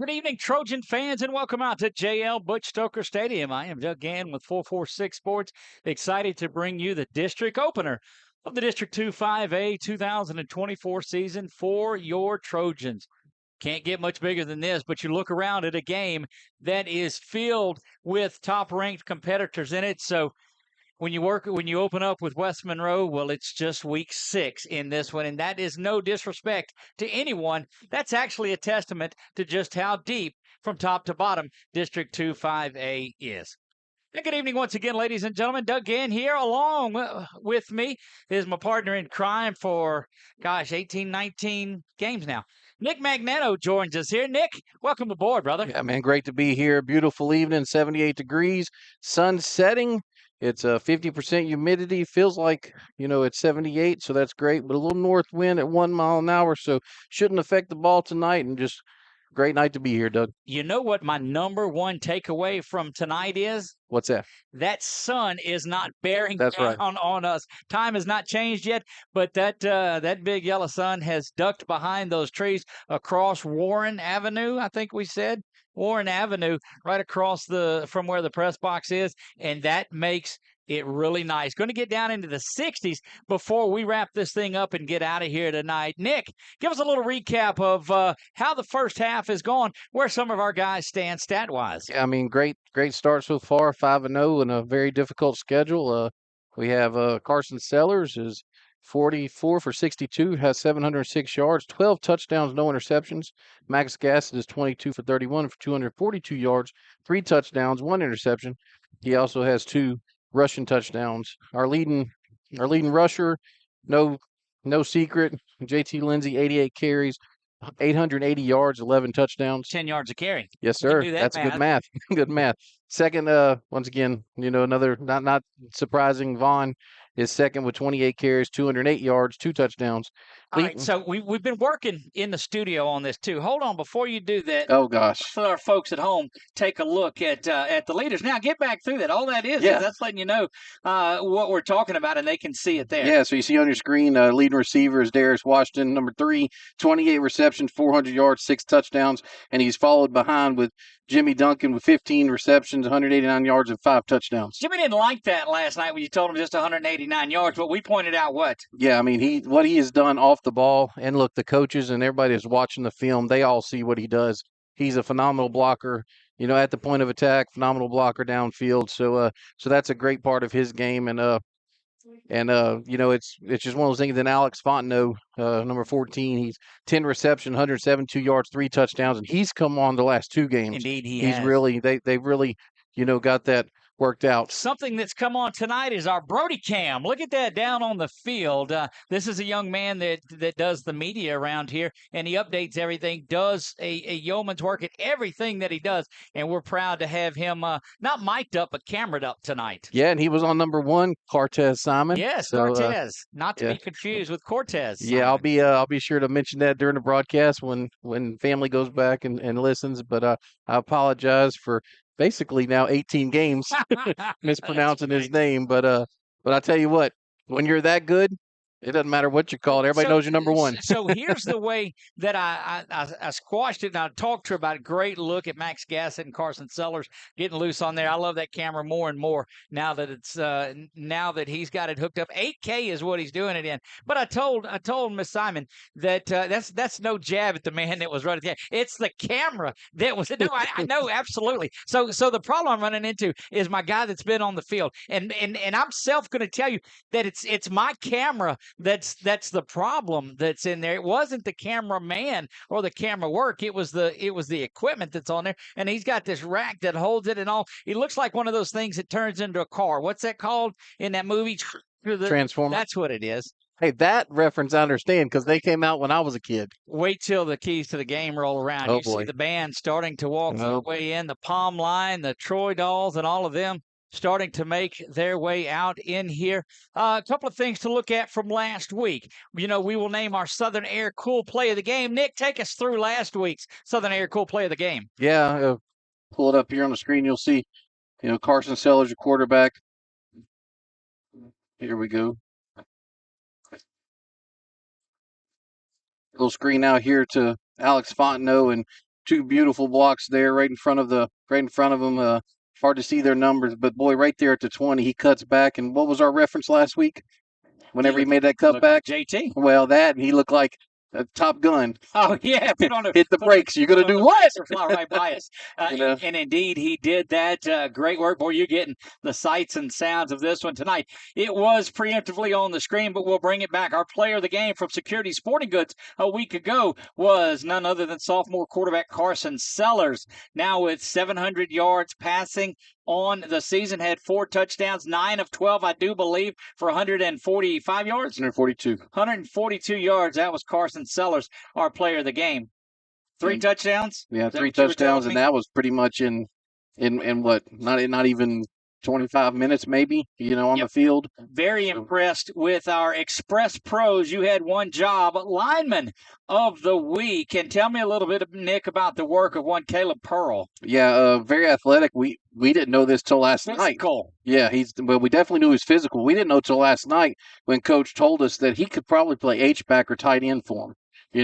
Good evening, Trojan fans, and welcome out to JL Butch Stoker Stadium. I am Doug Gann with 446 Sports, excited to bring you the district opener of the District 2 5A 2024 season for your Trojans. Can't get much bigger than this, but you look around at a game that is filled with top-ranked competitors in it. So when you open up with West Monroe, well, it's just week 6 in this one, and that is no disrespect to anyone. That's actually a testament to just how deep from top to bottom District 2 5A is. And good evening once again, ladies and gentlemen. Doug Gann here. Along with me is my partner in crime for, 18, 19 games now. Nick Magneto joins us here. Nick, welcome aboard, brother. Yeah, man, great to be here. Beautiful evening, 78 degrees, sun setting. It's 50% humidity. Feels like, it's 78, so that's great. But a little north wind at 1 mile an hour, so shouldn't affect the ball tonight. And just great night to be here, Doug. You know what my number one takeaway from tonight is? What's that? That sun is not bearing That's down right. on us. Time has not changed yet, but that big yellow sun has ducked behind those trees across Warren Avenue, I think we said. Warren Avenue, right across from where the press box is, and that makes it really nice. Going to get down into the 60s before we wrap this thing up and get out of here tonight. Nick, give us a little recap of how the first half has gone, where some of our guys stand stat-wise. Yeah, I mean, great start so far, 5-0 in a very difficult schedule. We have Carson Sellers is 44 for 62, has 706 yards, 12 touchdowns, no interceptions. Max Gassett is 22 for 31 for 242 yards, 3 touchdowns, 1 interception. He also has 2 rushing touchdowns. Our leading rusher, no secret, JT Lindsay, 88 carries, 880 yards, 11 touchdowns. 10 yards a carry. Yes, sir. That's good math. Good math. Second, once again, another not surprising, Vaughn is second with 28 carries, 208 yards, 2 touchdowns. All right, so we've been working in the studio on this too. Hold on, before you do that. Oh gosh. For our folks at home, take a look at the leaders. Now get back through that. All that is that's letting you know what we're talking about, and they can see it there. Yeah, so you see on your screen, leading receiver is Darius Washington, number 3, 28 receptions, 400 yards, 6 touchdowns, and he's followed behind with Jimmy Duncan with 15 receptions, 189 yards, and 5 touchdowns. Jimmy didn't like that last night when you told him just 189 yards, but we pointed out what? Yeah, I mean, what he has done off the ball, and look, the coaches and everybody that's watching the film, they all see what he does. He's a phenomenal blocker, at the point of attack, phenomenal blocker downfield. So that's a great part of his game, and it's just one of those things. Then Alex Fontenot, number 14, he's 10 reception, 172 yards, 3 touchdowns, and he's come on the last 2 games. Indeed, he's has. They've really, got that worked out. Something that's come on tonight is our Brody Cam. Look at that down on the field. This is a young man that does the media around here, and he updates everything, does a yeoman's work at everything that he does, and we're proud to have him not mic'd up, but camered up tonight. Yeah, and he was on number 1, Cortez Simon. Yes, so, Cortez, not to be confused with Cortez Simon. Yeah, I'll be sure to mention that during the broadcast when family goes back and listens, but I apologize for basically now 18 games mispronouncing his name, but I tell you what, when you're that good, it doesn't matter what you call it. Everybody knows you're number 1. So here's the way that I squashed it, and I talked to her about a great look at Max Gassett and Carson Sellers getting loose on there. I love that camera more and more now that it's now that he's got it hooked up. 8K is what he's doing it in. But I told Miss Simon that that's no jab at the man that was running the game. It's the camera that was. No, I know absolutely. So the problem I'm running into is my guy that's been on the field, and I'm going to tell you that it's my camera. That's the problem that's in there. It wasn't the cameraman or the camera work. It was the equipment that's on there. And he's got this rack that holds it and all. It looks like one of those things that turns into a car. What's that called in that movie? Transformer. That's what it is. Hey, that reference I understand because they came out when I was a kid. Wait till the keys to the game roll around. Oh, you boy. See the band starting to walk their way in. The Palm Line, the Troy Dolls, and all of them starting to make their way out in here. A couple of things to look at from last week. We will name our Southern Air Cool Play of the Game. Nick, take us through last week's Southern Air Cool Play of the Game. Yeah, pull it up here on the screen. You'll see, Carson Sellers, your quarterback. Here we go. Little screen out here to Alex Fontenot, and two beautiful blocks there right in front of them. Hard to see their numbers, but boy, right there at the 20, he cuts back. And what was our reference last week? Whenever he made that cutback, like JT. Well, he looked like a Top Gun. Oh yeah, hit the brakes. You're gonna do what? Fly right by us. And indeed, he did that. Great work, boy. You're getting the sights and sounds of this one tonight. It was preemptively on the screen, but we'll bring it back. Our player of the game from Security Sporting Goods a week ago was none other than sophomore quarterback Carson Sellers. Now with 700 yards passing on the season, had 4 touchdowns, 9 of 12, I do believe, for 145 yards. 142 yards. That was Carson Sellers, our player of the game. 3 touchdowns. Yeah, 3 touchdowns, and that was pretty much in what? Not even 25 minutes, maybe, on the field. Very impressed with our Express Pros. You had one job, lineman of the week. And tell me a little bit, Nick, about the work of one Caleb Pearl. Yeah, very athletic. We didn't know this till last night. Physical. Yeah, we definitely knew he was physical. We didn't know till last night when Coach told us that he could probably play H-back or tight end for him.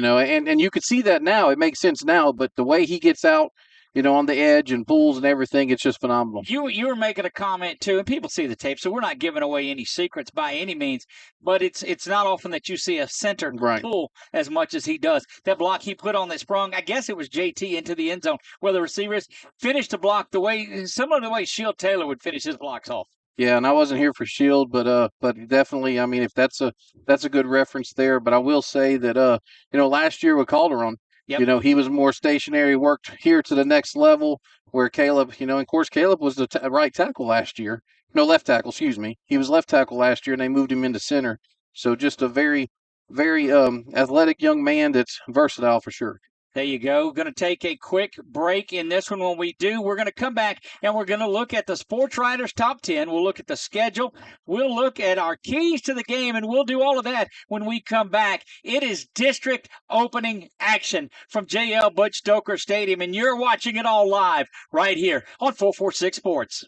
And you could see that now. It makes sense now, but the way he gets out, on the edge and pulls and everything, it's just phenomenal. You were making a comment too, and people see the tape, so we're not giving away any secrets by any means. But it's not often that you see a center pull as much as he does. That block he put on that sprung, I guess it was JT into the end zone, where the receivers finished the block similar to the way Shield Taylor would finish his blocks off. Yeah, and I wasn't here for Shield, but definitely, I mean, if that's a good reference there. But I will say that last year with Calderon. Yep. He was more stationary, worked here to the next level, where Caleb, and of course, Caleb was the right tackle last year. No, left tackle, excuse me. He was left tackle last year, and they moved him into center. So just a very, very athletic young man that's versatile for sure. There you go. Going to take a quick break in this one. When we do, we're going to come back and we're going to look at the Sports Writers Top 10. We'll look at the schedule. We'll look at our keys to the game, and we'll do all of that when we come back. It is district opening action from JL Butch Stoker Stadium, and you're watching it all live right here on 446 Sports.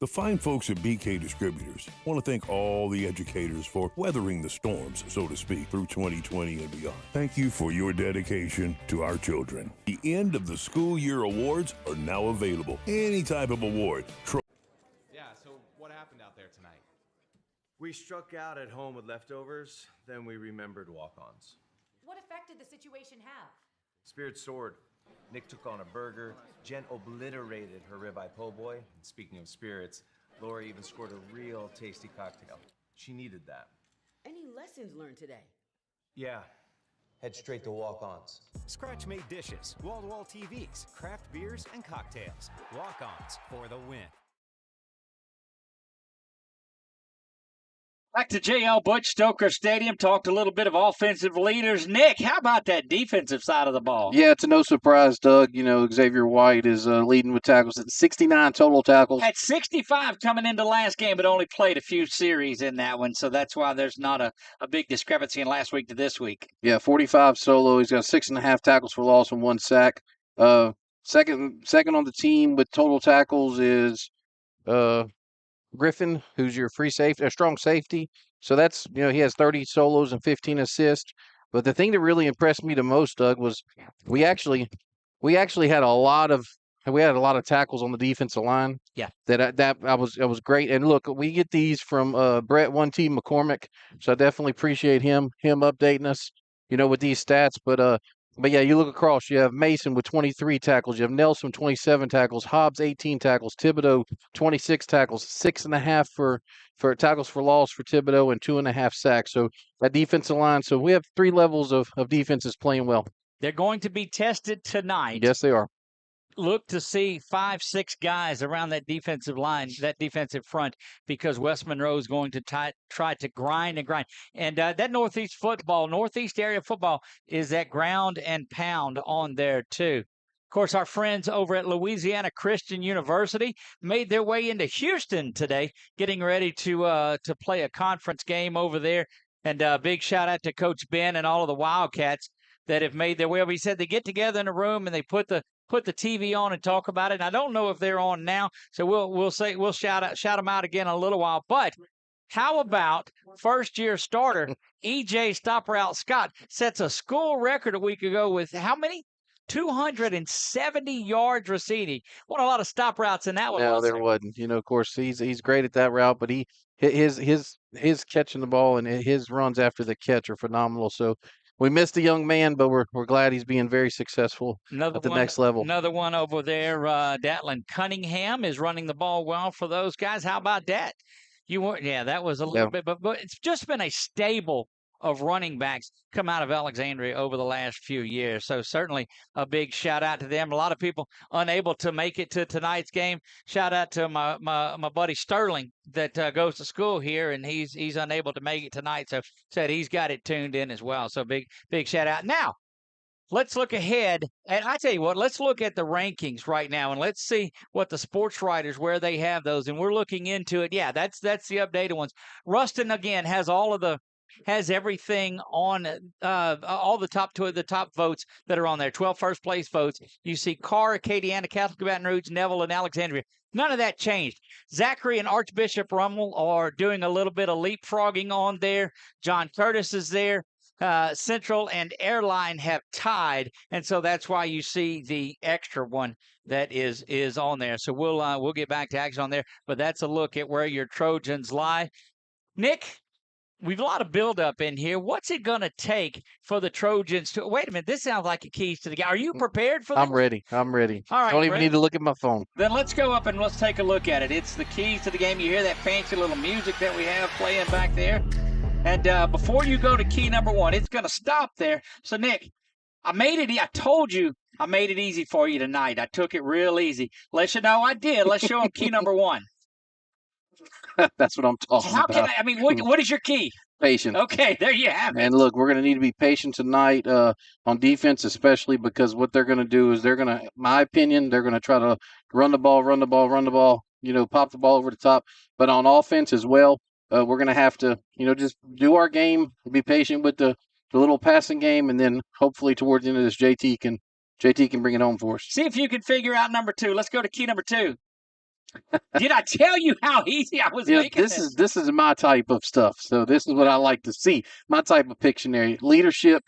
The fine folks at BK Distributors want to thank all the educators for weathering the storms, so to speak, through 2020 and beyond. Thank you for your dedication to our children. The end of the school year awards are now available. Any type of award. Yeah, so what happened out there tonight? We struck out at home with leftovers, then we remembered walk-ons. What effect did the situation have? Spirit soared. Nick took on a burger. Jen obliterated her ribeye po' boy. And speaking of spirits, Laura even scored a real tasty cocktail. She needed that. Any lessons learned today? Yeah. Head straight to walk-ons. Scratch-made dishes, wall-to-wall TVs, craft beers, and cocktails. Walk-ons for the win. Back to JL Butch Stoker Stadium. Talked a little bit of offensive leaders. Nick, how about that defensive side of the ball? Yeah, it's no surprise, Doug. Xavier White is leading with tackles at 69 total tackles. Had 65 coming into last game, but only played a few series in that one, so that's why there's not a big discrepancy in last week to this week. Yeah, 45 solo. He's got 6.5 tackles for loss and 1 sack. Second on the team with total tackles is Griffin, who's your free safety, a strong safety. So that's, he has 30 solos and 15 assists. But the thing that really impressed me the most, Doug, was we actually had a lot of tackles on the defensive line. Yeah. That was great. And look, we get these from Brett 1T McCormick. So I definitely appreciate him updating us, with these stats. But yeah, you look across, you have Mason with 23 tackles, you have Nelson 27 tackles, Hobbs 18 tackles, Thibodeau 26 tackles, 6.5 for tackles for loss for Thibodeau, and 2.5 sacks. So that defensive line, so we have 3 levels of defenses playing well. They're going to be tested tonight. Yes, they are. Look to see 5-6 guys around that defensive line, that defensive front, because West Monroe is going to try to grind and grind. And that Northeast area football is that ground and pound on there too. Of course, our friends over at Louisiana Christian University made their way into Houston today, getting ready to play a conference game over there. And big shout out to Coach Ben and all of the Wildcats that have made their way over. He said they get together in a room and they put the TV on and talk about it. And I don't know if they're on now, so we'll shout them out again in a little while. But How about first-year starter E.J. Stop Route Scott sets a school record a week ago with how many? 270 yards receiving. What a lot of stop routes in that one. No, was there wasn't. Of course, he's great at that route, but his catching the ball and his runs after the catch are phenomenal. So we missed a young man, but we're glad he's being very successful at the next level. Another one over there. Datlin Cunningham is running the ball well for those guys. How about that? That was a little bit, but it's just been a stable of running backs come out of Alexandria over the last few years. So certainly a big shout out to them. A lot of people unable to make it to tonight's game. Shout out to my buddy Sterling that goes to school here, and he's unable to make it tonight. So said he's got it tuned in as well. So big shout out. Now, let's look ahead. And I tell you what, let's look at the rankings right now, and let's see what the sports writers, where they have those. And we're looking into it. Yeah, that's the updated ones. Rustin, again, has everything on all the top votes that are on there. 12 first place votes. You see Carr, Acadiana, Catholic Baton Rouge, Neville, and Alexandria. None of that changed. Zachary and Archbishop Rummel are doing a little bit of leapfrogging on there. John Curtis is there. Central and Airline have tied, and so that's why you see the extra one that is on there. So we'll get back to action on there, but that's a look at where your Trojans lie. Nick, we've a lot of buildup in here. What's it going to take for the Trojans to – wait a minute. This sounds like a keys to the game. Are you prepared for this? I'm ready. All right. Don't even need to look at my phone. Then let's go up and let's take a look at it. It's the keys to the game. You hear that fancy little music that we have playing back there? And before you go to key number one, it's going to stop there. So, Nick, I told you I made it easy for you tonight. I took it real easy. Let you know I did. Let's show them key number one. That's what I'm talking about. What is your key? Patience. Okay, there you have it. And look, we're going to need to be patient tonight on defense, especially because what they're going to do is my opinion, they're going to try to run the ball, pop the ball over the top. But on offense as well, we're going to have to, just do our game, be patient with the little passing game, and then hopefully towards the end of this, JT can bring it home for us. See if you can figure out number two. Let's go to key number two. Did I tell you how easy I was making this? This is my type of stuff. So this is what I like to see. My type of Pictionary leadership.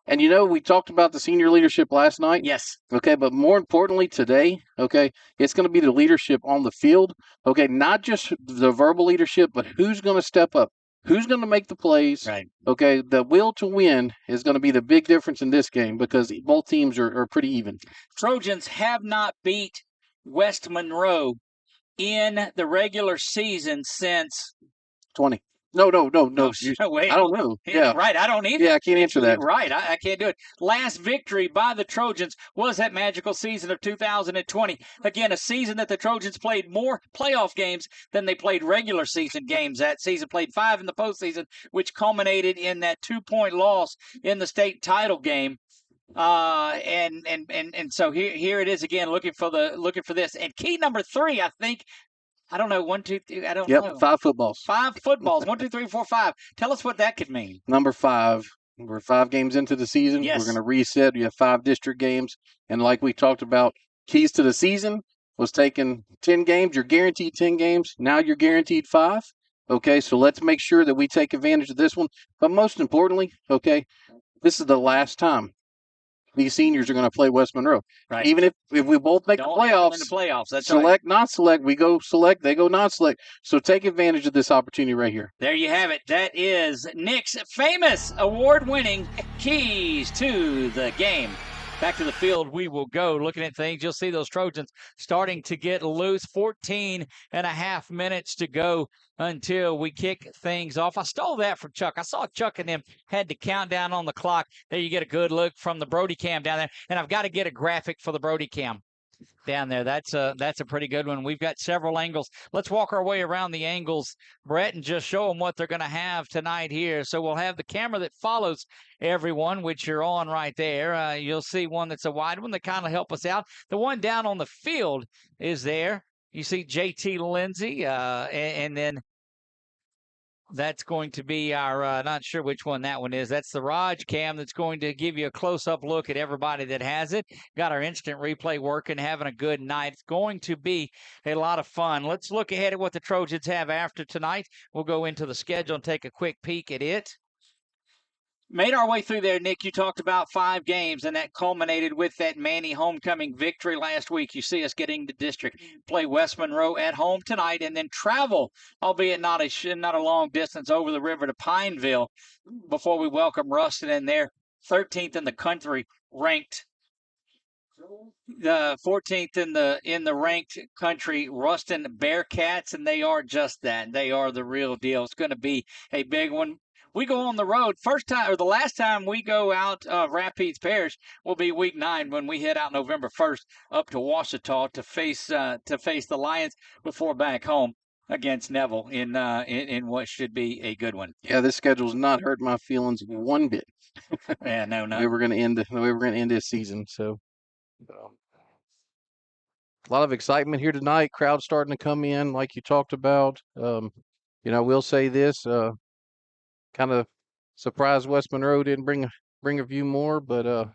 And we talked about the senior leadership last night. Yes. Okay, but more importantly today, okay, it's going to be the leadership on the field. Okay, not just the verbal leadership, but who's going to step up? Who's going to make the plays? Right. Okay, the will to win is going to be the big difference in this game because both teams are pretty even. Trojans have not beat West Monroe in the regular season since 20. No. Wait. I don't know. Yeah. Right, I don't either. Yeah, I can't answer that. Right, I can't do it. Last victory by the Trojans was that magical season of 2020. Again, a season that the Trojans played more playoff games than they played regular season games. That season played 5 in the postseason, which culminated in that 2-point loss in the state title game. And so here it is again, looking for this. And key number 3, I think. I don't know. 1, 2, 3. I don't know. 5 footballs. 5 footballs. 1, 2, 3, 4, 5. Tell us what that could mean. Number 5. We're 5 games into the season. Yes. We're going to reset. We have 5 district games. And like we talked about, keys to the season was taking 10 games. You're guaranteed 10 games. Now you're guaranteed 5. Okay, so let's make sure that we take advantage of this one. But most importantly, okay, this is the last time these seniors are going to play West Monroe. Right. Even if we both make the playoffs, in the playoffs, that's select, right. non-select, we go select, they go non-select. So take advantage of this opportunity right here. There you have it. That is Nick's famous award-winning keys to the game. Back to the field we will go. Looking at things, you'll see those Trojans starting to get loose. 14 and a half minutes to go until we kick things off. I stole that from Chuck. I saw Chuck and them had the countdown on the clock. There you get a good look from the Brody cam down there. And I've got to get a graphic for the Brody cam down there. That's a pretty good one. We've got several angles. Let's walk our way around the angles, Brett, and just show them what they're going to have tonight here. So we'll have the camera that follows everyone, which you're on right there. You'll see one that's a wide one that kind of help us out. The one down on the field is there. You see JT Lindsay, and then That's going to be our, not sure which one that one is. That's the Raj cam that's going to give you a close-up look at everybody that has it. Got our instant replay working, having a good night. It's going to be a lot of fun. Let's look ahead at what the Trojans have after tonight. We'll go into the schedule and take a quick peek at it. Made our way through there, Nick. You talked about 5 games, and that culminated with that Manny homecoming victory last week. You see us getting the district, play West Monroe at home tonight, and then travel, albeit not a long distance, over the river to Pineville before we welcome Ruston in there, 13th in the country, ranked the 14th in the ranked country, Ruston Bearcats, and they are just that. They are the real deal. It's going to be a big one. We go on the road. First time, or the last time we go out of Rapides Parish will be week 9 when we head out November 1st up to Ouachita to face the Lions before back home against Neville in what should be a good one. Yeah, this schedule's not hurt my feelings one bit. Yeah, no. The way we're going to end this season. So, a lot of excitement here tonight. Crowd starting to come in, like you talked about. We'll say this. Kind of surprised West Monroe didn't bring a few more, but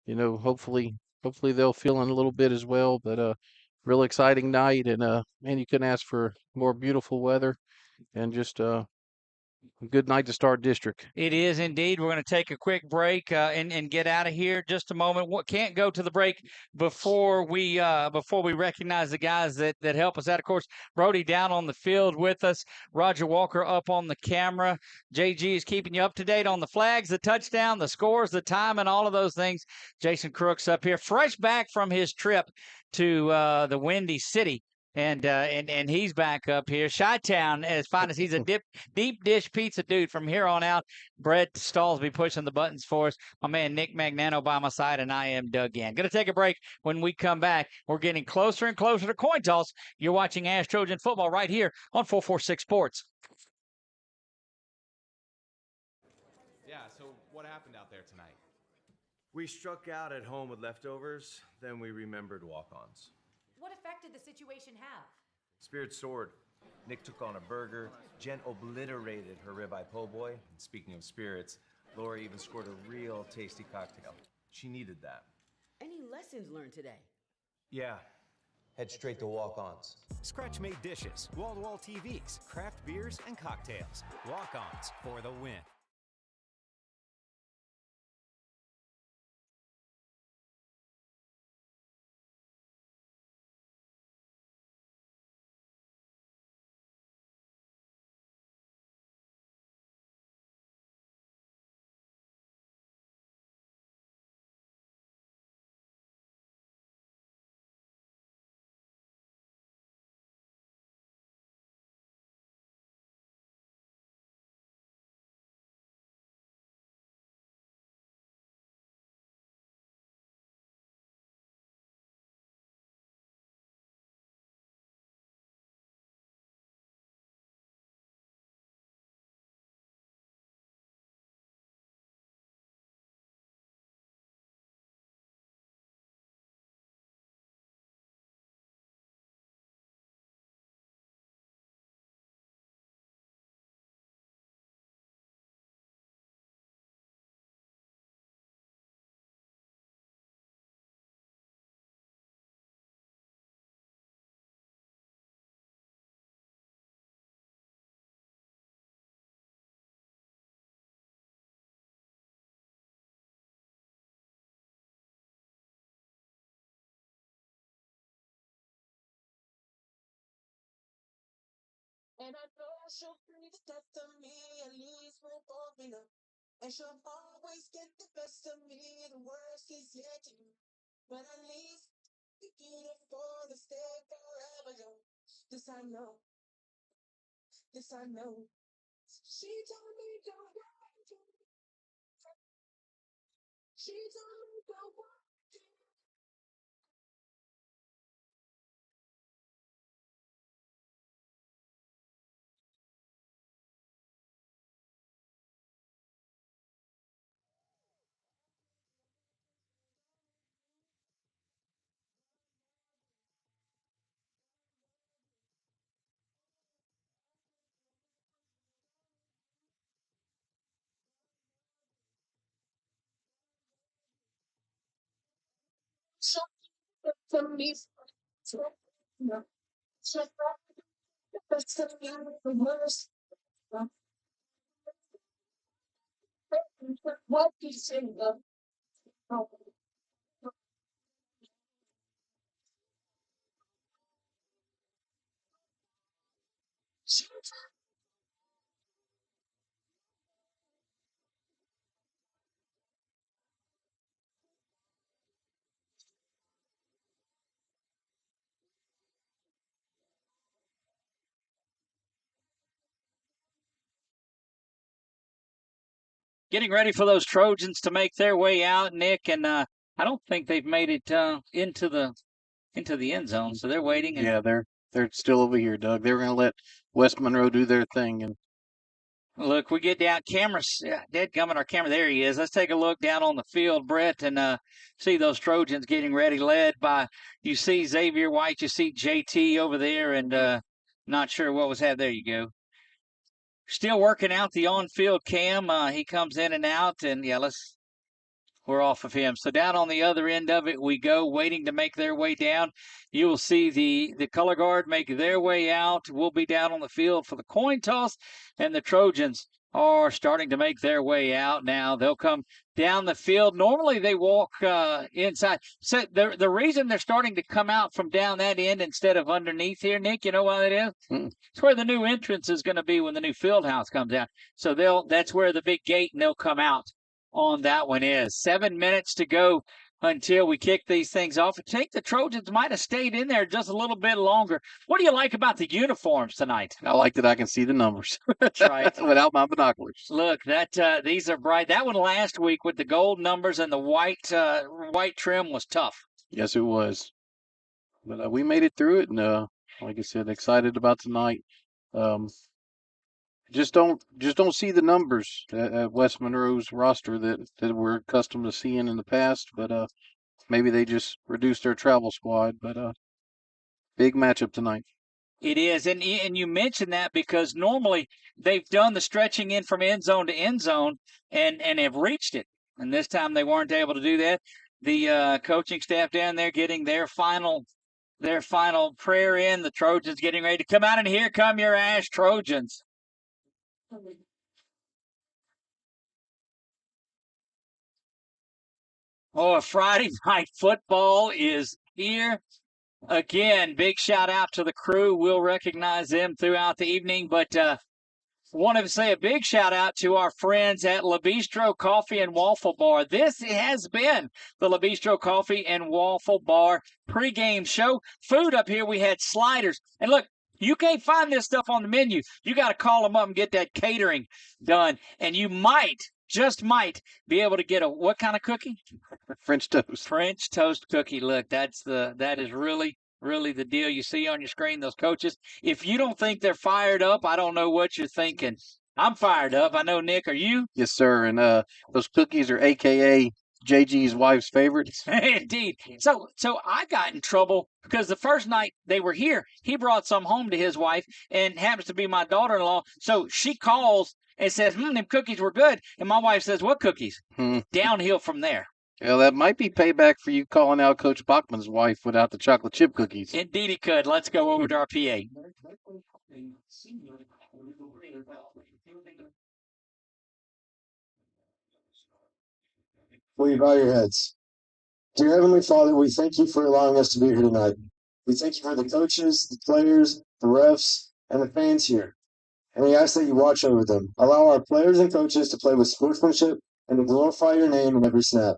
hopefully they'll fill in a little bit as well. But real exciting night, and man, you couldn't ask for more beautiful weather, and just a good night to start district. It is indeed. We're going to take a quick break and get out of here just a moment. Can't go to the break before we recognize the guys that help us out. Of course, Brody down on the field with us. Roger Walker up on the camera. JG is keeping you up to date on the flags, the touchdown, the scores, the time, and all of those things. Jason Crooks up here, fresh back from his trip to the Windy City. And he's back up here. Chi-Town, as fine as he's a deep dish pizza dude from here on out. Brett Stalls be pushing the buttons for us. My man Nick Magnano by my side, and I am Doug Gann. Going to take a break. When we come back, we're getting closer and closer to coin toss. You're watching ASH Trojan Football right here on 446 Sports. Yeah, so what happened out there tonight? We struck out at home with leftovers, then we remembered walk-ons. What effect did the situation have? Spirit soared. Nick took on a burger. Jen obliterated her ribeye po' boy. And speaking of spirits, Laura even scored a real tasty cocktail. She needed that. Any lessons learned today? Yeah. Head straight to walk-ons. Scratch-made dishes, wall-to-wall TVs, craft beers, and cocktails. Walk-ons for the win. And I know she'll bring the death of me, at least we're both enough. And she'll always get the best of me, the worst is yet to come. But at least the beautiful to stay forever young. This I know. This I know. She told me don't worry. She told me don't worry. Getting ready for those Trojans to make their way out, Nick, and I don't think they've made it into the end zone, so they're waiting. And Yeah, they're still over here, Doug. They were going to let West Monroe do their thing, and look, we get down. Dadgummit, our camera. There he is. Let's take a look down on the field, Brett, and see those Trojans getting ready, led by, you see Xavier White, you see JT over there, and not sure what was had. There you go. Still working out the on-field cam. He comes in and out, and yeah, we're off of him. So down on the other end of it we go, waiting to make their way down. You will see the color guard make their way out. We'll be down on the field for the coin toss, and the Trojans are starting to make their way out now. They'll come down the field. Normally they walk inside. So the reason they're starting to come out from down that end instead of underneath here, Nick, you know why that is? It's where the new entrance is going to be when the new field house comes out. So that's where the big gate, and they'll come out on that one is. 7 minutes to go until we kick these things off. I think the Trojans might have stayed in there just a little bit longer. What do you like about the uniforms tonight? I like that I can see the numbers. That's right. Without my binoculars. Look, these are bright. That one last week with the gold numbers and the white trim was tough. Yes, it was. But we made it through it, and like I said, excited about tonight. Just don't see the numbers at West Monroe's roster that we're accustomed to seeing in the past. But maybe they just reduced their travel squad. But big matchup tonight. It is, and you mentioned that because normally they've done the stretching in from end zone to end zone and have reached it, and this time they weren't able to do that. The coaching staff down there getting their final prayer in. The Trojans getting ready to come out, and here come your ASH Trojans. Oh, Friday night football is here. Again, big shout out to the crew. We'll recognize them throughout the evening, but want to say a big shout out to our friends at La Bistro Coffee and Waffle Bar. This has been the La Bistro Coffee and Waffle Bar pregame show. Food up here, we had sliders. And look, you can't find this stuff on the menu. You got to call them up and get that catering done. And you just might be able to get what kind of cookie? French toast. French toast cookie. Look, that is really the deal you see on your screen, those coaches. If you don't think they're fired up, I don't know what you're thinking. I'm fired up. I know, Nick, are you? Yes, sir. And those cookies are AKA JG's wife's favorites. Indeed. So I got in trouble because the first night they were here, he brought some home to his wife, and happens to be my daughter-in-law. So she calls and says, them cookies were good. And my wife says, what cookies? Downhill from there. Yeah, that might be payback for you calling out Coach Bachman's wife without the chocolate chip cookies. Indeed he could. Let's go over to our PA. Will you bow your heads? Dear Heavenly Father, we thank you for allowing us to be here tonight. We thank you for the coaches, the players, the refs, and the fans here. And we ask that you watch over them. Allow our players and coaches to play with sportsmanship and to glorify your name in every snap.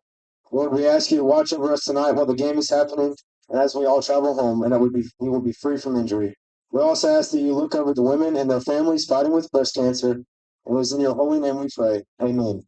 Lord, we ask you to watch over us tonight while the game is happening and as we all travel home, and that we will be free from injury. We also ask that you look over the women and their families fighting with breast cancer. And it was in your holy name we pray. Amen.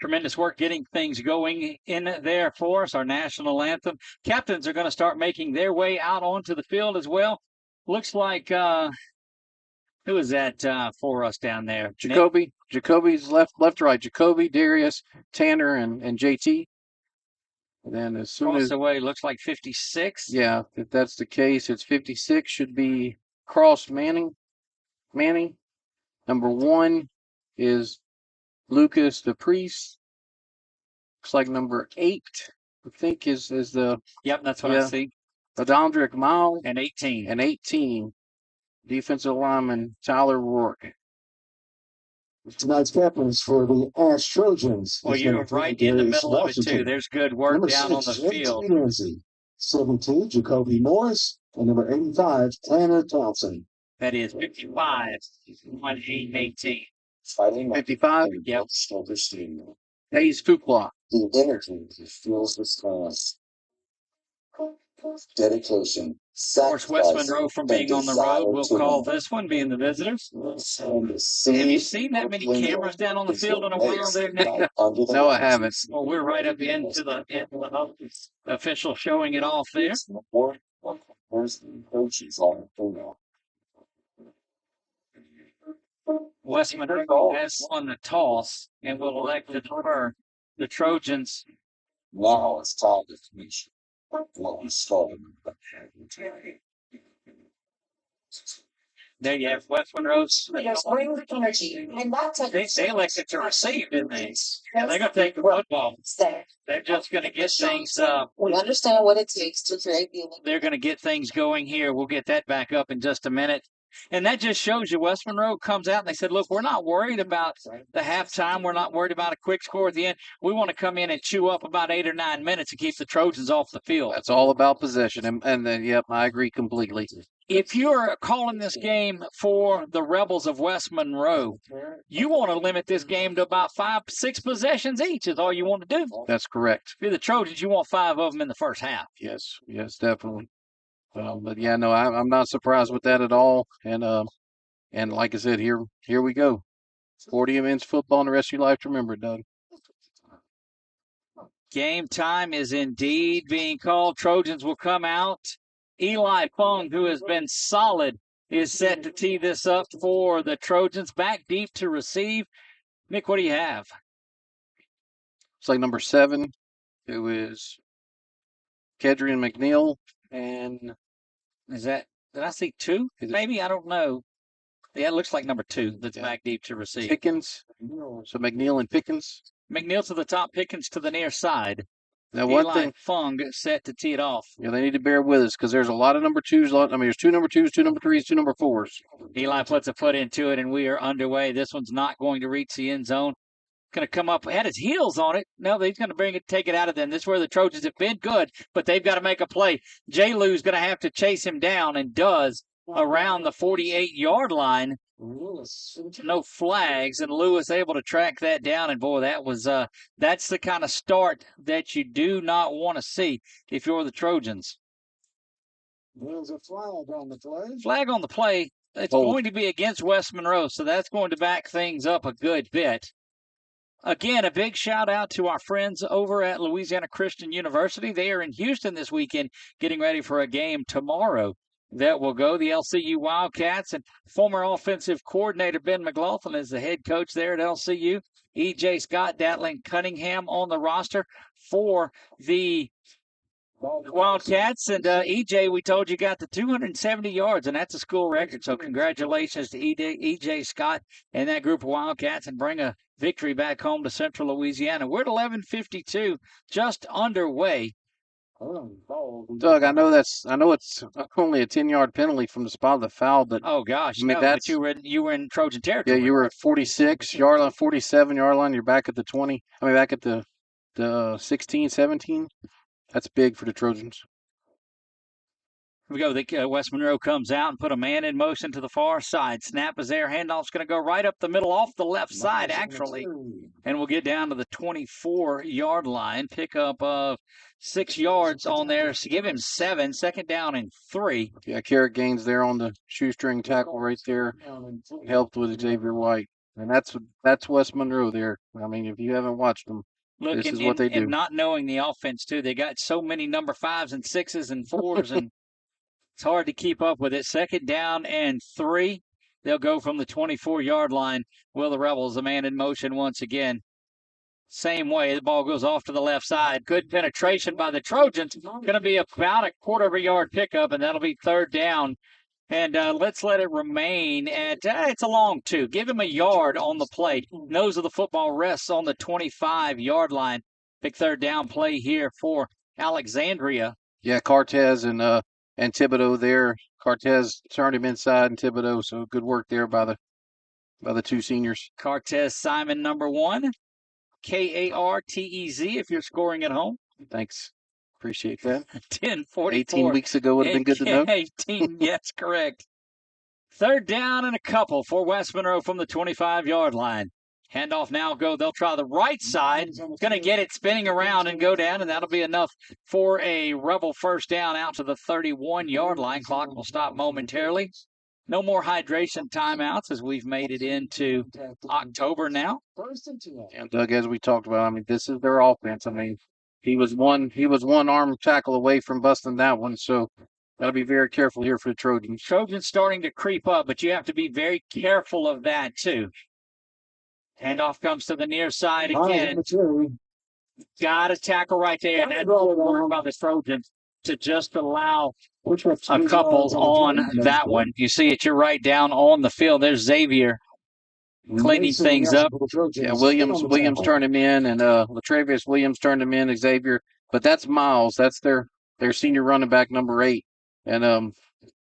Tremendous work getting things going in there for us. Our national anthem. Captains are going to start making their way out onto the field as well. Looks like, who is that for us down there? Jacoby. Jacoby's left to right. Jacoby, Darius, Tanner, and JT. And then as soon Cross as away, looks like 56. Yeah, if that's the case, it's 56 should be Cross Manning. Number 1 is Lucas the Priest. Looks like number 8, I think, is the Yep, that's what I see. Adondrick Miles. And 18. And 18, defensive lineman Tyler Rourke. Tonight's captains for the ASH Trojans. Well, you're right in the middle of it, too. There's good work number down 6, on the field. JT 72, Jacoby Morris, and number 85, Tanner Thompson. That is 55, 18. Fighting 55? Yep. Stoker Stadium. Hayes Fuqua. The energy that fuels the stars. Dedication. Of course, West Monroe, from being on the road, will call this one, being the visitors. Have you seen that many cameras down on the field in a while there, Nick? No, I haven't. Well, we're right up into the official showing it off there. West Monroe has won the toss and will elect to defer. The Trojans. Now it's time to finish what we started. There you have West Monroe's. There's bring energy, and that's They elected to receive, didn't they? Yeah, they're going to take the football. They're just going to get things. We understand what it takes to create the. They're going to get things going here. We'll get that back up in just a minute. And that just shows you West Monroe comes out and they said, look, we're not worried about the halftime. We're not worried about a quick score at the end. We want to come in and chew up about 8 or 9 minutes and keep the Trojans off the field. That's all about possession. And then, yep, I agree completely. If you're calling this game for the Rebels of West Monroe, you want to limit this game to about 5-6 possessions each is all you want to do. That's correct. If you're the Trojans, you want 5 of them in the first half. Yes, definitely. But yeah, no, I'm not surprised with that at all. And like I said, here we go. 40 men's football and the rest of your life to remember it, Doug. Game time is indeed being called. Trojans will come out. Eli Fung, who has been solid, is set to tee this up for the Trojans. Back deep to receive. Nick, what do you have? It's like number 7, who is Kedrian McNeil. And is that, did I see 2? Maybe, I don't know. Yeah, it looks like number 2 that's back deep to receive. Pickens. So McNeil and Pickens. McNeil to the top, Pickens to the near side. Now, one Eli thing, Fung set to tee it off. Yeah, they need to bear with us because there's a lot of number 2s. There's 2 number 2s, 2 number 3s, 2 number 4s. Eli puts a foot into it, and we are underway. This one's not going to reach the end zone. Going to come up, had his heels on it. No, he's going to take it out of them. This is where the Trojans have been good, but they've got to make a play. J. Lou's going to have to chase him down and does around the 48-yard line. No flags, and Lewis able to track that down. And boy, that was that's the kind of start that you do not want to see if you're the Trojans. There's a flag on the play. Flag on the play. It's going to be against West Monroe, so that's going to back things up a good bit. Again, a big shout out to our friends over at Louisiana Christian University. They are in Houston this weekend getting ready for a game tomorrow that will go. The LCU Wildcats and former offensive coordinator Ben McLaughlin is the head coach there at LCU. E.J. Scott, Datling Cunningham on the roster for the Wildcats. And E.J., we told you, got the 270 yards, and that's a school record. So congratulations to E.J. Scott and that group of Wildcats, and bring a victory back home to Central Louisiana. We're at 11:52, just underway. Doug, I know it's only a 10-yard penalty from the spot of the foul, but oh gosh, I mean, but you were in Trojan territory. Yeah, you were at 46-yard line, 47-yard line. You're back at the 20. Back at the 16, 17. That's big for the Trojans. Here we go. West Monroe comes out and put a man in motion to the far side. Snap is there. Handoff's going to go right up the middle, off the left side, actually. And we'll get down to the 24-yard line. Pickup of 6 yards on there. So give him 7. Second down and 3. Yeah, Carrot Gaines there on the shoestring tackle right there. Helped with Xavier White. And that's West Monroe there. I mean, if you haven't watched them, this is what they do. And not knowing the offense, too. They got so many number 5s and 6s and 4s, and it's hard to keep up with it. 2nd down and 3. They'll go from the 24-yard line. Will the Rebels, a man in motion once again. Same way, the ball goes off to the left side. Good penetration by the Trojans. Going to be about a quarter of a yard pickup, and that'll be 3rd down. And let's let it remain at, it's a long 2. Give him a yard on the play. Nose of the football rests on the 25-yard line. Big 3rd down play here for Alexandria. Yeah, Cortez and Thibodeau there. Cortez turned him inside and Thibodeau, so good work there by the 2 seniors. Cortez Simon, number 1. Kartez if you're scoring at home. Thanks. Appreciate that. 10-44. 18 weeks ago would have been good to know. 18, yes, correct. 3rd down and a couple for West Monroe from the 25-yard line. Handoff now go. They'll try the right side. Going to get it spinning around and go down, and that'll be enough for a Rebel 1st down out to the 31-yard line. Clock will stop momentarily. No more hydration timeouts as we've made it into October now. And Doug, as we talked about, I mean, this is their offense. I mean, he was one arm tackle away from busting that one, so gotta be very careful here for the Trojans. Trojans starting to creep up, but you have to be very careful of that too. Handoff comes to the near side again. Got a tackle right there. And that's what we're worried about the Trojans, to just allow a couple on that one. You see it, you're right down on the field. There's Xavier cleaning things up. Yeah, Williams turned him in, and Latravius Williams turned him in, Xavier. But that's Miles. That's their senior running back, number 8. And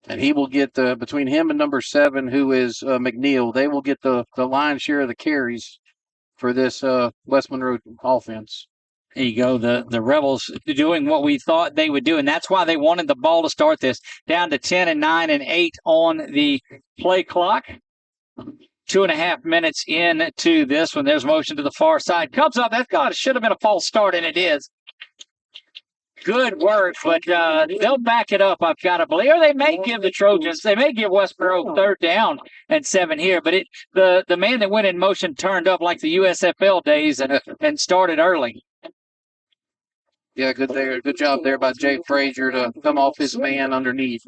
he will get between him and number 7, who is McNeil, they will get the lion's share of the carries for this West Monroe offense. There you go. The Rebels doing what we thought they would do, and that's why they wanted the ball to start this. Down to 10 and 9 and 8 on the play clock. 2.5 minutes into this one. There's motion to the far side. Comes up. That should have been a false start, and it is. Good work, but they'll back it up, I've got to believe. Or they may give the Trojans, they may give West Monroe 3rd down and 7 here. But the man that went in motion turned up like the USFL days and started early. Yeah, good job there by Jay Frazier to come off his man underneath.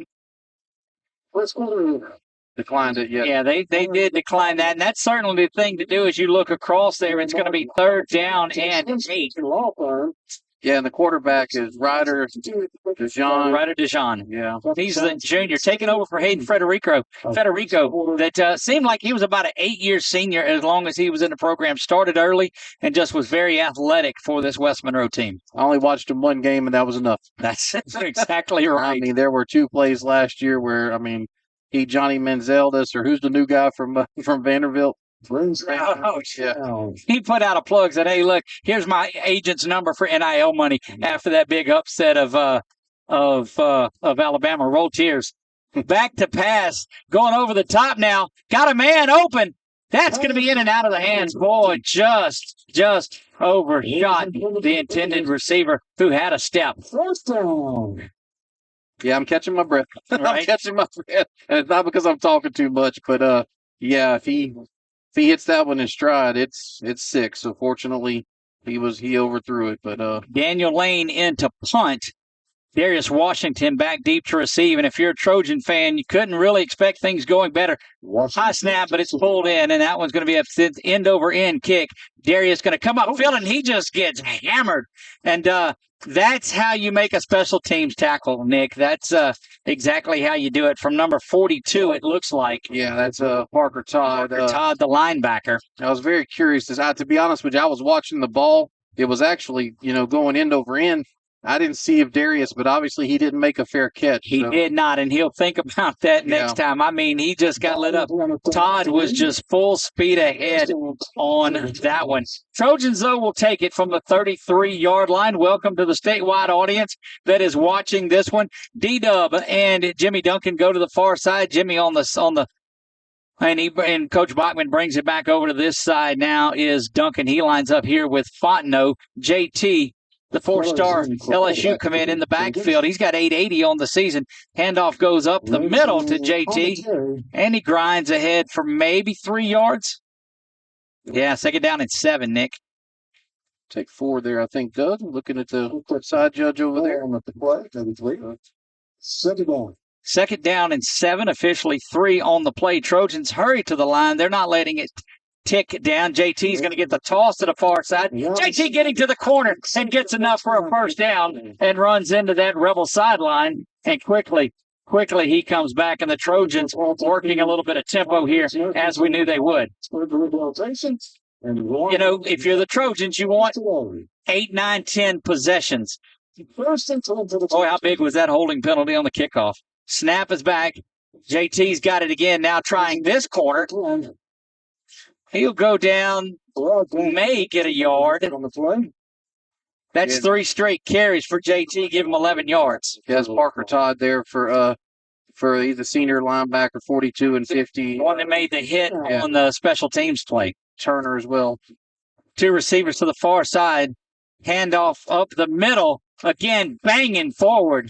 Declined it, yeah. Yeah, they did decline that, and that's certainly the thing to do as you look across there. It's going to be 3rd down and 8. Yeah, and the quarterback is Ryder DeJean. Ryder DeJean. Yeah. He's the junior, taking over for Hayden Federico, that seemed like he was about an 8-year senior as long as he was in the program. Started early and just was very athletic for this West Monroe team. I only watched him 1 game, and that was enough. That's exactly right. I mean, there were 2 plays last year where, I mean, Johnny Menzeldis, or who's the new guy from Vanderbilt? Oh, yeah. He put out a plug, said, "Hey, look, here's my agent's number for NIL money." After that big upset of Alabama, roll tears. Back to pass, going over the top now. Got a man open. That's going to be in and out of the hands. Boy, just overshot the intended receiver who had a step. First down. Yeah, I'm catching my breath. Right. I'm catching my breath. And it's not because I'm talking too much, but yeah, if he hits that one in stride, it's 6. So fortunately, he overthrew it. But Daniel Lane into punt. Darius Washington back deep to receive. And if you're a Trojan fan, you couldn't really expect things going better. High snap, but it's pulled in, and that one's going to be a end-over-end kick. Darius going to come up field, and he just gets hammered. And that's how you make a special teams tackle, Nick. That's exactly how you do it. From number 42, it looks like. Yeah, that's Parker Todd. Todd, the linebacker. I was very curious. To be honest with you, I was watching the ball. It was actually, going end over end. I didn't see if Darius, but obviously he didn't make a fair catch. He did not, and he'll think about that next time. I mean, he just got lit up. Todd was just full speed ahead on that one. Trojans, though, will take it from the 33-yard line. Welcome to the statewide audience that is watching this one. D-Dub and Jimmy Duncan go to the far side. Jimmy on the and Coach Bachman brings it back over to this side. Now is Duncan. He lines up here with Fontenot. JT, the 4-star LSU commit in the backfield. He's got 880 on the season. Handoff goes up the middle to JT, and he grinds ahead for maybe 3 yards. Yeah, 2nd down and 7, Nick. Take 4 there, I think, Doug. Looking at the side judge over there. At the play, 2nd down. 2nd down and 7, officially 3 on the play. Trojans hurry to the line. They're not letting it tick down. JT's going to get the toss to the far side. JT getting to the corner and gets enough for a 1st down and runs into that Rebel sideline. And quickly he comes back, and the Trojans working a little bit of tempo here, as we knew they would. You know, if you're the Trojans, you want 8, 9, 10 possessions. Boy, how big was that holding penalty on the kickoff? Snap is back. JT's got it again, now trying this corner. He'll go down, may get a yard. That's 3 straight carries for JT, give him 11 yards. Yes, Parker Todd there for the senior linebacker, 42 and 50. The one that made the hit on the special teams play. Turner as well. 2 receivers to the far side. Handoff up the middle. Again, banging forward.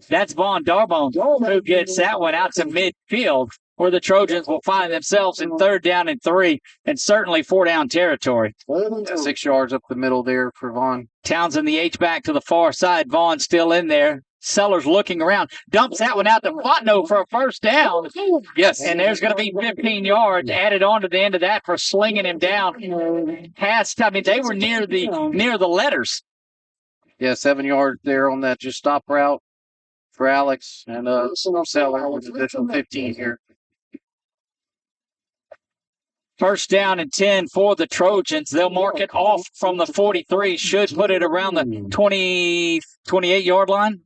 That's Vaughn Darbone who gets that one out to midfield, where the Trojans will find themselves in 3rd down and 3, and certainly 4-down territory. 6 yards up the middle there for Vaughn. Townsend, the H-back to the far side. Vaughn still in there. Sellers looking around. Dumps that one out to Fontenot for a 1st down. Yes. And there's going to be 15 yards added on to the end of that for slinging him down. They were near the letters. Yeah, 7 yards there on that just stop route for Alex, and Seller with an additional 15 here. 1st down and 10 for the Trojans. They'll mark it off from the 43. Should put it around the 28-yard line.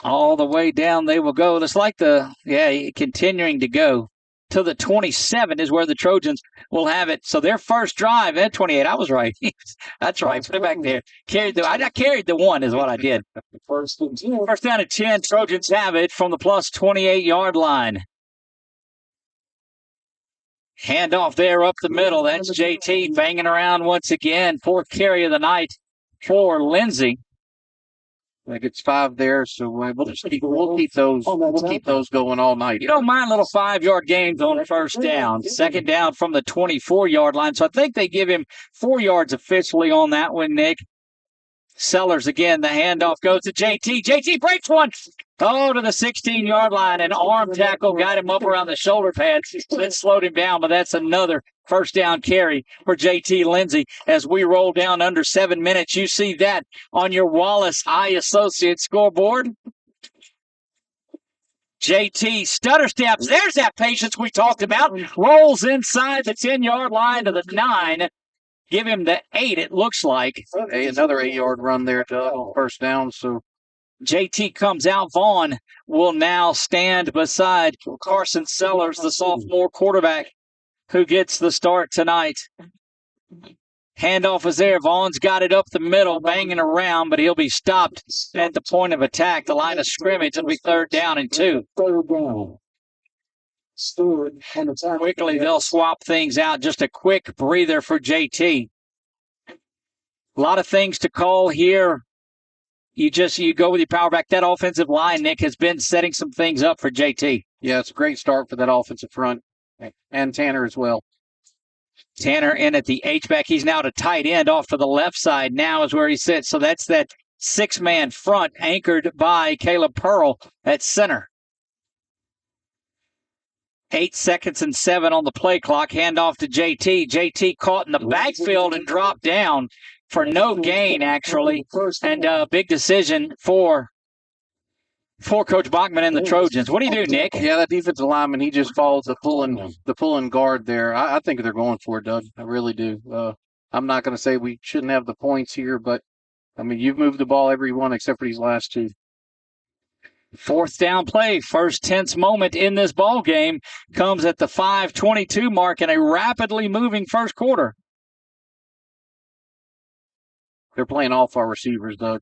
All the way down they will go. It's like continuing to go. To the 27 is where the Trojans will have it. So their first drive at 28. I was right. That's right. Put it back there. I carried the 1 is what I did. 1st down and 10. Trojans have it from the plus 28-yard line. Handoff there up the middle. That's JT banging around once again. 4th carry of the night for Lindsey. I think it's 5 there, so we'll keep those going all night. You don't mind little 5-yard gains on 1st down. 2nd down from the 24-yard line. So I think they give him 4 yards officially on that one, Nick. Sellers again. The handoff goes to JT. JT breaks one. Oh, to the 16-yard line. An arm tackle got him up around the shoulder pads. That slowed him down, but that's another 1st down carry for JT Lindsey. As we roll down under 7 minutes, you see that on your Wallace Eye Associates scoreboard. JT stutter steps. There's that patience we talked about. Rolls inside the 10-yard line to the 9. Give him the 8, it looks like. Another 8-yard run there to 1st down. So JT comes out. Vaughn will now stand beside Carson Sellers, the sophomore quarterback, who gets the start tonight. Handoff is there. Vaughn's got it up the middle, banging around, but he'll be stopped at the point of attack. The line of scrimmage will be 3rd down and 2. Quickly, they'll swap things out. Just a quick breather for JT. A lot of things to call here. You go with your power back. That offensive line, Nick, has been setting some things up for JT. Yeah, it's a great start for that offensive front. And Tanner as well. Tanner in at the H-back. He's now to tight end off to the left side now is where he sits. So that's that 6-man front anchored by Caleb Pearl at center. 8 seconds and 7 on the play clock. Handoff to JT. JT caught in the backfield and dropped down for no gain, actually. And a big decision for Coach Bachman and the Trojans. What do you do, Nick? Yeah, that defensive lineman, he just follows the pulling guard there. I think they're going for it, Doug. I really do. I'm not going to say we shouldn't have the points here, but, I mean, you've moved the ball every one except for these last 2. 4th down play. First tense moment in this ball game comes at the 5:22 mark in a rapidly moving first quarter. They're playing off our receivers, Doug.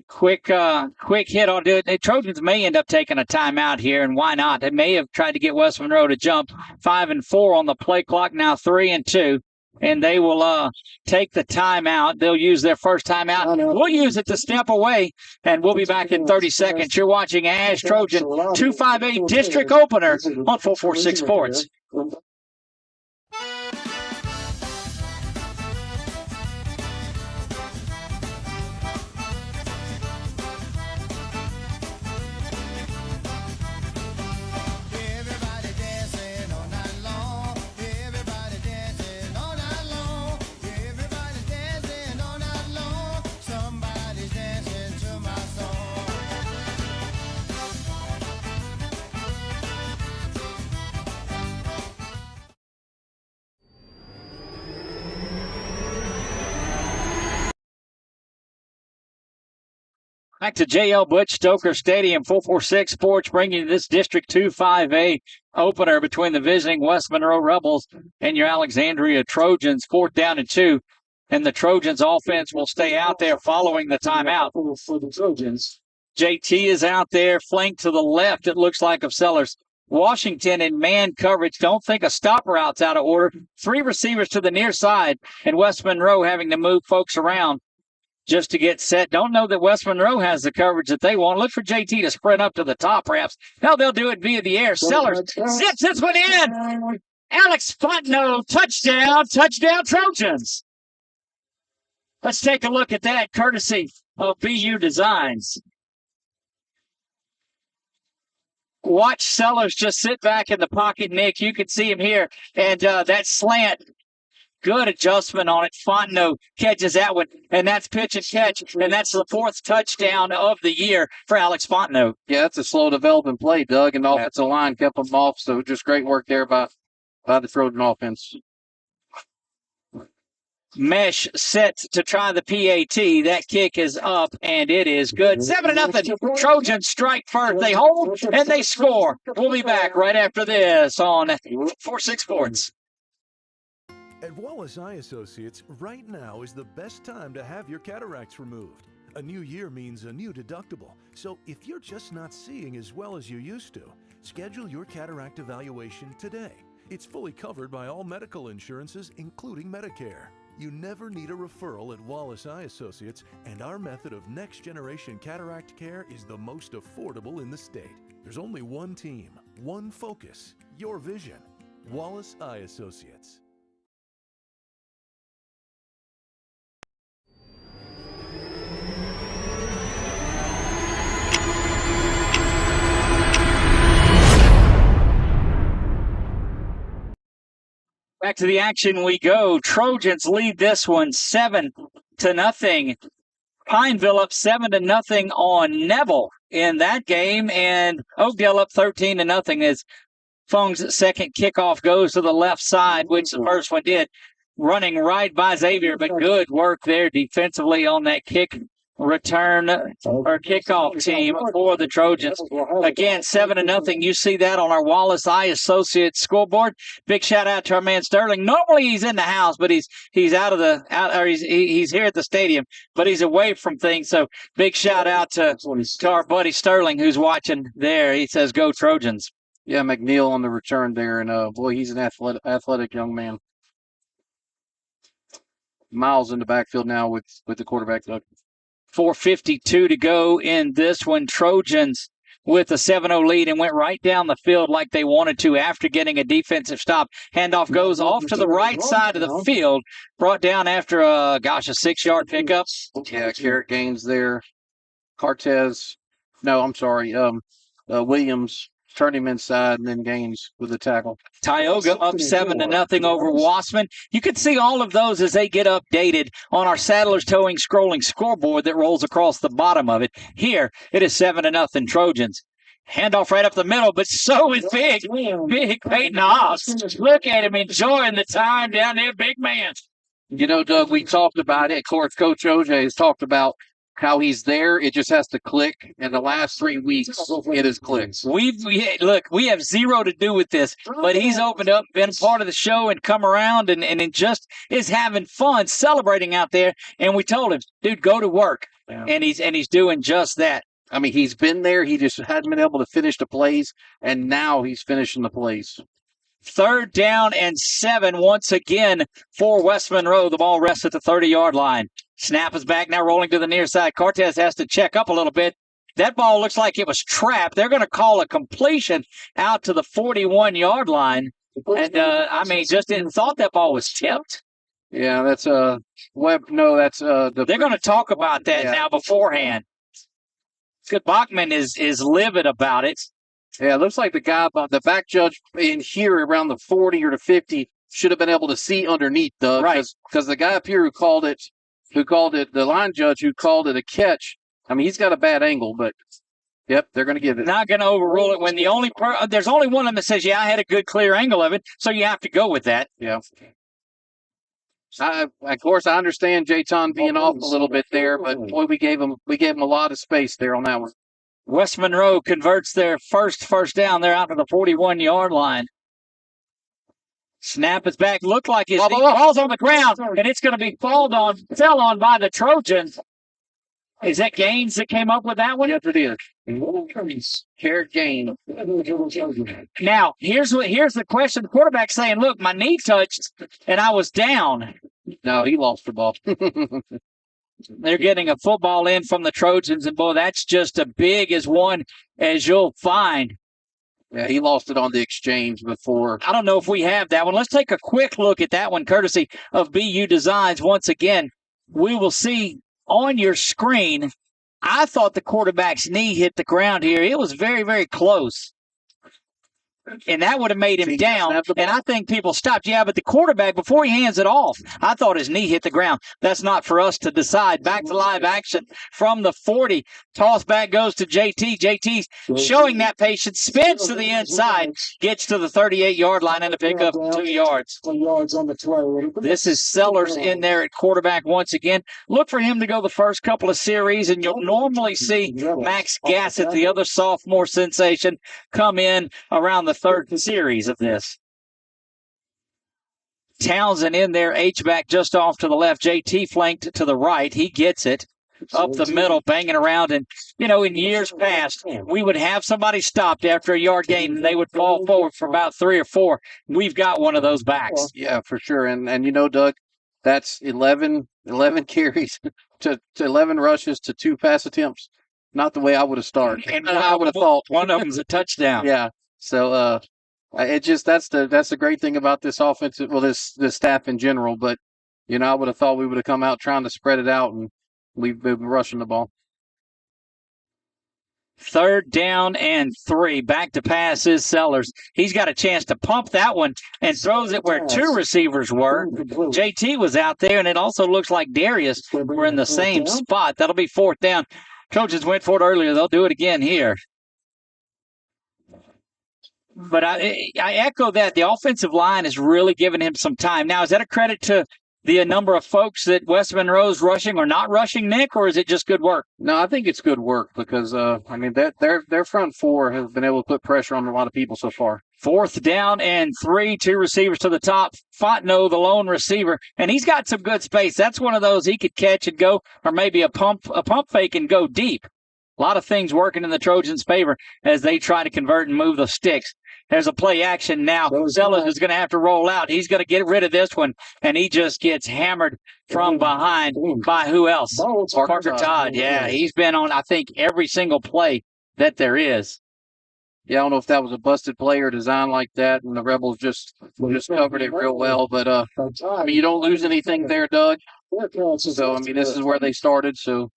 Quick hit on it. The Trojans may end up taking a timeout here, and why not? They may have tried to get West Monroe to jump. 5 and 4 on the play clock, now 3 and 2. and they will take the timeout. They'll use their first timeout. We'll use it to step away, and we'll be back in 30 seconds. You're watching ASH Trojan 258 District Opener on 446 Sports. Back to JL Butch Stoker Stadium, 446 Sports, bringing you this District 2-5A opener between the visiting West Monroe Rebels and your Alexandria Trojans. 4th down and 2, and the Trojans offense will stay out there following the timeout. For the Trojans. JT is out there, flanked to the left, it looks like, of Sellers. Washington in man coverage. Don't think a stop route's out of order. 3 receivers to the near side, and West Monroe having to move folks around just to get set. Don't know that West Monroe has the coverage that they want. Look for JT to sprint up to the top, perhaps. No, they'll do it via the air. Sellers zips this one in. Alex Fontenot, touchdown Trojans. Let's take a look at that, courtesy of BU Designs. Watch Sellers just sit back in the pocket, Nick. You can see him here. And that slant, good adjustment on it. Fontenot catches that one, and that's pitch and catch, and that's the 4th touchdown of the year for Alex Fontenot. Yeah, that's a slow development play, Doug, and the offensive line kept them off, so just great work there by the Trojan offense. Mesh set to try the PAT. That kick is up, and it is good. 7-0. Trojans strike first. They hold, and they score. We'll be back right after this on 446 Sports. At Wallace Eye Associates, right now is the best time to have your cataracts removed. A new year means a new deductible. So if you're just not seeing as well as you used to, schedule your cataract evaluation today. It's fully covered by all medical insurances, including Medicare. You never need a referral at Wallace Eye Associates, and our method of next-generation cataract care is the most affordable in the state. There's only one team, one focus, your vision. Wallace Eye Associates. Back to the action we go. Trojans lead this one 7-0. Pineville up 7-0 on Neville in that game, and Oakdale up 13-0 as Fung's second kickoff goes to the left side, which the first one did, running right by Xavier, but good work there defensively on that kick return or kickoff team for the Trojans. Again, 7-0. You see that on our Wallace Eye Associates scoreboard. Big shout out to our man Sterling. Normally he's in the house, but he's he's here at the stadium, but he's away from things. So big shout out to our buddy Sterling who's watching there. He says, "Go Trojans." Yeah, McNeil on the return there, and boy, he's an athletic young man. Miles in the backfield now with the quarterback. 4:52 to go in this one. Trojans with a 7-0 lead and went right down the field like they wanted to after getting a defensive stop. Handoff goes off to the right side of the field, brought down after a 6-yard pickup. Yeah, Carrot gains there. Williams turned him inside and then gains with the tackle. Tioga up 7-0 over Wassman. You can see all of those as they get updated on our Saddlers Towing scrolling scoreboard that rolls across the bottom of it. Here, it is 7-0 Trojans. Handoff right up the middle, but so is big Peyton Haas. Look at him enjoying the time down there, big man. You know, Doug, we talked about it. Of course, Coach OJ has talked about how he's there. It just has to click. In the last 3 weeks, it has clicked. We have zero to do with this, but he's opened up, been part of the show, and come around and just is having fun celebrating out there. And we told him, dude, go to work. Yeah. And he's doing just that. I mean, he's been there. He just hadn't been able to finish the plays, and now he's finishing the plays. 3rd down and 7 once again for West Monroe. The ball rests at the 30-yard line. Snap is back now, rolling to the near side. Cortez has to check up a little bit. That ball looks like it was trapped. They're going to call a completion out to the 41-yard line. And, just didn't thought that ball was tipped. Yeah, that's Webb. No, that's they're going to talk about that now beforehand. Good. Bachman is livid about it. Yeah, it looks like the back judge in here around the 40 or the 50 should have been able to see underneath, Doug. Right. Because the guy up here who called it, the line judge who called it a catch, I mean, he's got a bad angle, but yep, they're going to give it. Not going to overrule it when there's only one of them that says, yeah, I had a good clear angle of it, so you have to go with that. Yeah. Of course, I understand Jayton being off a little bit there, but boy, we gave him a lot of space there on that one. West Monroe converts their first down. They're out to the 41-yard line. Snap is back. Looked like his ball's on the ground, and it's going to be fell on by the Trojans. Is that Gaines that came up with that one? Yes, it is. Garrett Gaines. Now, here's the question. The quarterback's saying, look, my knee touched, and I was down. No, he lost the ball. They're getting a football in from the Trojans, and, boy, that's just as big as one as you'll find. Yeah, he lost it on the exchange before. I don't know if we have that one. Let's take a quick look at that one, courtesy of BU Designs. Once again, we will see on your screen, I thought the quarterback's knee hit the ground here. It was very, very close. And that would have made him down, and I think people stopped. Yeah, but the quarterback, before he hands it off, I thought his knee hit the ground. That's not for us to decide. Back to live action from the 40. Toss back goes to JT. JT's showing that patience, spins to the inside, gets to the 38-yard line and a pickup 2 yards. This is Sellers in there at quarterback once again. Look for him to go the first couple of series, and you'll normally see Max Gassett, the other sophomore sensation, come in around the third series of this. Townsend in there, H-back just off to the left. JT flanked to the right. He gets it up the middle, banging around. And, in years past, we would have somebody stopped after a yard gain, and they would fall forward for about 3 or 4. We've got one of those backs. Yeah, for sure. And Doug, that's 11 carries to 11 rushes to 2 pass attempts. Not the way I would have started. And I would have thought. One of them's a touchdown. Yeah. So that's the great thing about this offensive, this staff in general. But I would have thought we would have come out trying to spread it out, and we've been rushing the ball. 3rd down and 3. Back to pass is Sellers. He's got a chance to pump that one and throws it where 2 receivers were. JT was out there, and it also looks like Darius were in the same spot. That'll be 4th down. Trojans went for it earlier. They'll do it again here. But I echo that. The offensive line is really giving him some time. Now, is that a credit to the number of folks that West Monroe's rushing or not rushing, Nick, or is it just good work? No, I think it's good work because, their front 4 has been able to put pressure on a lot of people so far. 4th down and 3, 2 receivers to the top. Fontenot, the lone receiver, and he's got some good space. That's one of those he could catch and go, or maybe a pump fake and go deep. A lot of things working in the Trojans' favor as they try to convert and move the sticks. There's a play action now. Sellers is going to have to roll out. He's going to get rid of this one, and he just gets hammered from behind by who else? Parker Todd. Yeah, he's been on, I think, every single play that there is. Yeah, I don't know if that was a busted play or designed like that, and the Rebels just covered it real well. But, you don't lose anything there, Doug. So, this is where they started. So,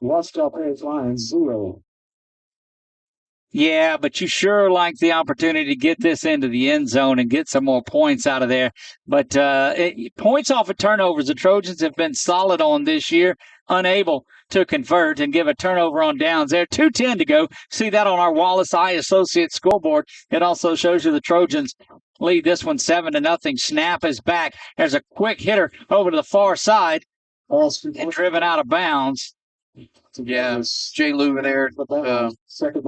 Lost up line 0. Yeah, but you sure like the opportunity to get this into the end zone and get some more points out of there. But points off of turnovers, the Trojans have been solid on this year, unable to convert and give a turnover on downs there. 2:10 to go. See that on our Wallace Eye Associates scoreboard. It also shows you the Trojans lead this one 7-0. Snap is back. There's a quick hitter over to the far side and driven out of bounds. Yeah, Jay Lou there, 2nd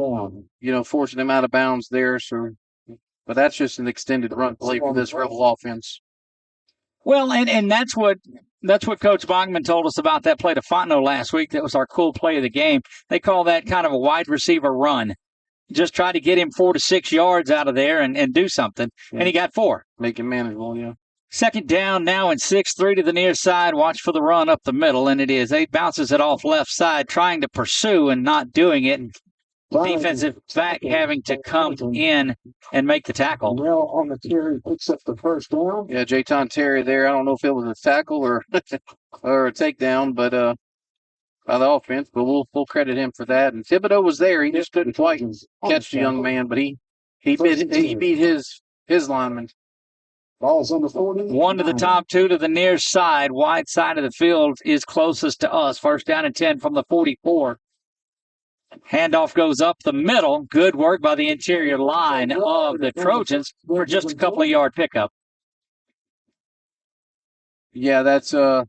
down. Forcing him out of bounds there. So, but that's just an extended run play for this Rebel offense. Well, and that's what Coach Bachman told us about that play to Fontenot last week. That was our cool play of the game. They call that kind of a wide receiver run. just try to get him 4 to 6 yards out of there and do something. Yeah. And he got 4. Make it manageable, yeah. Second down now and 6, 3 to the near side. Watch for the run up the middle, and it is. He bounces it off left side, trying to pursue and not doing it. Defensive back having to come in and make the tackle. Well, on the Terry picks up the first down. Yeah, Jayton Terry there. I don't know if it was a tackle or or a takedown, but by the offense, but we'll credit him for that. And Thibodeau was there. He just couldn't quite catch the young man, but he beat his lineman. Ball's on the 40. 1 to the top, 2 to the near side. Wide side of the field is closest to us. First down and 10 from the 44. Handoff goes up the middle. Good work by the interior line of the Trojans for just a couple of yard pickup. Yeah, that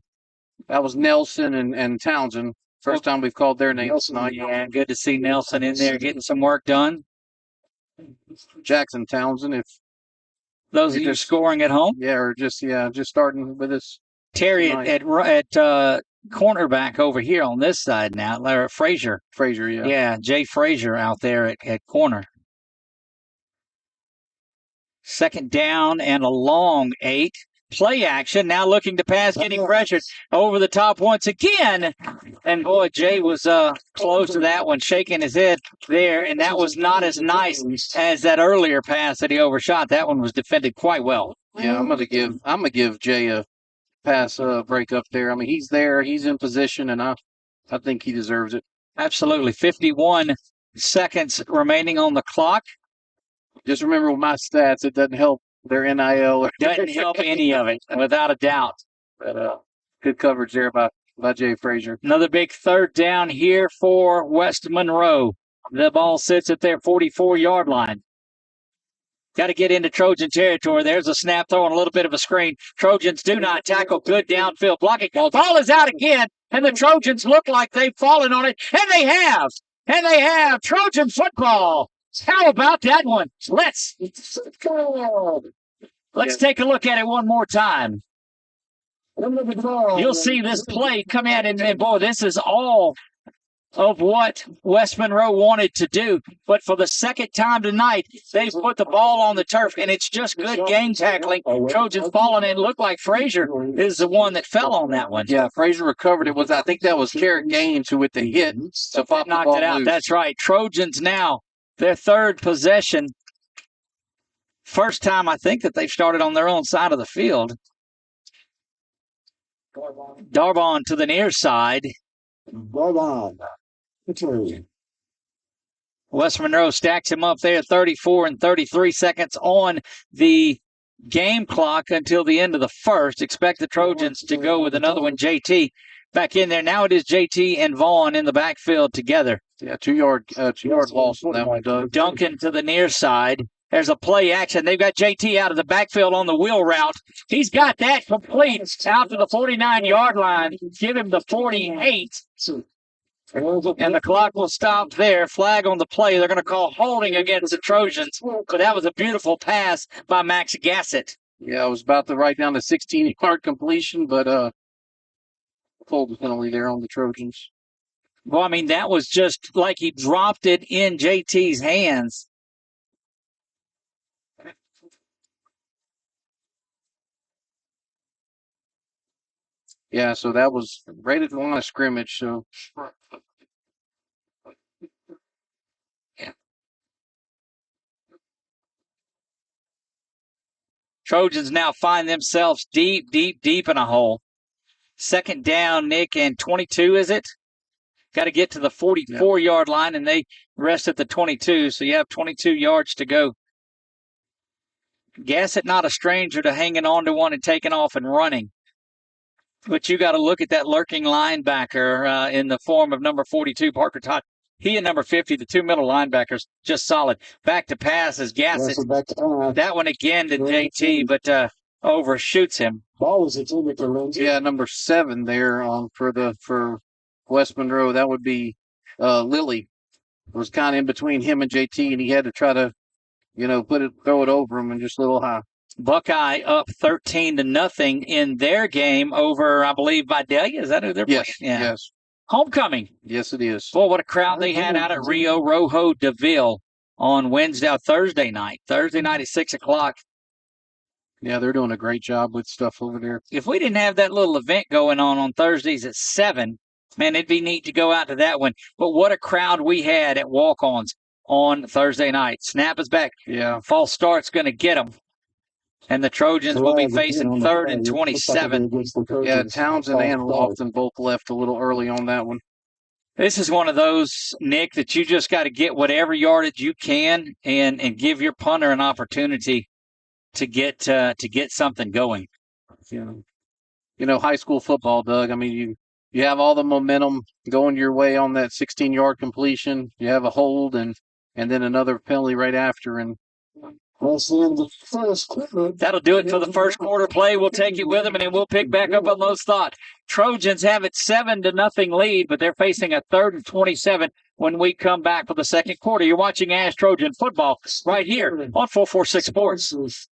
was Nelson and Townsend. First time we've called their names tonight. Yeah, good to see Nelson in there getting some work done. Jackson Townsend, if those of you scoring at home. Yeah, or just starting with us. Terry at cornerback over here on this side now. Larry Frazier. Frazier, yeah. Yeah, Jay Frazier out there at corner. Second down and a long 8. Play action, now looking to pass, getting pressured over the top once again. And boy, Jay was close to that one, shaking his head there, and that was not as nice as that earlier pass that he overshot. That one was defended quite well. Yeah, I'm gonna give Jay a pass break up there. I mean, he's there, he's in position, and I think he deserves it. Absolutely. 51 seconds remaining on the clock. Just remember with my stats, it doesn't help their NIL. Doesn't help any of it, without a doubt. But good coverage there by Jay Frazier. Another big third down here for West Monroe. The ball sits at their 44-yard line. Got to get into Trojan territory. There's a snap throw and a little bit of a screen. Trojans do not tackle. Good downfield blocking. Ball is out again, and the Trojans look like they've fallen on it, and they have. And they have. Trojan football. How about that one? Let's take a look at it one more time. You'll see this play come in, and boy, this is all of what West Monroe wanted to do. But for the second time tonight, they've put the ball on the turf, and it's just good game tackling. Trojans falling, and it looked like Frazier is the one that fell on that one. Yeah, Frazier recovered it. I think that was Carrot Gaines who with the hit. So knocked it out. Loose. That's right. Trojans now, their third possession. First time, I think, that they've started on their own side of the field. Darbon to the near side. Darbon. West Monroe stacks him up there, 34 and 33 seconds on the game clock until the end of the first. Expect the Trojans to go with another one. JT back in there. Now it is JT and Vaughn in the backfield together. Yeah, 2 yard loss on that one, Doug. Duncan to the near side. There's a play action. They've got JT out of the backfield on the wheel route. He's got that complete out to the 49-yard line. Give him the 48. And the clock will stop there. Flag on the play. They're going to call holding against the Trojans. But that was a beautiful pass by Max Gassett. Yeah, I was about to write down the 16-yard completion, but hold penalty there on the Trojans. Well, I mean, that was just like he dropped it in JT's hands. Yeah, so that was right at the line of scrimmage. So, yeah. Trojans now find themselves deep in a hole. Second down, Nick, and 22, is it? Got to get to the 44-yard line, and they rest at the 22, so you have 22 yards to go. Gassett not a stranger to hanging on to one and taking off and running. But you got to look at that lurking linebacker in the form of number 42, Parker Todd. He and number 50, the two middle linebackers, just solid. Back to pass is Gassett. That one again to JT, but overshoots him. Ball is intended for Lindsay. Yeah, number 7 there for West Monroe. That would be Lilly. It was kind of in between him and JT, and he had to try to, throw it over him and just a little high. Buckeye up 13-0 in their game over, I believe, Vidalia. Is that who they're playing? Yeah. Yes. Homecoming. Yes, it is. Boy, what a crowd they had out at Rio Rojo DeVille. on Thursday night. Thursday night at 6 o'clock. Yeah, they're doing a great job with stuff over there. If we didn't have that little event going on Thursdays at 7, man, it'd be neat to go out to that one. But what a crowd we had at walk-ons on Thursday night. Snap is back. Yeah. False start's going to get them. And the Trojans will be facing 3rd and 27. Yeah, Townsend and Lofton both left a little early on that one. This is one of those, Nick, that you just got to get whatever yardage you can and give your punter an opportunity to get something going. You know, high school football, Doug. I mean, you have all the momentum going your way on that 16-yard completion. You have a hold and then another penalty right after, and that'll do it for the first quarter play. We'll take it with them, and then we'll pick back up on those thoughts. Trojans have it 7-0 lead, but they're facing a 3rd and 27 when we come back for the second quarter. You're watching ASH Trojan Football right here on 446 Sports.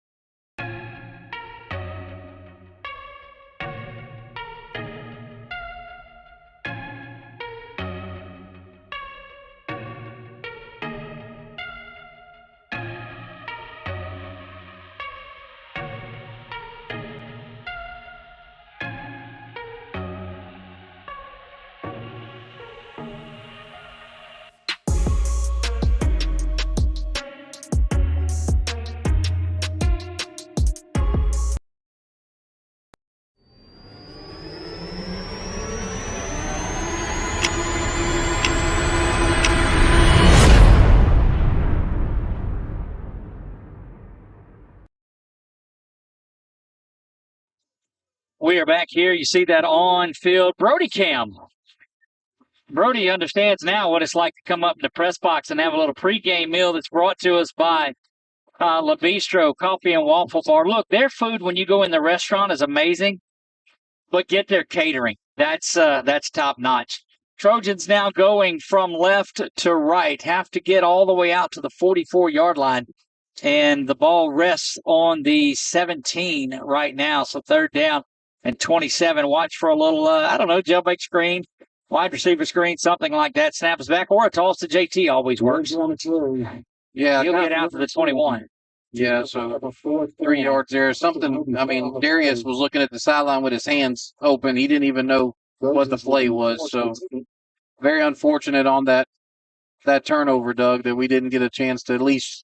We are back here. You see that on-field Brody cam. Brody understands now what it's like to come up in the press box and have a little pregame meal that's brought to us by La Bistro Coffee and Waffle Bar. Look, their food when you go in the restaurant is amazing, but get their catering. That's top notch. Trojans now going from left to right, have to get all the way out to the 44-yard line, and the ball rests on the 17 right now. So 3rd down and 27. Watch for a little, jailbreak screen, wide receiver screen, something like that. Snap is back, or a toss to JT always works. Yeah, he'll get out to the 21. Yeah, so 3 yards there. Something, I mean, Darius was looking at the sideline with his hands open. He didn't even know what the play was. So very unfortunate on that turnover, Doug, that we didn't get a chance to at least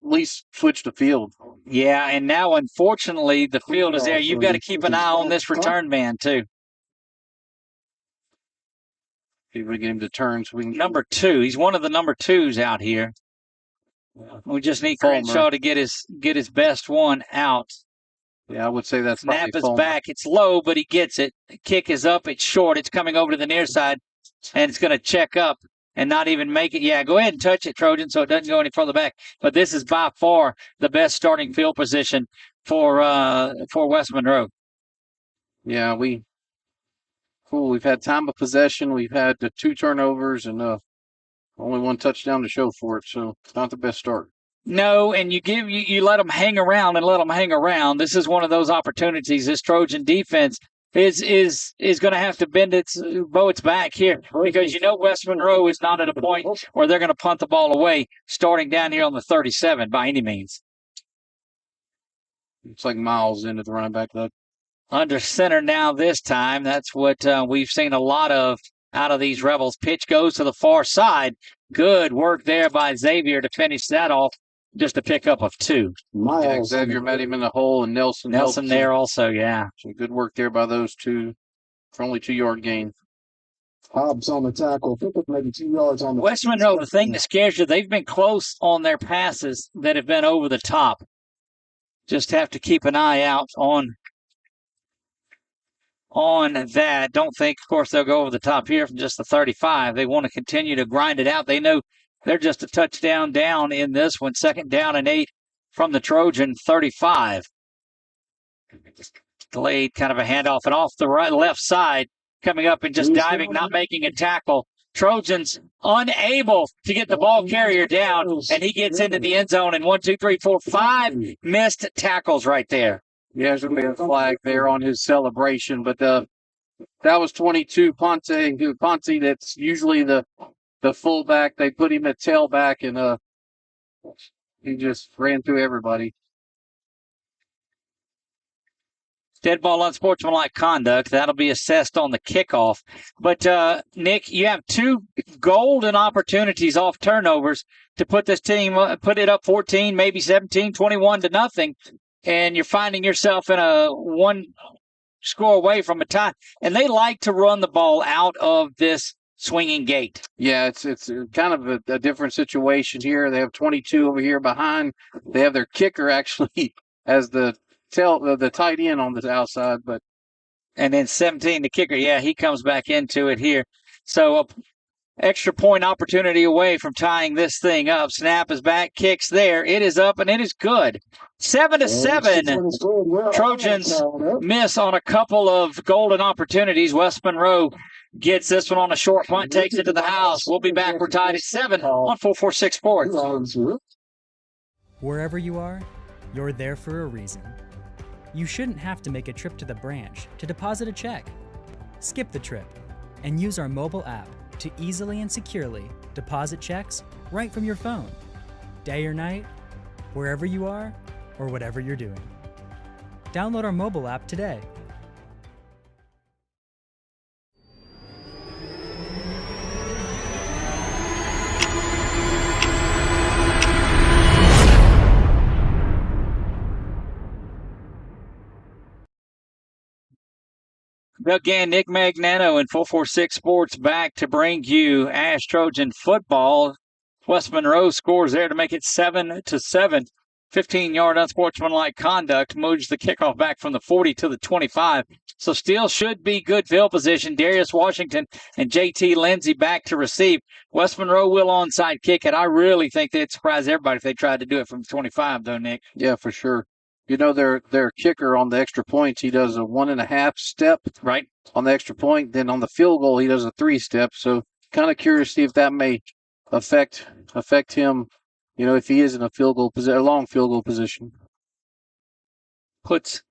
switch the field. Yeah, and now, unfortunately, the field is there. You've got to keep an eye on this return man, too. See if we get him to turn. So we can... Number 2. He's one of the number 2s out here. We just need Crenshaw to get his best one out. Yeah, I would say that's Snap is back. It's low, but he gets it. The kick is up. It's short. It's coming over to the near side, and it's going to check up and not even make it. Yeah, go ahead and touch it, Trojan, so it doesn't go any further back. But this is by far the best starting field position for West Monroe. Yeah, we've had time of possession. We've had the 2 turnovers and only 1 touchdown to show for it. So it's not the best start. No, and you let them hang around and let them hang around. This is one of those opportunities. This Trojan defense is going to have to bend its back here, because West Monroe is not at a point where they're going to punt the ball away starting down here on the 37 by any means. It's like Miles into the running back, though. Under center now this time. That's what we've seen a lot of out of these Rebels. Pitch goes to the far side. Good work there by Xavier to finish that off. Just a pickup of 2. Yeah, Xavier met him in the hole, and Nelson there also, yeah. Some good work there by those 2 for only 2-yard gain. Hobbs on the tackle. Maybe 2 yards on the West Monroe, the thing that scares you, they've been close on their passes that have been over the top. Just have to keep an eye out on that. Don't think, of course, they'll go over the top here from just the 35. They want to continue to grind it out. They know they're just a touchdown down in this one. 2nd down and 8 from the Trojan 35. Delayed kind of a handoff, and off the left side, coming up and just diving, not making a tackle. Trojans unable to get the ball carrier down, and he gets into the end zone. And 1, 2, 3, 4, 5 missed tackles right there. Yeah, there's going to be a flag there on his celebration, but that was 22 Ponte. Ponte, that's usually the fullback. They put him at tailback, and He just ran through everybody. Dead ball unsportsmanlike conduct. That'll be assessed on the kickoff. But, Nick, you have two golden opportunities off turnovers to put this team, put it up 14, maybe 17, 21 to nothing, and you're finding yourself in a one score away from a tie. And they like to run the ball out of this swinging gate. Yeah, it's kind of a different situation here. They have 22 over here behind. They have their kicker actually as the tight end on the outside, but and then 17 the kicker. Yeah, he comes back into it here. So extra point opportunity away from tying this thing up. Snap is back, kicks there. It is up and it is good. 7-7. Trojans miss on a couple of golden opportunities. West Monroe gets this one on a short punt, takes it to the house. We'll be back. We're tied at 7 on 446 Sports. Wherever you are, you're there for a reason. You shouldn't have to make a trip to the branch to deposit a check. Skip the trip and use our mobile app to easily and securely deposit checks right from your phone. Day or night, wherever you are, or whatever you're doing. Download our mobile app today. Again, Nick Magnano and 446 Sports back to bring you ASH Trojan Football. West Monroe scores there to make it 7-7. 15-yard unsportsmanlike conduct moves the kickoff back from the 40 to the 25. So still should be good field position. Darius Washington and JT Lindsay back to receive. West Monroe will onside kick it. I really think they'd surprise everybody if they tried to do it from 25, though, Nick. Yeah, for sure. You know, their kicker on the extra points, he does a 1.5 step right on the extra point. Then on the field goal, he does a 3 step. So kind of curious to see if that may affect him, you know, if he is in a long field goal position. Puts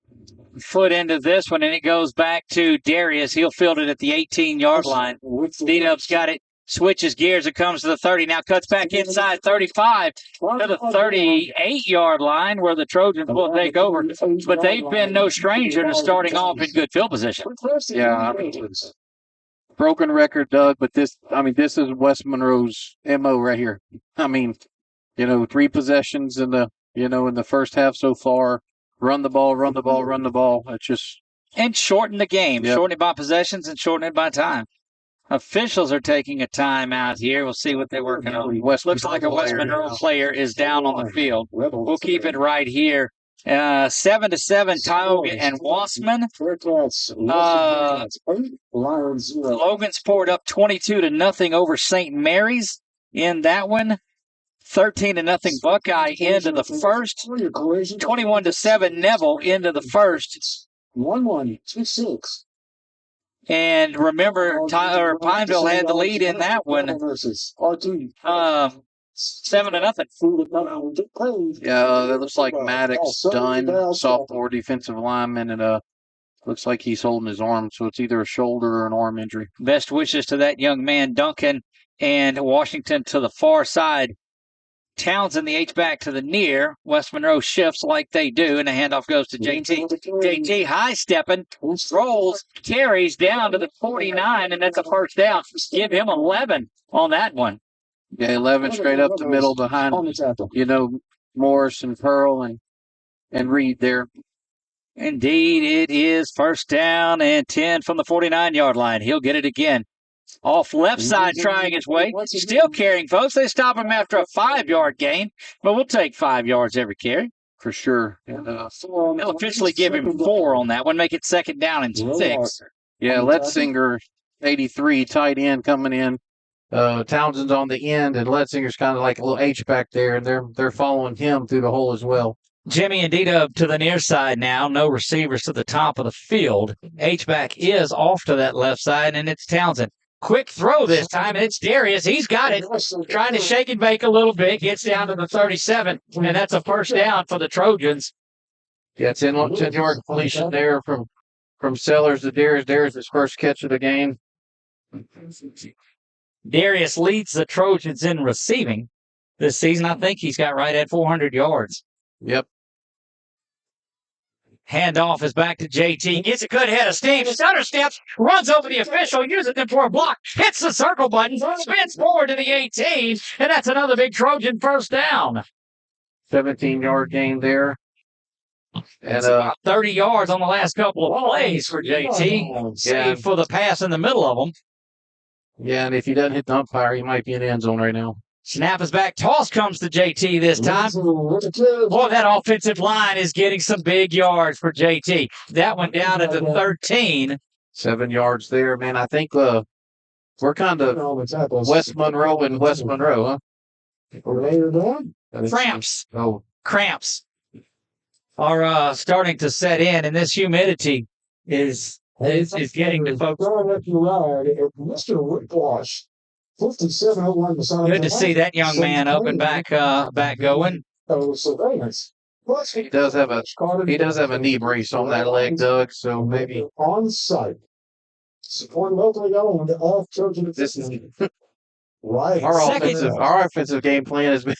foot into this one, and it goes back to Darius. He'll field it at the 18-yard line. D-Dub's got it. Switches gears. It comes to the 30. Now cuts back inside 35 to the 38-yard line where the Trojans will take over. But they've been no stranger to starting off in good field position. Yeah. Broken record, Doug, but this is West Monroe's MO right here. I mean, you know, 3 possessions in the first half so far. Run the ball, run the ball, run the ball. It's just. And shorten the game. Yep. Shorten it by possessions and shorten it by time. Officials are taking a timeout here. We'll see what they're working on. Looks like a West Monroe player is down on the field. We'll keep it right here. 7-7, Tioga and Wassman. Logansport up 22-0 over St. Mary's in that one. 13-0 Buckeye into the first. 21-7 Neville into the first. 1-1-2-6. And remember, Pineville had the lead in that one. 7-0. Yeah, that looks like Maddox Dunn, sophomore defensive lineman, and looks like he's holding his arm, so it's either a shoulder or an arm injury. Best wishes to that young man, Duncan, and Washington to the far side. Townsend, the H-back to the near. West Monroe shifts like they do, and the handoff goes to JT. JT high-stepping, rolls, carries down to the 49, and that's a first down. Give him 11 on that one. Yeah, 11 straight up the middle behind, you know, Morris and Pearl and Reed there. Indeed, it is first down and 10 from the 49-yard line. He'll get it again. Off left side trying his way. Still carrying, folks. They stop him after a 5-yard gain, but we'll take 5 yards every carry. For sure. They'll officially give him 4 on that one, make it second down and 6. Yeah, Letzinger, 83, tight end coming in. Townsend's on the end, and Letzinger's kind of like a little H-back there, and they're following him through the hole as well. Jimmy and D-Dub to the near side now. No receivers to the top of the field. H-back is off to that left side, and it's Townsend. Quick throw this time, and it's Darius. He's got it. Trying to shake and bake a little bit. Gets down to the 37, and that's a first down for the Trojans. Yeah, 10-yard completion there from Sellers to Darius. Darius' first catch of the game. Darius leads the Trojans in receiving. this season. I think he's got right at 400 yards. Yep. Handoff is back to JT. Gets a good head of steam. Stutter steps, runs over the official, uses it for a block, hits the circle button, spins forward to the 18, and that's another big Trojan first down. 17-yard gain there. And 30 yards on the last couple of plays for JT. Save for the pass in the middle of them. Yeah, and if he doesn't hit the umpire, he might be in the end zone right now. Snap is back. Toss comes to JT this time. Boy, that offensive line is getting some big yards for JT. That one down at the 13. 7 yards there, man. I think we're kind of West Monroe and West Monroe, huh? Cramps. Oh, Cramps are starting to set in, and this humidity is getting to folks. Mr. Whiplash. 5701 Good to see that young man up and back going. Surveillance. he does have a knee brace on that leg, Doug. So maybe on site. Support locally owned off Trojan. this is Right. our offensive game plan has been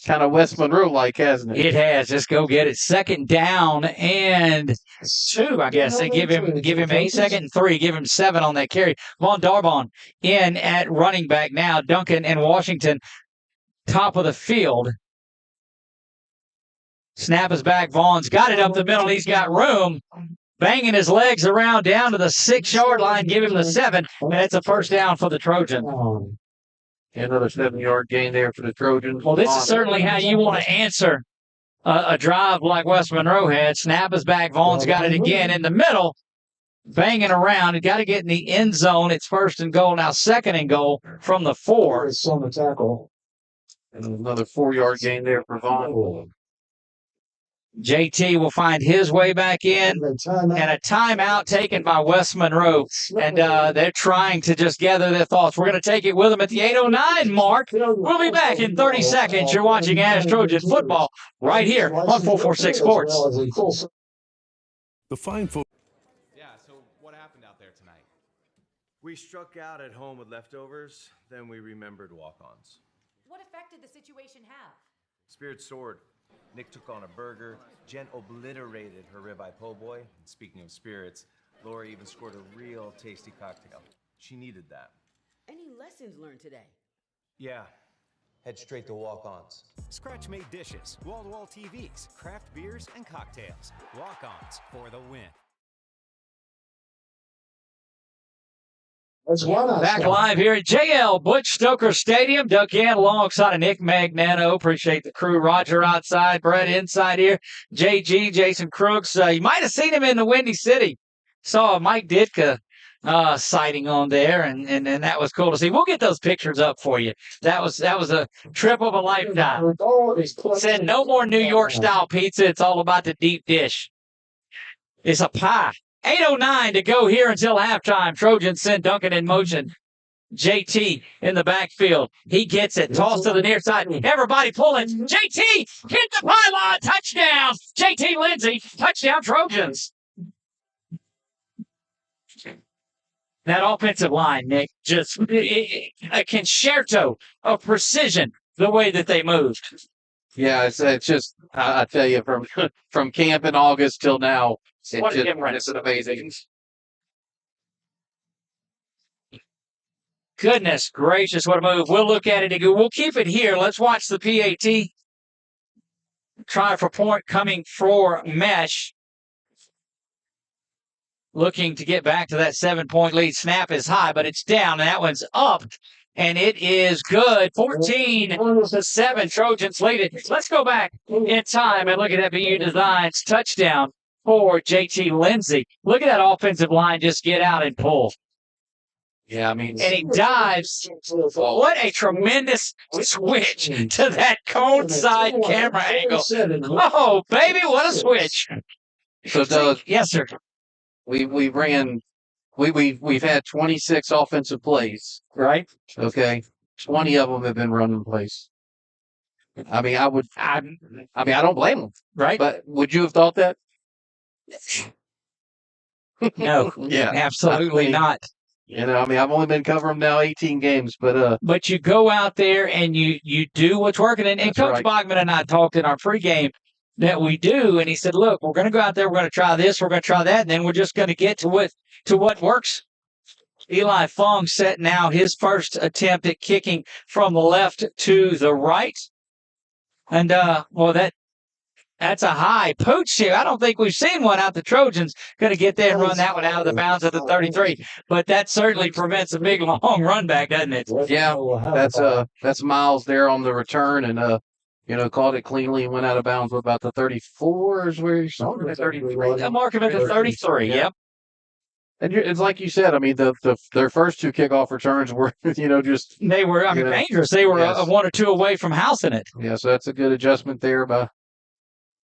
kind of West Monroe like, hasn't it? It has. Just go get it. Second down and 2, I guess. They give him a second and 3. Give him 7 on that carry. Von Darbon in at running back now. Duncan and Washington top of the field. Snap is back. Vaughn's got it up the middle. He's got room. Banging his legs around down to the 6-yard line. Give him the 7. And it's a first down for the Trojans. Another 7-yard gain there for the Trojans. Well, this is certainly how you want to answer a drive like West Monroe had. Snap is back. Vaughn's got it again in the middle, banging around. He got to get in the end zone. It's first and goal. Now second and goal from the 4. It's on the tackle. And another 4-yard gain there for Vaughn. JT will find his way back in, and a timeout taken by West Monroe. And they're trying to just gather their thoughts. We're going to take it with them at the 8:09 mark. We'll be back in 30 seconds. You're watching ASH Trojan Football right here on 446 Sports. The fine folk. Yeah, so what happened out there tonight? We struck out at home with leftovers, then we remembered walk-ons. What effect did the situation have? Spirit soared. Nick took on a burger. Jen obliterated her ribeye po' boy. And speaking of spirits, Laura even scored a real tasty cocktail. She needed that. Any lessons learned today? Yeah. Head straight to walk-ons. Scratch-made dishes, wall-to-wall TVs, craft beers, and cocktails. Walk-ons for the win. Back live here at JL Butch Stoker Stadium. Doug Gann alongside of Nick Magnano. Appreciate the crew. Roger outside, Brett inside here. JG, Jason Crooks. You might have seen him in the Windy City. Saw a Mike Ditka sighting on there, and that was cool to see. We'll get those pictures up for you. That was a trip of a lifetime. Said no more New York style pizza. It's all about the deep dish. It's a pie. 8:09 to go here until halftime. Trojans send Duncan in motion. JT in the backfield. He gets it. Toss to the near side. Everybody pulling. JT hit the pylon. Touchdown. JT Lindsay. Touchdown Trojans. That offensive line, Nick, just a concerto of precision the way that they moved. Yeah, it's just I tell you, from camp in August till now, it's amazing. Goodness gracious, what a move. We'll look at it again. We'll keep it here. Let's watch the PAT. Try for point coming for Mesh. Looking to get back to that 7-point lead. Snap is high, but it's down. And that one's up. And it is good. 14-7. Trojans lead it. Let's go back in time and look at that BU Designs touchdown for JT Lindsay. Look at that offensive line just get out and pull. Yeah, I mean. And he dives. What a tremendous switch to that cone side camera angle. Oh, baby, what a switch. So, Doug, yes, sir. We've had 26 offensive plays. Right. Okay. 20 of them have been running plays. I mean, I don't blame them. Right. But would you have thought that? No. Yeah. Absolutely not. I mean, I've only been covering them now 18 games, but you go out there and you do what's working. And Coach right. Bachman and I talked in our pregame that we do, and he said, "Look, we're going to go out there, we're going to try this, we're going to try that, and then we're just going to get to what works." Eli Fong set now his first attempt at kicking from the left to the right, and that's a high pooch here. I don't think we've seen one out the Trojans going to get there and run that one out of the bounds of the 33. But that certainly prevents a big, long run back, doesn't it? Yeah, that's Miles there on the return and, caught it cleanly and went out of bounds with about the 34 is where he's 33. That mark him at the 33, yep. And it's like you said, I mean, their first two kickoff returns were, just... They were, dangerous. They were a one or two away from housing it. Yeah, so that's a good adjustment there by...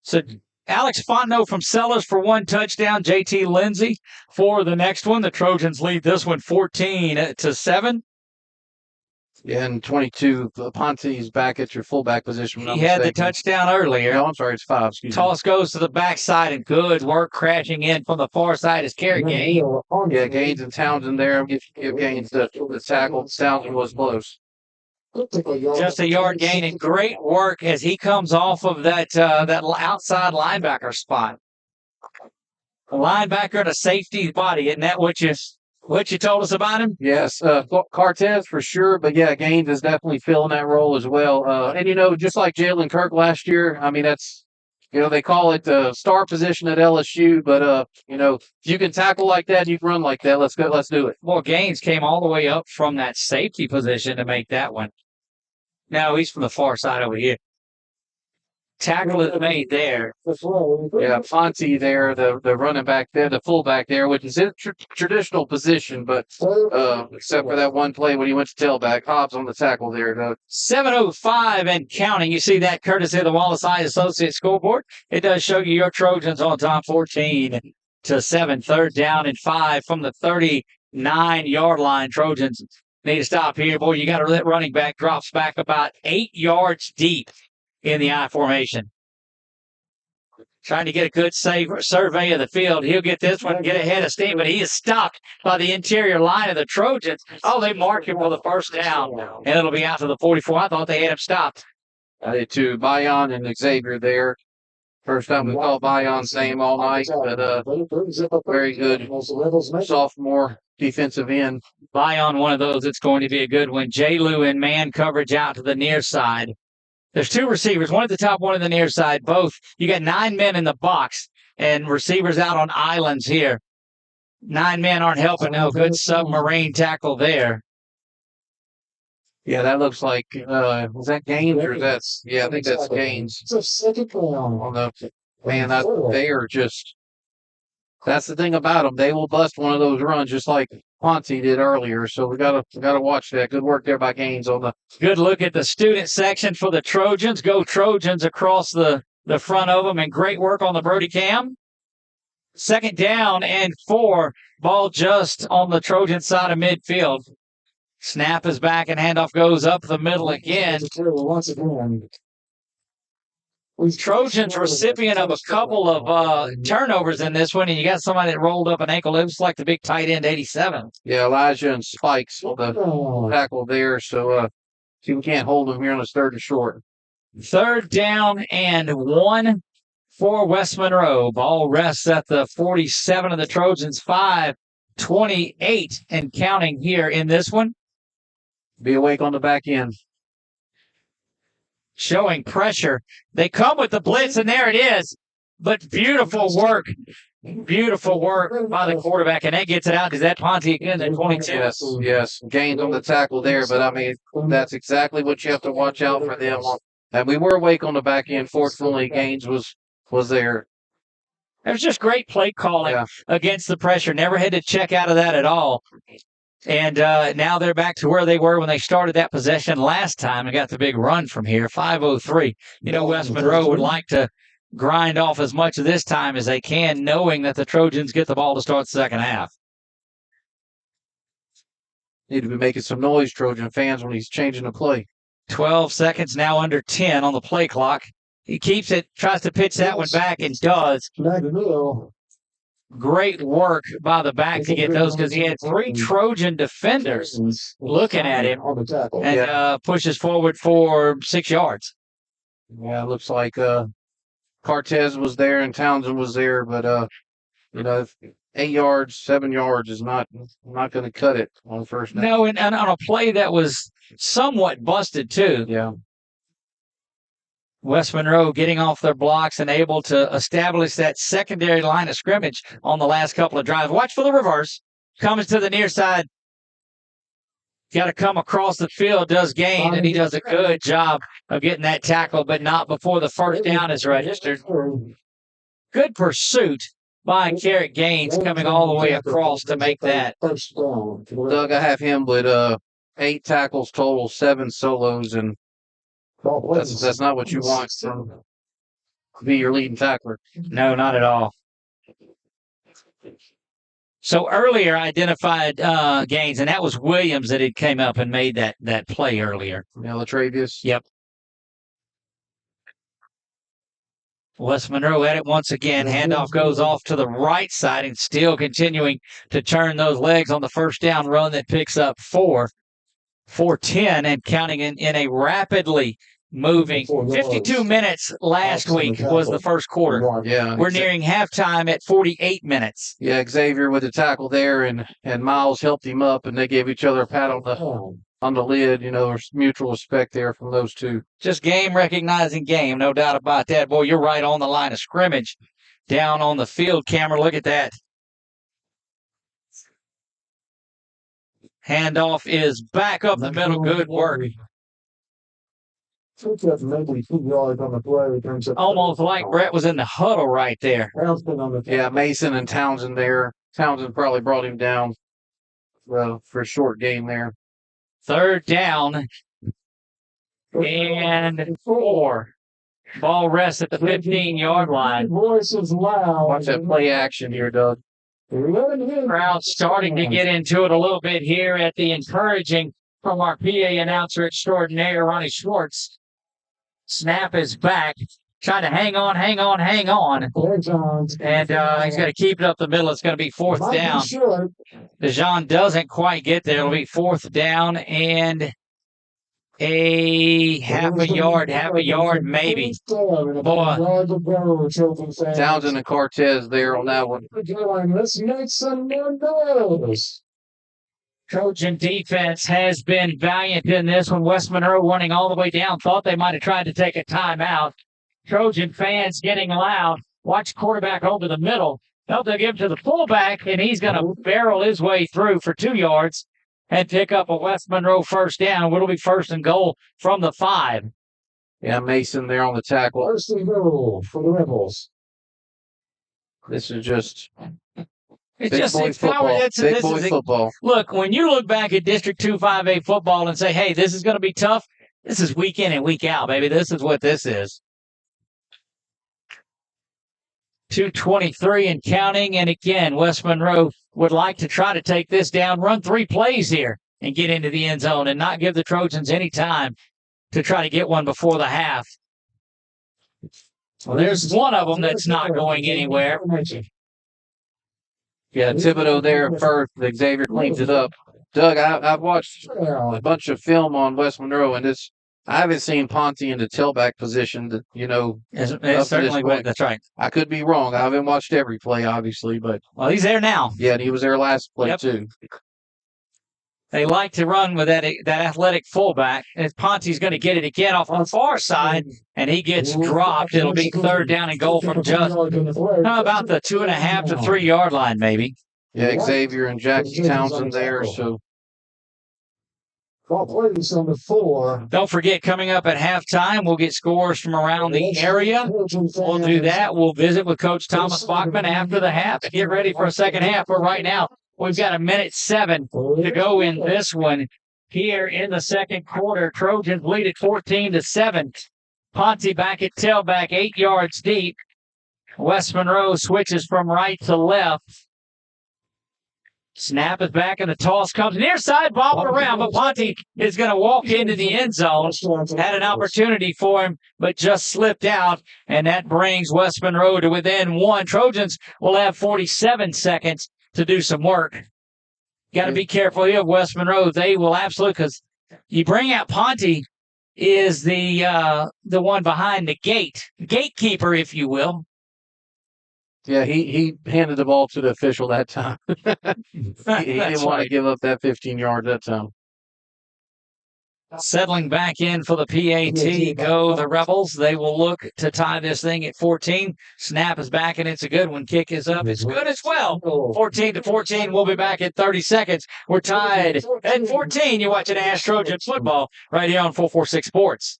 So Alex Fontenot from Sellers for one touchdown. JT Lindsay for the next one. The Trojans lead this one 14-7. Yeah, and 22, Ponte's back at your fullback position. He had the touchdown earlier. No, I'm sorry, it's 5. Toss goes to the backside, and good work crashing in from the far side is Kerry Gaines. Yeah, Gaines and Townsend there. Give Gaines the tackle. Townsend was close. Just a yard gain, and great work as he comes off of that outside linebacker spot. A linebacker and a safety body, isn't that what you told us about him? Yes, Cortez for sure, but yeah, Gaines is definitely filling that role as well. And just like Jalen Kirk last year, I mean that's they call it the star position at LSU, but if you can tackle like that, you can run like that. Let's do it. Well, Gaines came all the way up from that safety position to make that one. No, he's from the far side over here. Tackle is made there. Yeah, Fonte there, the running back there, the fullback there, which is in traditional position, but except for that one play when he went to tailback, Hobbs on the tackle there. 7:05 and counting. You see that courtesy of the Wallace Eye Associates scoreboard. It does show you your Trojans on top 14-7. 3rd down and 5 from the 39-yard line. Trojans need to stop here. Boy, you got to let running back drops back about 8 yards deep in the I formation. Trying to get a good survey of the field. He'll get this one, get ahead of steam, but he is stopped by the interior line of the Trojans. Oh, they mark him for the first down, and it'll be out to the 44. I thought they had him stopped. I did too. Bayon and Xavier there. First time we called Bayon's name all night, but very good sophomore defensive end. Bayon, one of those, it's going to be a good one. J-Lou in man coverage out to the near side. There's 2 receivers, one at the top, one at the near side. Both. You got 9 men in the box, and receivers out on islands here. 9 men aren't helping. No good submarine tackle there. Yeah, that looks like, is that Gaines or that's, I think that's Gaines. Man, they are just, that's the thing about them. They will bust one of those runs just like Ponte did earlier. So we gotta watch that. Good work there by Gaines on the. Good look at the student section for the Trojans. Go Trojans across the front of them, and great work on the Brody Cam. 2nd down and 4. Ball just on the Trojan side of midfield. Snap is back and handoff goes up the middle again. Trojans recipient of a couple of turnovers in this one, and you got somebody that rolled up an ankle. It looks like the big tight end, 87. Yeah, Elijah and Spikes on the tackle there. So see, we can't hold them here on the 3rd and short. 3rd down and 1 for West Monroe. Ball rests at the 47 of the Trojans. 5:28 and counting here in this one. Be awake on the back end. Showing pressure. They come with the blitz, and there it is. But beautiful work. Beautiful work by the quarterback, and that gets it out. Is that Ponte again at 22? Yes. Gains on the tackle there, but I mean, that's exactly what you have to watch out for them. And we were awake on the back end. Fortunately, Gaines was there. It was just great play calling against the pressure. Never had to check out of that at all. And now they're back to where they were when they started that possession last time and got the big run from here. 5:03. West Monroe would like to grind off as much of this time as they can, knowing that the Trojans get the ball to start the second half. Need to be making some noise, Trojan fans, when he's changing the play. 12 seconds, now under 10 on the play clock. He keeps it, tries to pitch that one back, and does. Great work by the back to get those because he had 3 Trojan defenders looking at him and pushes forward for 6 yards. Yeah, it looks like Cortez was there and Townsend was there, but 8 yards, 7 yards is not going to cut it on first down. No, and on a play that was somewhat busted too. Yeah. West Monroe getting off their blocks and able to establish that secondary line of scrimmage on the last couple of drives. Watch for the reverse. Comes to the near side. Got to come across the field, does gain, and he does a good job of getting that tackle, but not before the first down is registered. Good pursuit by Carrot Gaines coming all the way across to make that. Doug, I have him with 8 tackles total, 7 solos, and that's not what you want from be your leading tackler. No, not at all. So earlier identified Gaines, and that was Williams that had came up and made that play earlier. Yeah, Latravius. Yep. West Monroe at it once again. Handoff goes off to the right side and still continuing to turn those legs on the first down run that picks up 4 for 10 and counting in a rapidly moving 52 minutes last week was the first quarter. Yeah. We're nearing halftime at 48 minutes. Yeah, Xavier with the tackle there and Miles helped him up and they gave each other a pat on the lid. There's mutual respect there from those two. Just game recognizing game, no doubt about that. Boy, you're right on the line of scrimmage down on the field camera. Look at that. Handoff is back up the middle. Good work. Almost like Brett was in the huddle right there. Yeah, Mason and Townsend there. Townsend probably brought him down for a short game there. Third down and 4. Ball rests at the 15-yard line. Watch that play action here, Doug. Crowd starting to get into it a little bit here at the encouraging from our PA announcer extraordinaire, Ronnie Schwartz. Snap is back. Trying to hang on. And he's going to keep it up the middle. It's going to be 4th down. DeJean doesn't quite get there. It'll be 4th down and a half a yard maybe. Boy. Townsend and Cortez there on that one. Let's make some more noise. Trojan defense has been valiant in this one. West Monroe running all the way down. Thought they might have tried to take a timeout. Trojan fans getting loud. Watch quarterback over the middle. They'll give to the fullback, and he's going to barrel his way through for 2 yards and pick up a West Monroe first down. It'll be 1st and goal from the 5. Yeah, Mason there on the tackle. 1st and goal for the Rebels. This is just football. Big boy football. Look, when you look back at District 2 5A football and say, hey, this is going to be tough, this is week in and week out, baby. This is what this is. 2:23 and counting. And again, West Monroe would like to try to take this down, run 3 plays here and get into the end zone and not give the Trojans any time to try to get one before the half. Well, there's one of them that's not going anywhere. Yeah, Thibodeau there first. Xavier cleans it up. Doug, I've watched a bunch of film on West Monroe, and I haven't seen Ponte in the tailback position. It's certainly that's right. I could be wrong. I haven't watched every play, obviously, but he's there now. Yeah, and he was there last play too. They like to run with that athletic fullback. And Ponte's going to get it again off on the far side, and he gets dropped. It'll be 3rd down and goal from just about the 2.5 to 3 yard line, maybe. Yeah, Xavier and Jackie Townsend there. So. On the 4. Don't forget, coming up at halftime, we'll get scores from around the area. We'll do that. We'll visit with Coach Thomas Bachman after the half and get ready for a second half. But right now, we've got 1:07 to go in this one. Here in the second quarter, Trojans lead at 14-7. Ponte back at tailback, 8 yards deep. West Monroe switches from right to left. Snap is back and the toss comes near side, bobbled around, but Ponte is going to walk into the end zone. Had an opportunity for him, but just slipped out, and that brings West Monroe to within 1. Trojans will have 47 seconds to do some work. Got to be careful here of West Monroe. They will absolutely, because you bring out Ponte is the one behind the gatekeeper, if you will. Yeah, he handed the ball to the official that time. he didn't want to give up that 15 yards that time. Settling back in for the PAT go the Rebels. They will look to tie this thing at 14. Snap is back, and it's a good one. Kick is up. It's good as well. 14-14. We'll be back in 30 seconds. We're tied at 14. You're watching ASH Trojan Football right here on 446 Sports.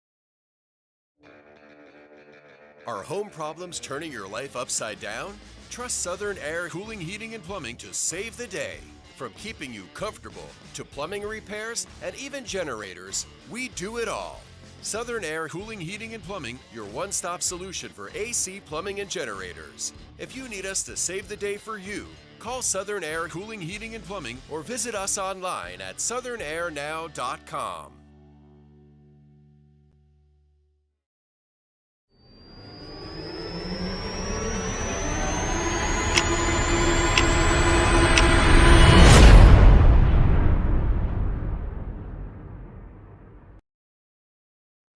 Are home problems turning your life upside down? Trust Southern Air Cooling, Heating, and Plumbing to save the day. From keeping you comfortable to plumbing repairs and even generators, we do it all. Southern Air Cooling, Heating, and Plumbing, your one-stop solution for AC, plumbing, and generators. If you need us to save the day for you, call Southern Air Cooling, Heating, and Plumbing or visit us online at southernairnow.com.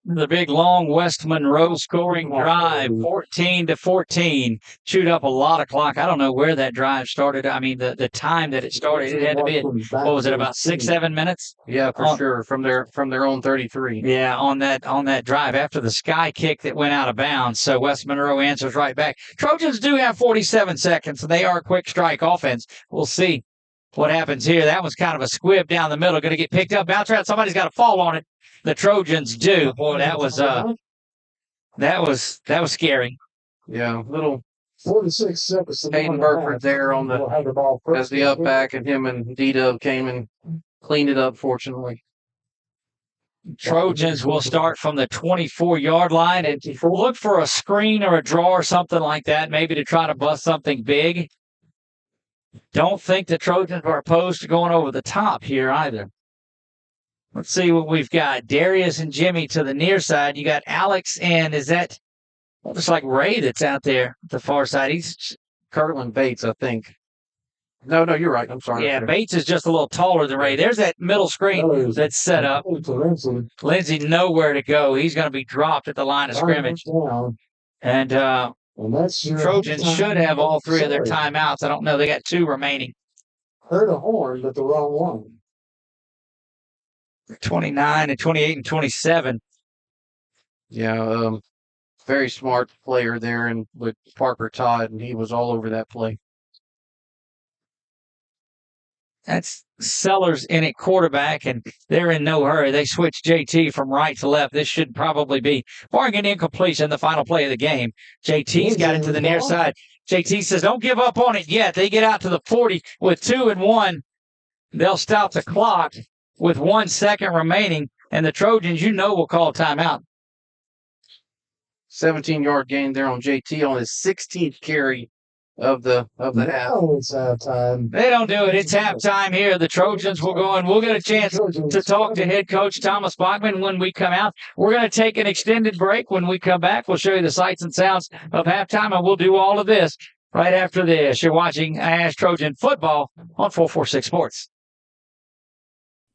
The big, long West Monroe scoring drive, 14-14. Chewed up a lot of clock. I don't know where that drive started. I mean, the time that it started, it had to be, what was it, about 6-7 minutes? Yeah, for sure, from their own 33. Yeah, on that drive after the sky kick that went out of bounds. So West Monroe answers right back. Trojans do have 47 seconds, and they are a quick strike offense. We'll see what happens here. That was kind of a squib down the middle. Going to get picked up, bounce around. Somebody's got to fall on it. The Trojans do. Boy, that was scary. Yeah, little 46 seconds. Hayden Burford there on as the up back, and him and D-Dub came and cleaned it up, fortunately. Trojans will start from the 24-yard line and look for a screen or a draw or something like that, maybe to try to bust something big. Don't think the Trojans are opposed to going over the top here either. Let's see what we've got. Darius and Jimmy to the near side. You got Alex, and is that looks like Ray that's out there at the far side? He's Kirtland Bates, I think. No, you're right. I'm sorry. Yeah, Bates is just a little taller than Ray. There's that middle screen that's set up. Lindsey nowhere to go. He's going to be dropped at the line of scrimmage. And Trojans should have all 3 of their timeouts. I don't know. They got 2 remaining. Heard a horn, but the wrong one. 29 and 28 and 27. Yeah, very smart player there, and with Parker Todd, and he was all over that play. That's Sellers in at quarterback, and they're in no hurry. They switch JT from right to left. This should probably be, barring an incompletion, the final play of the game. JT's got it to the near side. JT says, don't give up on it yet. They get out to the 40 with 2 and 1. They'll stop the clock with 1 second remaining, and the Trojans, will call timeout. 17-yard gain there on JT on his 16th carry of the half. It's halftime. They don't do it. It's halftime here. The Trojans will go, and we'll get a chance to talk to head coach Thomas Bachman when we come out. We're going to take an extended break. When we come back, we'll show you the sights and sounds of halftime, and we'll do all of this right after this. You're watching ASH Trojan Football on 446 Sports.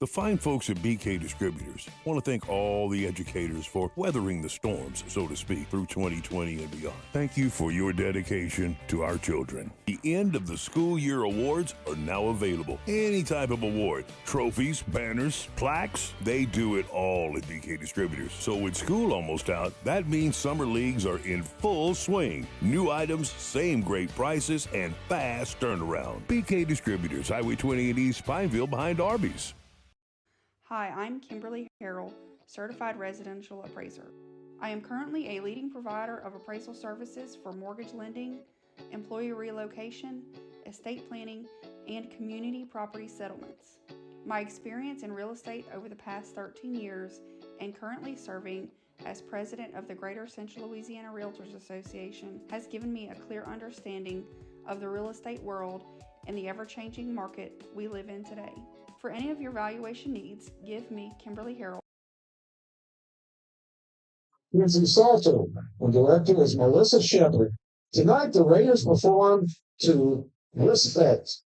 The fine folks at BK Distributors want to thank all the educators for weathering the storms, so to speak, through 2020 and beyond. Thank you for your dedication to our children. The end of the school year awards are now available. Any type of award, trophies, banners, plaques, they do it all at BK Distributors. So with school almost out, that means summer leagues are in full swing. New items, same great prices, and fast turnaround. BK Distributors, Highway 20 in East Pineville behind Arby's. Hi, I'm Kimberly Harrell, Certified Residential Appraiser. I am currently a leading provider of appraisal services for mortgage lending, employee relocation, estate planning, and community property settlements. My experience in real estate over the past 13 years and currently serving as president of the Greater Central Louisiana Realtors Association has given me a clear understanding of the real estate world in the ever-changing market we live in today. For any of your valuation needs, give me, Kimberly Harrell. Here's the Salto, and director is Melissa Shepard. Tonight, the Raiders perform to Respect.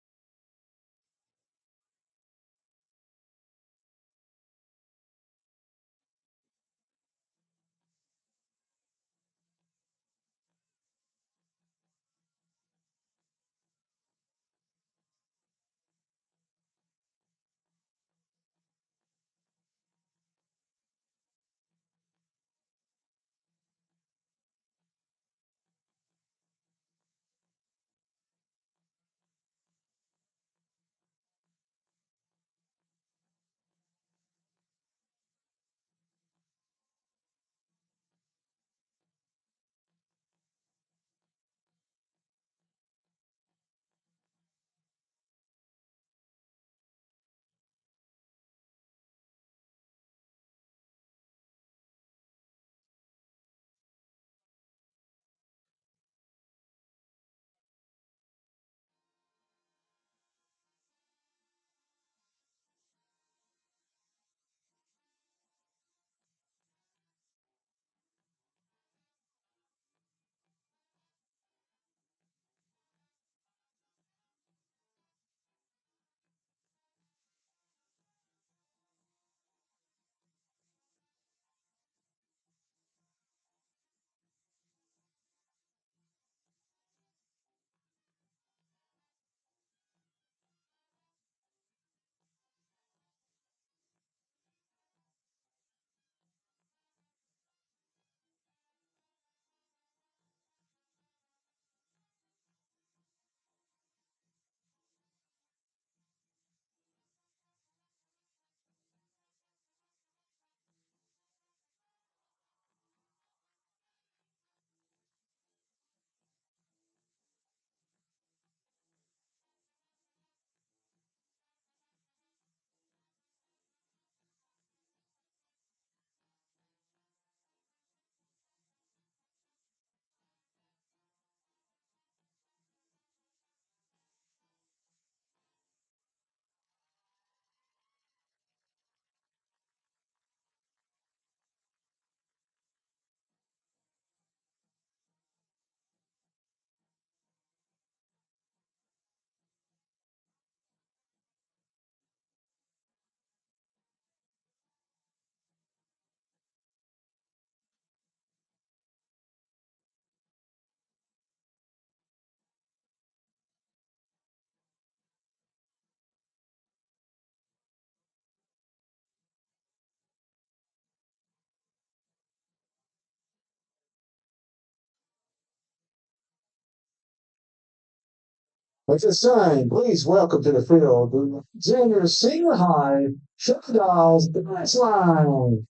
With the sign, please welcome to the field, junior senior high, Trojans, the next line.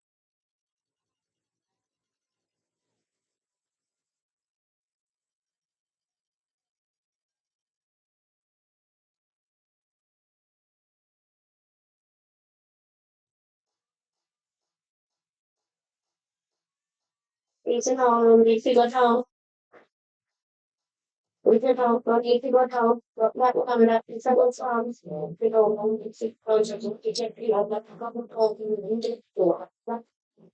Đi trên hồng, đi phi con hồng. We did all go to go down, but that will come up in several songs. We go on to six projects to check the out that couple told you in the door. But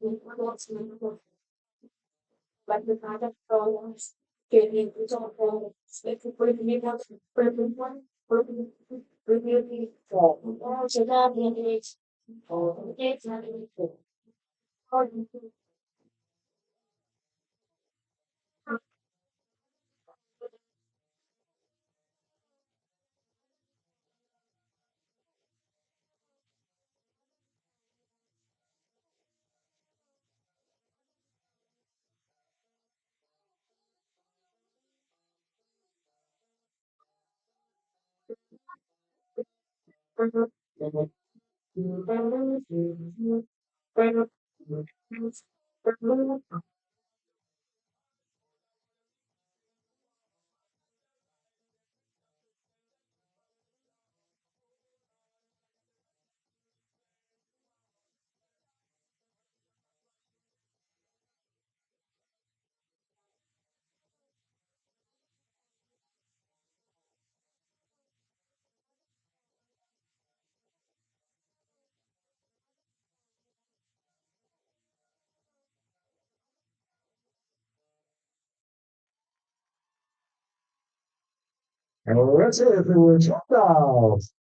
the project programs getting to talk from specific review one, review the form. Also, that the engage for the dates and the And that's it for the Trojans.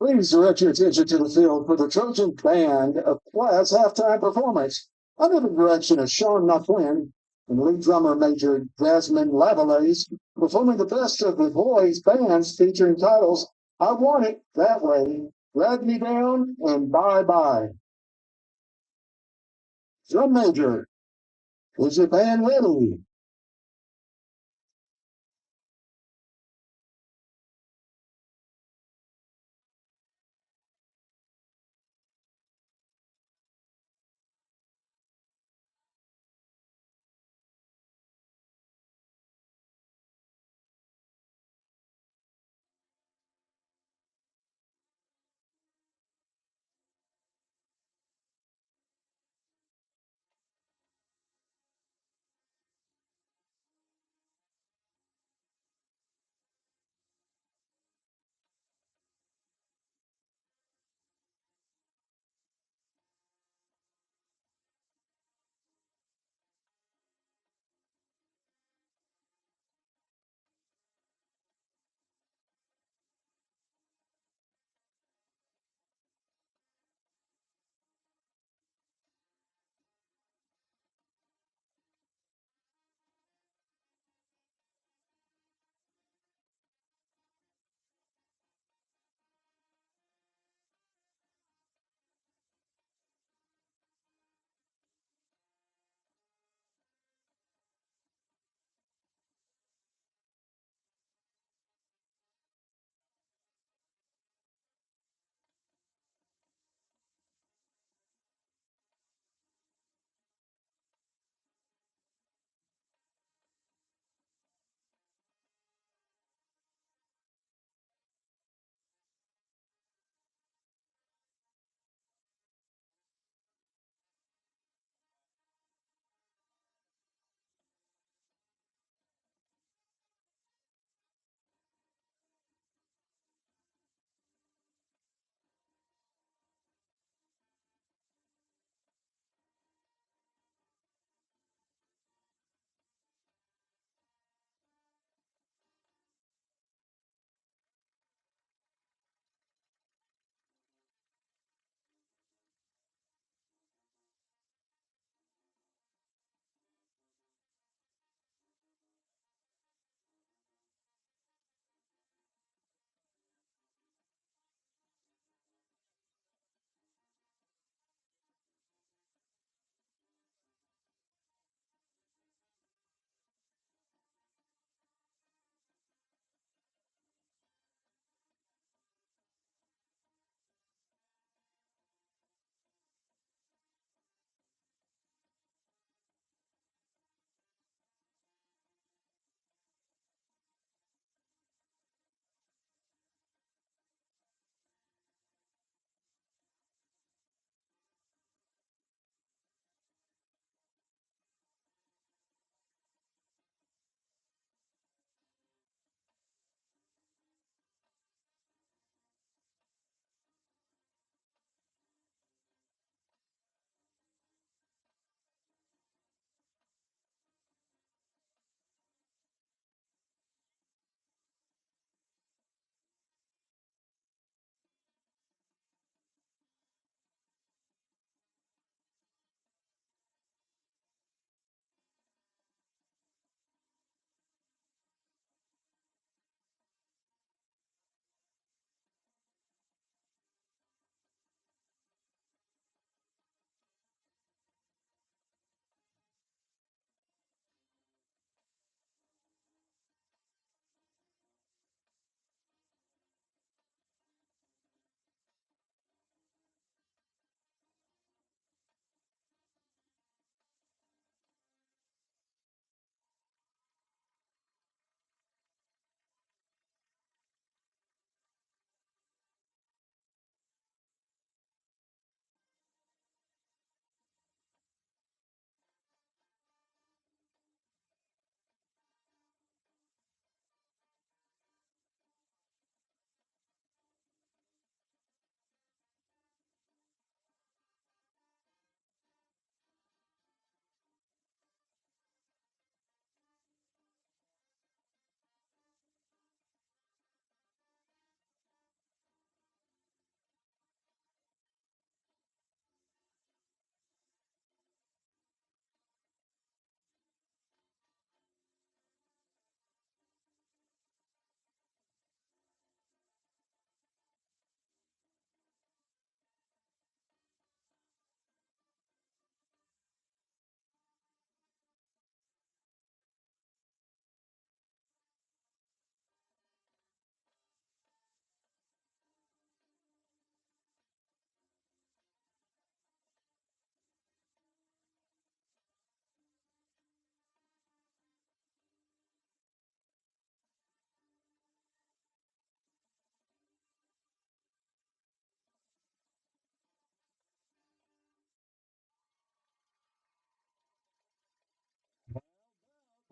Please direct your attention to the field for the Trojan Band of Class halftime performance under the direction of Sean McQuinn and lead drummer Major Jasmine Lavalaise, performing the best of the boys' bands featuring titles I Want It That Way, Drag Me Down, and Bye Bye. Drum Major, is your band ready?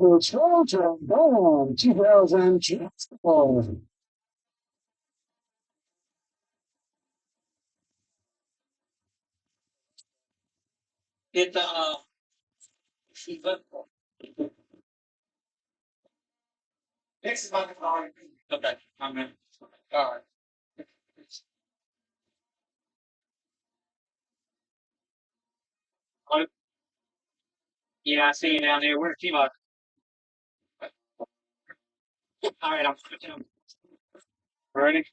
for Trojan Football 2024. It's This is my car. Okay, I'm in. All right. Oh, yeah, I see you down there. Where's T-Bot? All right, I'm switching them. Ready?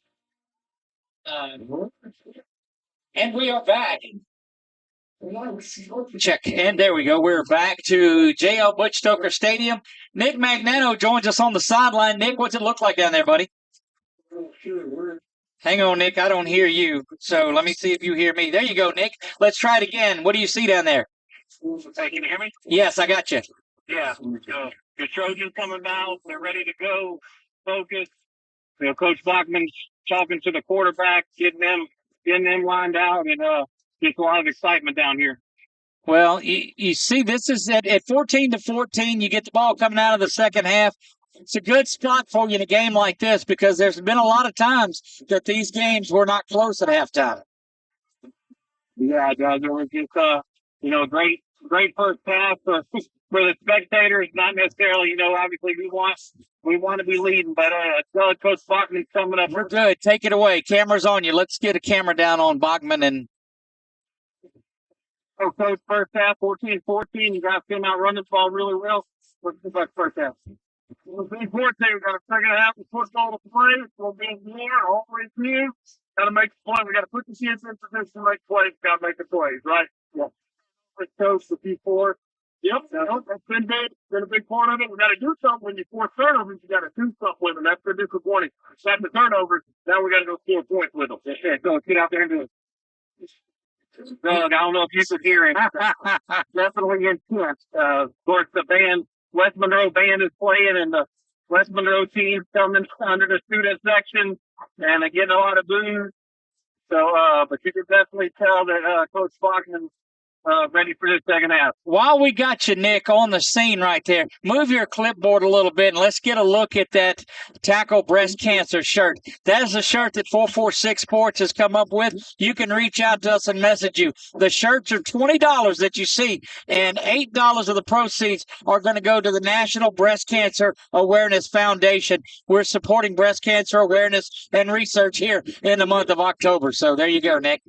And we are back. Check. And there we go. We're back to JL Butch Stoker Stadium. Nick Magnano joins us on the sideline. Nick, what's it look like down there, buddy? Hang on, Nick. I don't hear you. So let me see if you hear me. There you go, Nick. Let's try it again. What do you see down there? Hey, can you hear me? Yes, I got you. Yeah. The Trojans coming out. They're ready to go. Focus. Coach Bachman's talking to the quarterback, getting them lined out, and just a lot of excitement down here. Well, you see, this is at 14-14. You get the ball coming out of the second half. It's a good spot for you in a game like this because there's been a lot of times that these games were not close at halftime. Yeah, there was just great first half for the spectators. Not necessarily, obviously we want to be leading, but Coach Bachman's coming up. We're good. Take it away. Camera's on you. Let's get a camera down on Bachman and. Oh, Coach, first half 14-14. You guys came out running the ball really well. What's the first half? We'll be 14. We got a second half of football to play. We'll be here, always here. Got to make the play. We got to put the kids in position to make plays. Got to make the plays, right? Yeah. Coach, the P4. Yep, that's been big. Been a big part of it. We got to do something when you force turnovers. You got to do something with them. That's the disappointing. That's the turnovers. Now we got to go score points with them. Yeah, so get out there and do it. Doug, I don't know if you could hear him. Definitely intense. Of course, the band, West Monroe band is playing, and the West Monroe team coming under the student section, and they're getting a lot of boos. So, but you can definitely tell that Coach Bachman's ready for this second half. While we got you, Nick, on the scene right there, move your clipboard a little bit and let's get a look at that Tackle Breast Cancer shirt. That is a shirt that 446Sports has come up with. You can reach out to us and message you. The shirts are $20 that you see, and $8 of the proceeds are going to go to the National Breast Cancer Awareness Foundation. We're supporting breast cancer awareness and research here in the month of October. So there you go, Nick.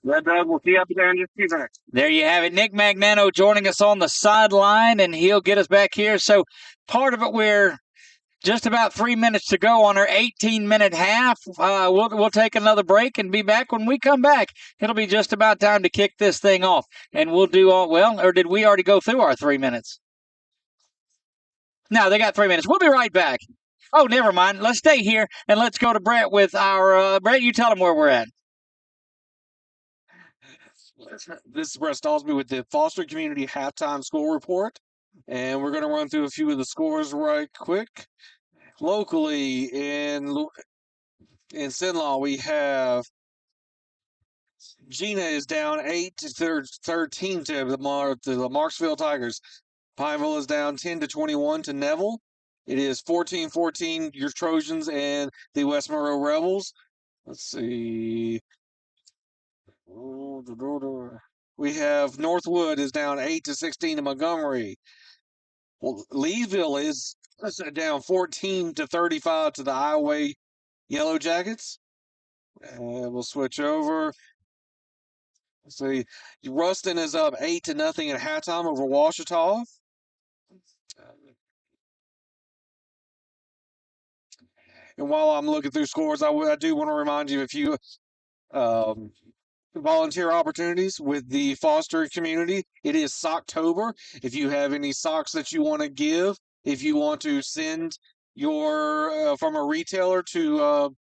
Red Dog, we'll see you up there in just a few minutes. There you have it. Nick Magnano joining us on the sideline, and he'll get us back here. So part of it, we're just about 3 minutes to go on our 18-minute half. We'll take another break and be back. When we come back, it'll be just about time to kick this thing off. And we'll do all well, or did we already go through our 3 minutes? No, they got 3 minutes. We'll be right back. Oh, never mind. Let's stay here, and let's go to Brett with our Brett, you tell them where we're at. This is Brett Stallsby with the Foster Community Halftime Score Report, and we're going to run through a few of the scores right quick. Locally in Sinlaw, we have Gina is down 8-13 to the Marksville Tigers. Pineville is down 10-21 to Neville. It is 14-14 your Trojans and the West Monroe Rebels. Let's see. We have Northwood is down 8-16 to Montgomery. Well, Leesville is down 14-35 to the Iowa Yellow Jackets. We'll switch over. Let's see. Ruston is up 8-0 at halftime over Washita. And while I'm looking through scores, I do want to remind you a few volunteer opportunities with the foster community. It is Socktober. If you have any socks that you want to give, if you want to send your from a retailer to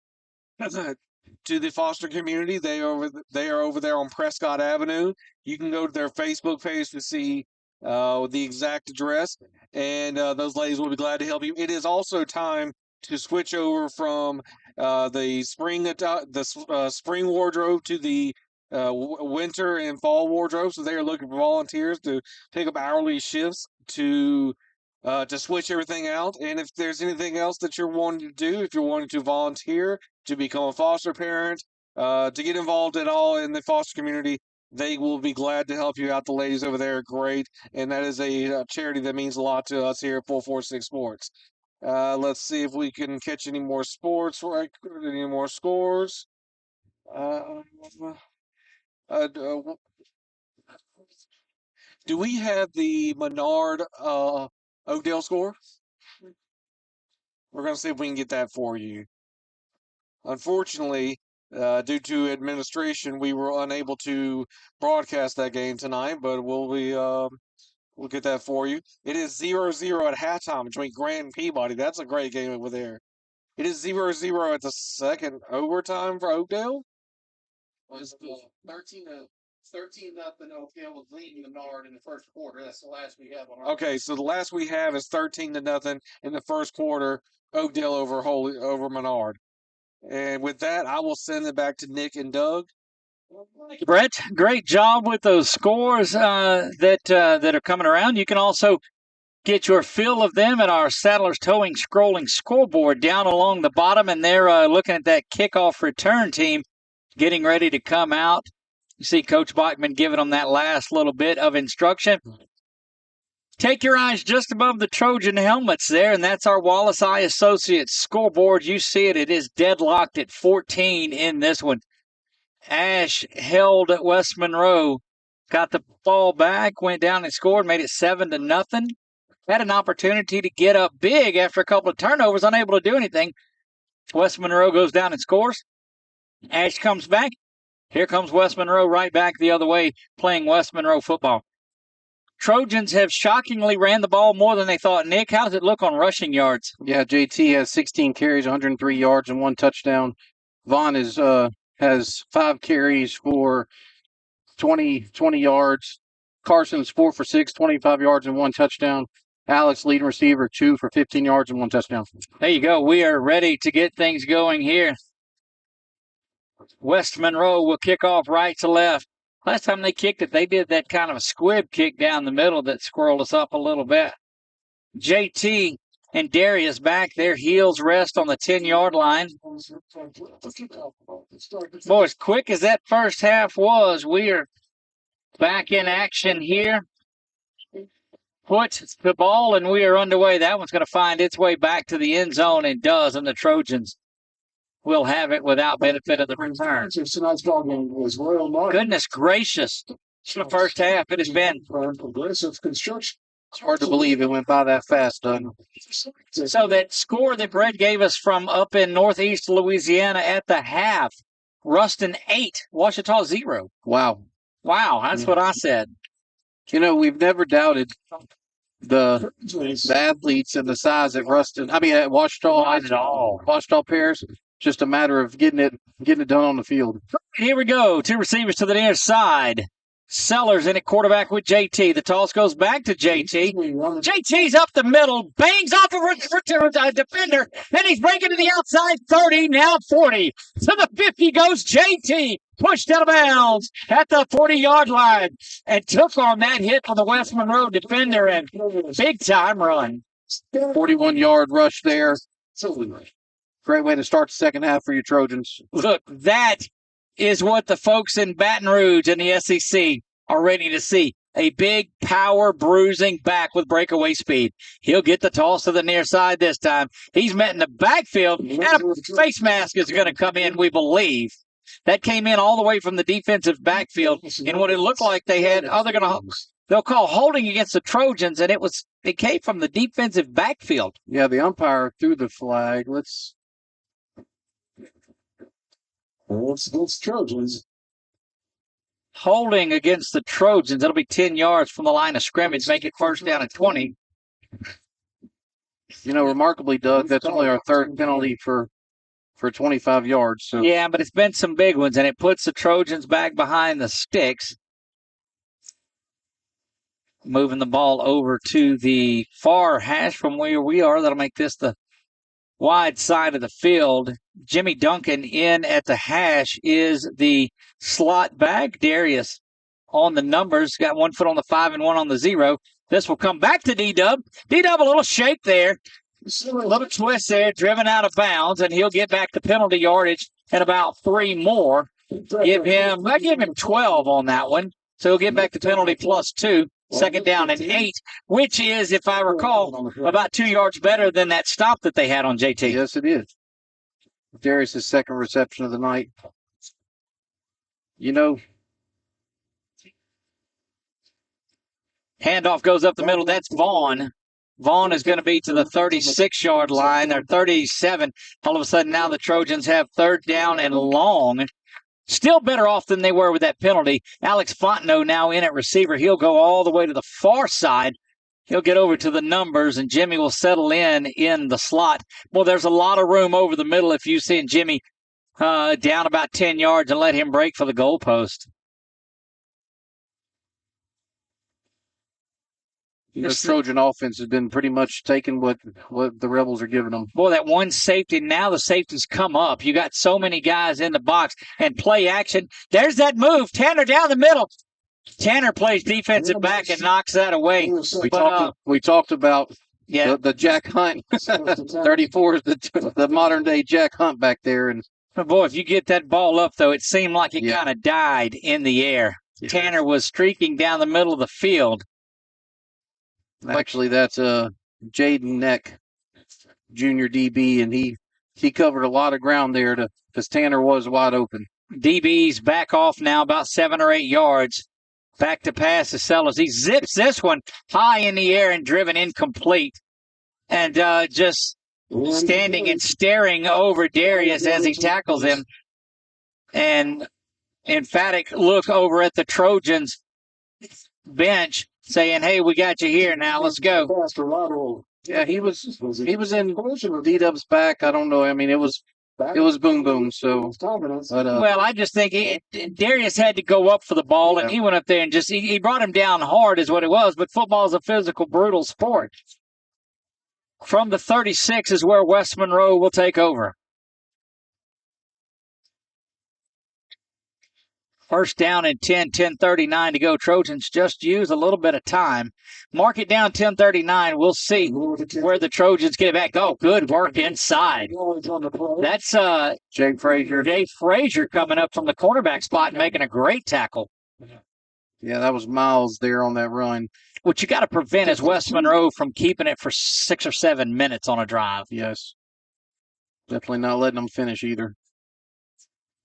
the foster community, they are over there on Prescott Avenue. You can go to their Facebook page to see the exact address, and those ladies will be glad to help you. It is also time to switch over from the spring wardrobe to the winter and fall wardrobe. So they are looking for volunteers to pick up hourly shifts to to switch everything out. And if there's anything else that you're wanting to do, if you're wanting to volunteer, to become a foster parent, to get involved at all in the foster community, they will be glad to help you out. The ladies over there are great, and that is a charity that means a lot to us here at 446 Sports. Let's see if we can catch any more sports, any more scores. Do we have the Menard Oakdale score? We're going to see if we can get that for you. Unfortunately, due to administration, we were unable to broadcast that game tonight, but we'll get that for you. It is 0-0 at halftime between Grant and Peabody. That's a great game over there. It is 0-0 at the second overtime for Oakdale. Was 13 nothing. Oakdale was leading Menard in the first quarter. That's the last we have on our. Okay, so the last we have is 13-0 in the first quarter. Oakdale over Menard. And with that, I will send it back to Nick and Doug. Brett, great job with those scores that are coming around. You can also get your fill of them at our Saddlers Towing scrolling scoreboard down along the bottom, and they're looking at that kickoff return team getting ready to come out. You see Coach Bachman giving them that last little bit of instruction. Take your eyes just above the Trojan helmets there, and that's our Wallace Eye Associates scoreboard. You see it. It is deadlocked at 14 in this one. Ash held at West Monroe, got the ball back, went down and scored, made it 7-0. Had an opportunity to get up big after a couple of turnovers, unable to do anything. West Monroe goes down and scores. Ash comes back. Here comes West Monroe right back the other way, playing West Monroe football. Trojans have shockingly ran the ball more than they thought. Nick, how does it look on rushing yards? Yeah, JT has 16 carries, 103 yards, and 1 touchdown. Vaughn has 5 carries for 20 yards. Carson's 4 for 6, 25 yards, and 1 touchdown. Alex, leading receiver, 2 for 15 yards and 1 touchdown. There you go. We are ready to get things going here. West Monroe will kick off right to left. Last time they kicked it, they did that kind of a squib kick down the middle that squirreled us up a little bit. JT and Darius back. Their heels rest on the 10-yard line. Boy, as quick as that first half was, we are back in action here. Put the ball, and we are underway. That one's going to find its way back to the end zone, and does, and the Trojans will have it without benefit of the return. Goodness gracious. The first half, it has been. It's hard to believe it went by that fast, Doug. So that score that Brett gave us from up in northeast Louisiana at the half, Ruston 8, Ouachita 0. Wow. Wow, that's what I said. You know, we've never doubted the athletes and the size at Ruston. I mean, at Ouachita. Not at all. Ouachita Pairs. Just a matter of getting it done on the field. Here we go. 2 receivers to the near side. Sellers in at quarterback with JT. The toss goes back to JT. JT's up the middle, bangs off a defender, then he's breaking to the outside 30, now 40. To the 50 goes JT, pushed out of bounds at the 40-yard line, and took on that hit from the West Monroe defender, and big-time run. 41-yard rush there. Great way to start the second half for your Trojans. Look, that is what the folks in Baton Rouge and the SEC are ready to see. A big power bruising back with breakaway speed. He'll get the toss to the near side this time. He's met in the backfield, and a face mask is going to come in, we believe. That came in all the way from the defensive backfield, and what it looked like they had, they'll call holding against the Trojans, and it came from the defensive backfield. Yeah, the umpire threw the flag. Let's Trojans. Holding against the Trojans. That'll be 10 yards from the line of scrimmage. Make it first down at 20. You know, remarkably, Doug, that's only our third penalty for 25 yards. So. Yeah, but it's been some big ones, and it puts the Trojans back behind the sticks. Moving the ball over to the far hash from where we are. That'll make this the wide side of the field. Jimmy Duncan in at the hash is the slot back. Darius on the numbers. Got 1 foot on the 5 and 1 on the 0. This will come back to D-Dub. D-Dub, a little shake there. A little twist there, driven out of bounds, and he'll get back to penalty yardage and about 3 more. I give him 12 on that one. So he'll get back to penalty plus 2. Second down and 8, which is, if I recall, about 2 yards better than that stop that they had on JT. Yes, it is. Darius' second reception of the night. You know, handoff goes up the middle. That's Vaughn. Vaughn is going to be to the 36-yard line. They're 37. All of a sudden, now the Trojans have third down and long. Still better off than they were with that penalty. Alex Fontenot now in at receiver. He'll go all the way to the far side. He'll get over to the numbers, and Jimmy will settle in the slot. Well, there's a lot of room over the middle if you see Jimmy down about 10 yards and let him break for the goalpost. This Trojan offense has been pretty much taking what the Rebels are giving them. Boy, that one safety, now the safeties come up. You got so many guys in the box and play action. There's that move. Tanner down the middle. Tanner plays defensive back and knocks that away. We talked about the Jack Hunt. 34 is the modern-day Jack Hunt back there. And boy, if you get that ball up, though, it seemed like it kind of died in the air. Yeah. Tanner was streaking down the middle of the field. Actually, that's Jaden Neck, junior DB, and he covered a lot of ground there because Tanner was wide open. DB's back off now about 7 or 8 yards. Back to pass to Sellers. He zips this one high in the air and driven incomplete. And just standing and staring over Darius as he tackles him. And emphatic look over at the Trojans bench, saying, "Hey, we got you here now. Let's go." Yeah, he was in D-Dub's back. I don't know. I mean, it was boom boom. So, well, I just think Darius had to go up for the ball, and he went up there and just he brought him down hard, is what it was. But football is a physical, brutal sport. From the 36 is where West Monroe will take over. First down and 10:39 to go. Trojans just use a little bit of time. Mark it down 10:39. We'll see where the Trojans get it back. Oh, good work inside. That's Jay Frazier. Jay Frazier coming up from the cornerback spot and making a great tackle. Yeah, that was Miles there on that run. What you got to prevent is West Monroe from keeping it for 6 or 7 minutes on a drive. Yes. Definitely not letting them finish either.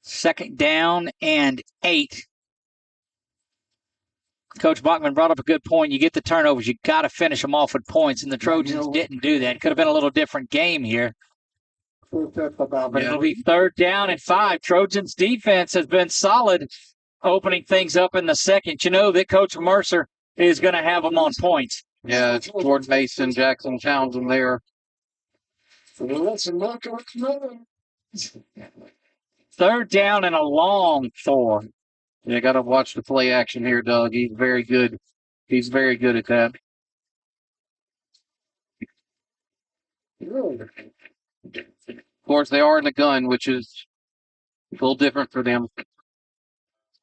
Second down and 8. Coach Bachman brought up a good point. You get the turnovers, you got to finish them off with points, and the Trojans didn't do that. Could have been a little different game here. But it'll be third down and 5. Trojans defense has been solid opening things up in the second. You know that Coach Mercer is going to have them on points. Yeah, it's Jordan Mason, Jackson Townsend there. Third down and a long 4. You got to watch the play action here, Doug. He's very good. He's very good at that. Of course, they are in the gun, which is a little different for them.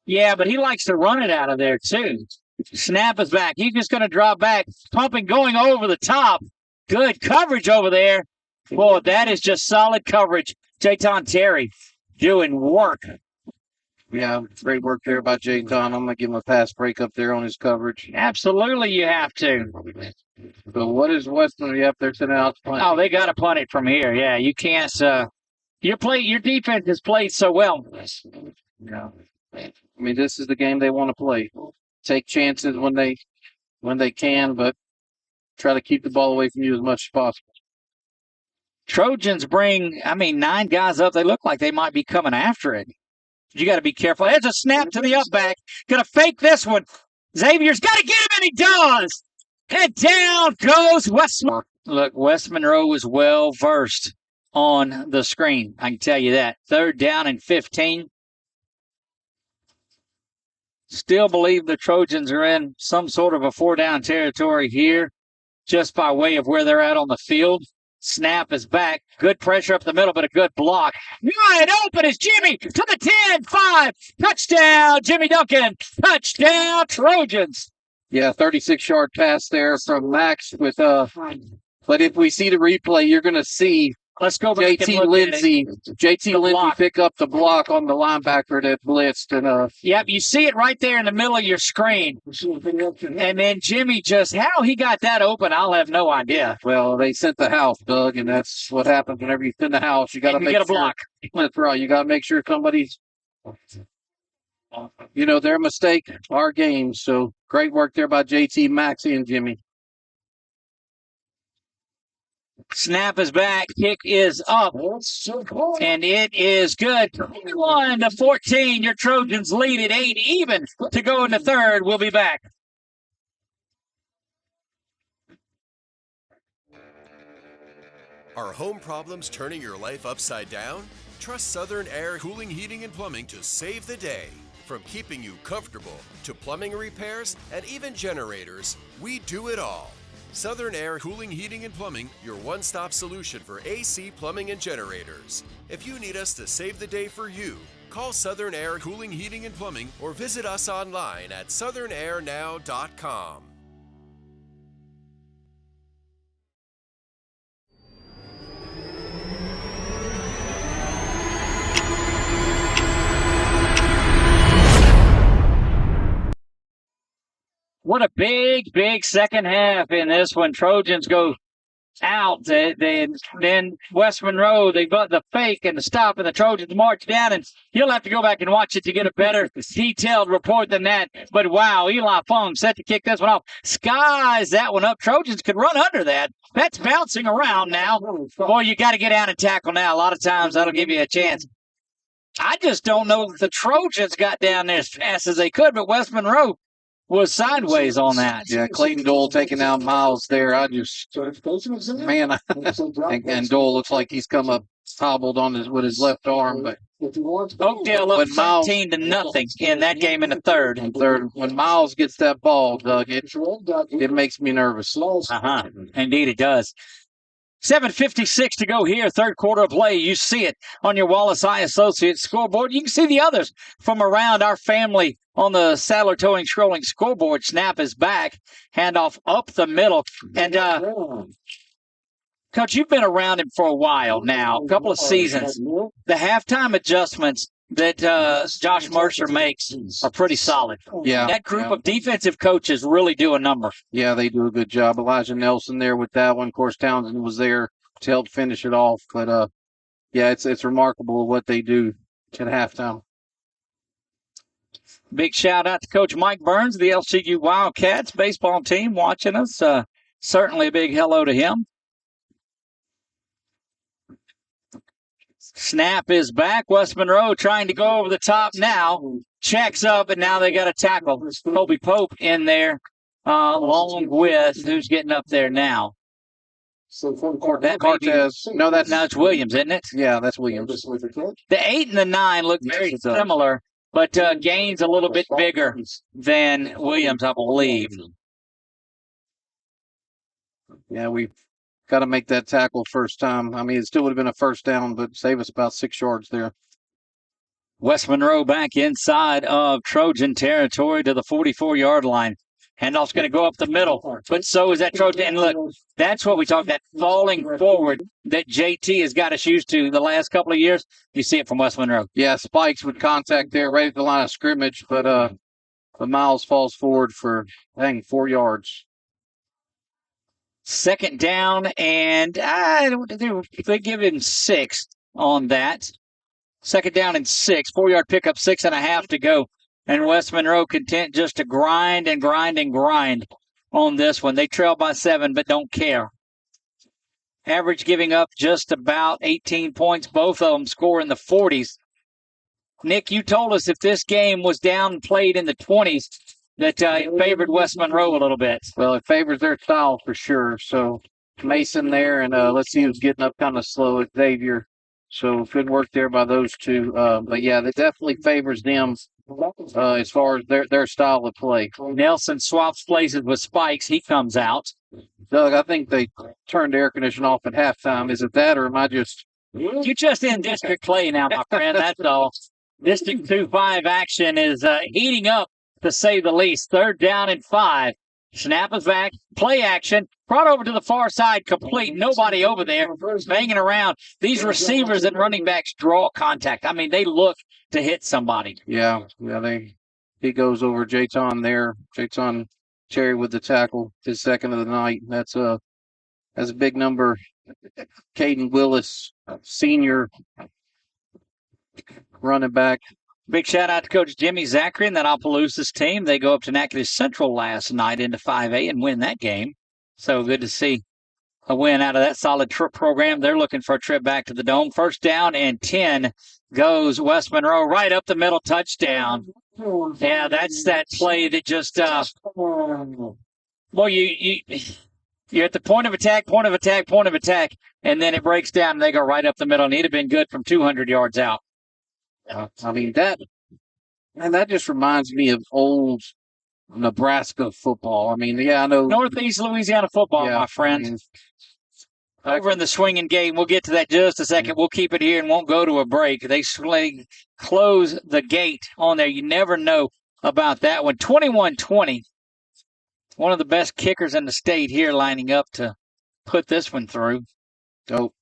Yeah, but he likes to run it out of there, too. Snap is back. He's just going to drop back, pumping, going over the top. Good coverage over there. Boy, that is just solid coverage. Jayton Terry doing work. Yeah, great work there by Jayton. I'm going to give him a pass break up there on his coverage. Absolutely, you have to. So what is Western up there sending out? Oh, they got to punt it from here. Yeah, you can't. Your defense has played so well. Yeah. I mean, this is the game they want to play. Take chances when they can, but try to keep the ball away from you as much as possible. Trojans bring, 9 guys up. They look like they might be coming after it. You got to be careful. There's a snap to the up back. Going to fake this one. Xavier's got to get him, and he does. And down goes West Monroe. Look, West Monroe is well versed on the screen. I can tell you that. Third down and 15. Still believe the Trojans are in some sort of a 4-down territory here, just by way of where they're at on the field. Snap is back. Good pressure up the middle, but a good block. Wide open is Jimmy to the 10-5. Touchdown, Jimmy Duncan. Touchdown, Trojans. Yeah, 36-yard pass there from Max with but if we see the replay, you're going to see Let's go back and JT look Lindsey. at it. JT Lindsey pick up the block on the linebacker that blitzed. And Yep, you see it right there in the middle of your screen. And then Jimmy how he got that open, I'll have no idea. Well, they sent the house, Doug, and that's what happens whenever you send the house. You got to make get a block. That's right. You got to make sure somebody's, their mistake, our game. So great work there by JT, Maxie, and Jimmy. Snap is back. Kick is up. And it is good. 21-14. Your Trojans lead at 8 even to go in the third. We'll be back. Are home problems turning your life upside down? Trust Southern Air Cooling, Heating, and Plumbing to save the day. From keeping you comfortable to plumbing repairs and even generators, we do it all. Southern Air Cooling, Heating, and Plumbing, your one-stop solution for AC, plumbing, and generators. If you need us to save the day for you, call Southern Air Cooling, Heating, and Plumbing or visit us online at southernairnow.com. What a big, big second half in this one. Trojans go out. Then West Monroe, they got the fake and the stop, and the Trojans march down. And you'll have to go back and watch it to get a better detailed report than that. But wow, Eli Fong set to kick this one off. Skies that one up. Trojans could run under that. That's bouncing around now. Boy, you got to get out and tackle now. A lot of times that'll give you a chance. I just don't know if the Trojans got down there as fast as they could, but West Monroe was sideways on that. Yeah, Clayton Dole taking out Miles there. I just, man, and Dole looks like he's come up hobbled on with his left arm. But Oakdale up 13-0 in that game in the third. When Miles gets that ball, Doug, it makes me nervous. Indeed, it does. 7:56 to go here, third quarter of play. You see it on your Wallace Eye Associates scoreboard. You can see the others from around our family on the Sadler Towing scrolling scoreboard. Snap is back. Handoff up the middle. And, Coach, you've been around him for a while now, a couple of seasons. The halftime adjustments that Josh Mercer makes are pretty solid. Yeah. That group of defensive coaches really do a number. Yeah, they do a good job. Elijah Nelson there with that one. Of course, Townsend was there to help finish it off. But, yeah, it's remarkable what they do at halftime. Big shout out to Coach Mike Burns, the LCU Wildcats baseball team watching us. Certainly a big hello to him. Snap is back. West Monroe trying to go over the top now. Checks up, and now they got a tackle. Kobe Pope in there, along with who's getting up there now. Cortez. No, it's Williams, isn't it? Yeah, that's Williams. The 8 and the 9 look very similar, but Gaines a little bit bigger than Williams, I believe. Yeah, we've got to make that tackle first time. I mean, it still would have been a first down, but save us about 6 yards there. West Monroe back inside of Trojan territory to the 44-yard line. Handoff's going to go up the middle, but so is that Trojan. And look, that's what we talk, that falling forward that JT has got us used to the last couple of years. You see it from West Monroe. Yeah, Spikes with contact there right at the line of scrimmage, but Miles falls forward for, 4 yards. Second down, and they give him 6 on that. Second down and 6, 4-yard pickup, 6.5 to go. And West Monroe content just to grind and grind and grind on this one. They trail by 7, but don't care. Average giving up just about 18 points. Both of them score in the 40s. Nick, you told us if this game was down and played in the 20s, that it favored West Monroe a little bit. Well, it favors their style for sure. So Mason there, and let's see who's getting up kind of slow at Xavier. So good work there by those two. But yeah, that definitely favors them as far as their style of play. Nelson swaps places with Spikes. He comes out. Doug, I think they turned the air conditioning off at halftime. Is it that, or am I just... You're just in district play now, my friend. That's all. District 2-5 action is heating up, to say the least. Third down and 5 Snap is back. Play action. Brought over to the far side. Complete. Nobody over there. Banging around. These receivers and running backs draw contact. I mean, they look to hit somebody. Yeah. He goes over Jayton there. Jayton Cherry with the tackle. His second of the night. That's a big number. Caden Willis, senior running back. Big shout out to Coach Jimmy Zachary and that Opelousas team. They go up to Natchitoches Central last night into 5A and win that game. So good to see a win out of that solid trip program. They're looking for a trip back to the Dome. First down and 10 goes West Monroe right up the middle, touchdown. Yeah, that's that play that just well, you're at the point of attack, and then it breaks down and they go right up the middle. And he'd have been good from 200 yards out. I mean, that just reminds me of old Nebraska football. I mean, yeah, I know. Northeast Louisiana football, my friend. Over in the swinging game. We'll get to that in just a second. We'll keep it here and won't go to a break. They close the gate on there. You never know about that one. 21-20. One of the best kickers in the state here lining up to put this one through. Oh.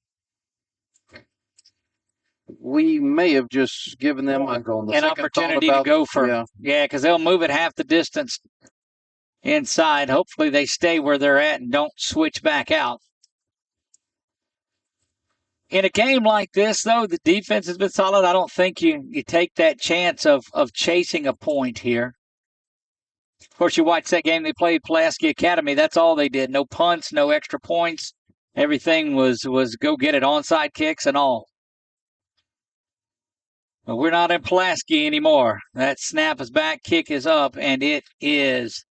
We may have just given them an opportunity to go for, because they'll move it half the distance inside. Hopefully they stay where they're at and don't switch back out. In a game like this, though, the defense has been solid. I don't think you take that chance of chasing a point here. Of course, you watch that game they played Pulaski Academy. That's all they did. No punts, no extra points. Everything was go get it, onside kicks and all. But we're not in Pulaski anymore. That snap is back, kick is up, and it is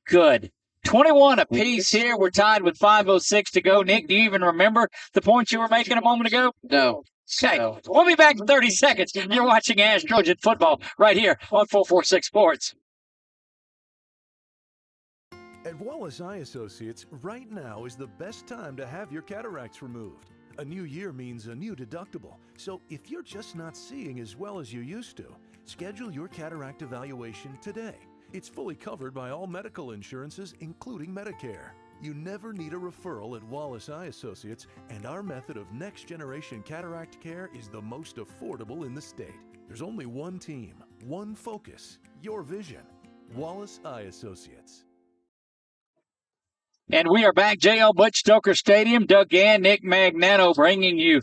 good. 21 apiece here. We're tied with 5:06 to go. Nick, do you even remember the points you were making a moment ago? No. Okay, we'll be back in 30 seconds. You're watching ASH Trojan Football right here on 446 Sports. At Wallace Eye Associates, right now is the best time to have your cataracts removed. A new year means a new deductible, so if you're just not seeing as well as you used to, schedule your cataract evaluation today. It's fully covered by all medical insurances, including Medicare. You never need a referral at Wallace Eye Associates, and our method of next-generation cataract care is the most affordable in the state. There's only one team, one focus, your vision. Wallace Eye Associates. And we are back, JL Butch Stoker Stadium. Doug Gann, Nick Magnano bringing you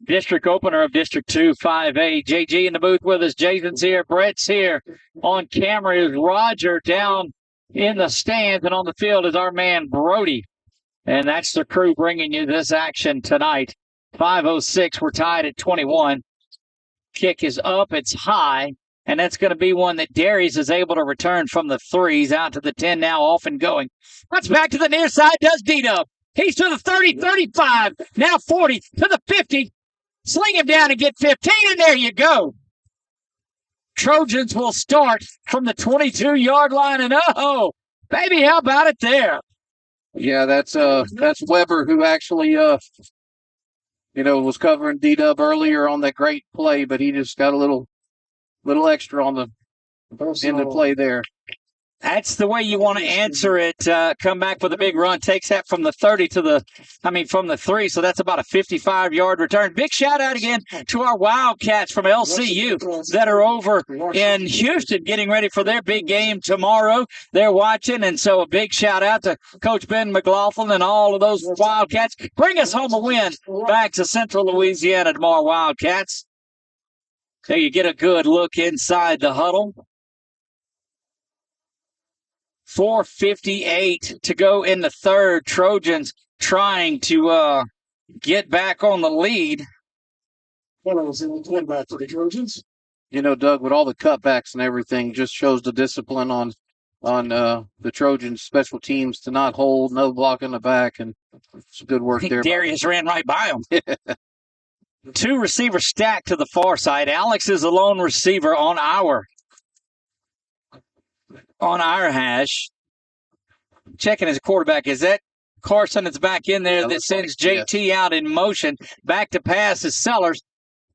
district opener of District 2 5A. JG in the booth with us. Jason's here. Brett's here. On camera is Roger. Down in the stands and on the field is our man Brody. And that's the crew bringing you this action tonight. 5:06. We're tied at 21. Kick is up. It's high. And that's going to be one that Darius is able to return from the 3s out to the 10 now, off and going. Runs back to the near side, does D-Dub. He's to the 30, 35, now 40, to the 50. Sling him down and get 15, and there you go. Trojans will start from the 22-yard line, and oh, baby, how about it there? Yeah, that's Weber who actually, was covering D-Dub earlier on that great play, but he just got a little extra on the end of play there. That's the way you want to answer it. Come back with a big run. Takes that from the 30 from the 3. So that's about a 55-yard return. Big shout out again to our Wildcats from LCU that are over in Houston getting ready for their big game tomorrow. They're watching. And so a big shout out to Coach Ben McLaughlin and all of those Wildcats. Bring us home a win back to Central Louisiana tomorrow, Wildcats. So you get a good look inside the huddle. 4:58 to go in the third. Trojans trying to get back on the lead. Back for the Trojans. Doug, with all the cutbacks and everything, just shows the discipline on the Trojans special teams to not hold, no block in the back, and it's good work there. Darius ran right by him. 2 receivers stacked to the far side. Alex is the lone receiver on our hash. Checking his quarterback. Is that Carson that's back in there that sends JT out in motion? Back to pass is Sellers.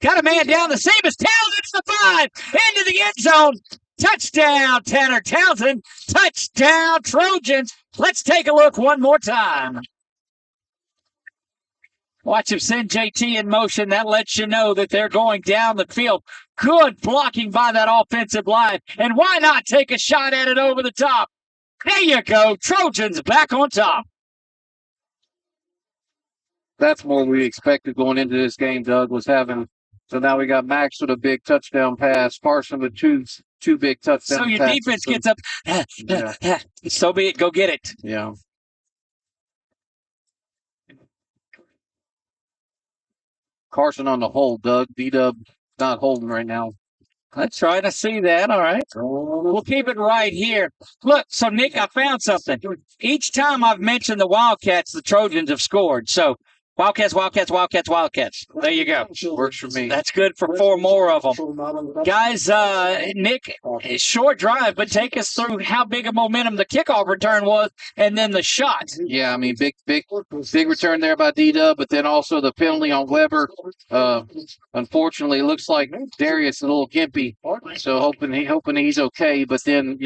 Got a man down the seam. It's Townsend to the 5. Into the end zone. Touchdown, Tanner Townsend. Touchdown, Trojans. Let's take a look one more time. Watch him send JT in motion. That lets you know that they're going down the field. Good blocking by that offensive line. And why not take a shot at it over the top? There you go. Trojans back on top. That's what we expected going into this game, Doug, was having. So now we got Max with a big touchdown pass, Parson with two big touchdown So your passes. defense gets up. Yeah. So be it. Go get it. Yeah. Carson on the hold, Doug. D-Dub not holding right now. That's right. I see that. All right. We'll keep it right here. Look, so Nick, I found something. Each time I've mentioned the Wildcats, the Trojans have scored. So Wildcats, Wildcats, Wildcats, Wildcats. There you go. Works for me. That's good for 4 more of them. Guys, Nick, short drive, but take us through how big a momentum the kickoff return was and then the shot. Yeah, I mean, big return there by D-Dub, but then also the penalty on Weber. Unfortunately, it looks like Darius is a little gimpy, so hoping he's okay. But then,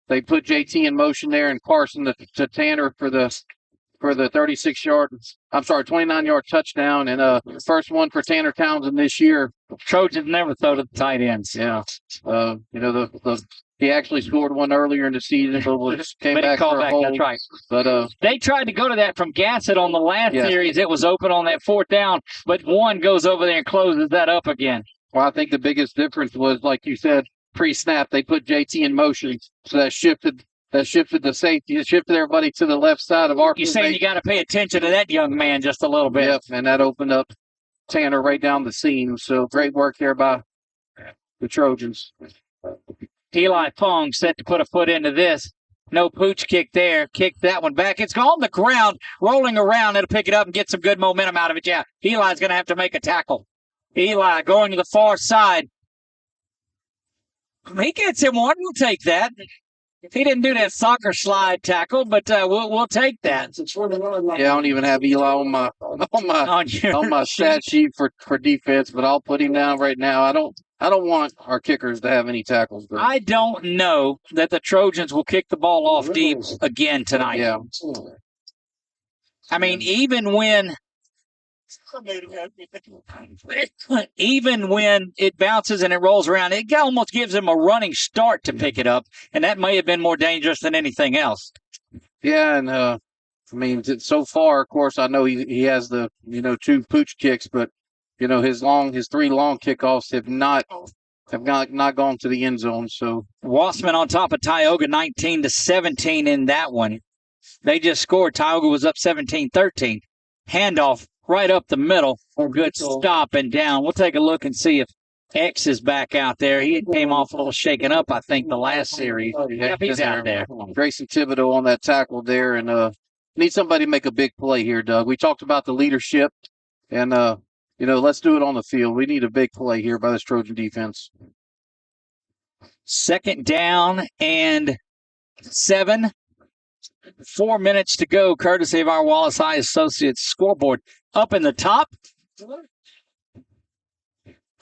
they put JT in motion there and Carson to Tanner for the 29-yard touchdown, and first one for Tanner Townsend this year. Trojans never throw to the tight ends. Yeah. He actually scored one earlier in the season, but came back for a hold. That's right. But they tried to go to that from Gassett on the last series. It was open on that 4th down, but one goes over there and closes that up again. Well, I think the biggest difference was, like you said, pre-snap, they put JT in motion, so that shifted the safety. It shifted everybody to the left side of our. You're saying you got to pay attention to that young man just a little bit. Yep, and that opened up Tanner right down the seam. So great work there by the Trojans. Eli Fong set to put a foot into this. No pooch kick there. Kick that one back. It's on the ground, rolling around. It'll pick it up and get some good momentum out of it. Yeah, Eli's going to have to make a tackle. Eli going to the far side. He gets him one. We'll take that. He didn't do that soccer slide tackle, but we'll take that. Yeah, I don't even have Eli on my stat sheet for defense, but I'll put him down right now. I don't want our kickers to have any tackles. But I don't know that the Trojans will kick the ball off deep again tonight. Yeah. I mean, even when it bounces and it rolls around, it almost gives him a running start to pick it up, and that may have been more dangerous than anything else. Yeah, and so far, of course, I know he has the 2 pooch kicks, but his 3 long kickoffs have not gone to the end zone. So Wassman on top of Tioga, 19-17 in that one. They just scored. Tioga was up 17-13. Handoff right up the middle. Good stop and down. We'll take a look and see if X is back out there. He came off a little shaken up, I think, the last series. Yep, he's out there. Grayson Thibodeau on that tackle there, and need somebody to make a big play here, Doug. We talked about the leadership, and let's do it on the field. We need a big play here by this Trojan defense. 2nd down and 7. 4 minutes to go, courtesy of our Wallace High Associates scoreboard. Up in the top.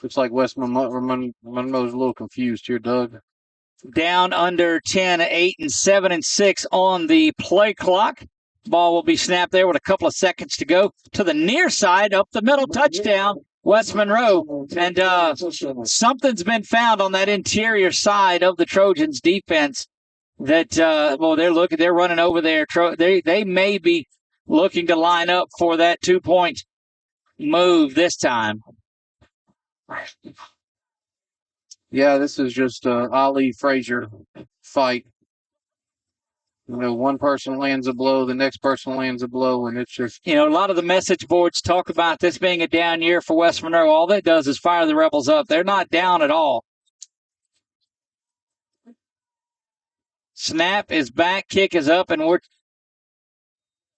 Looks like West Monroe's a little confused here, Doug. Down under 10, 8, and 7, and 6 on the play clock. Ball will be snapped there with a couple of seconds to go. To the near side, up the middle, touchdown, West Monroe. And something's been found on that interior side of the Trojans defense that, they're running over there. They may be looking to line up for that 2-point move this time. Yeah, this is just Ali Frazier fight. One person lands a blow, the next person lands a blow, and it's just... a lot of the message boards talk about this being a down year for West Monroe. All that does is fire the Rebels up. They're not down at all. Snap is back, kick is up, and we're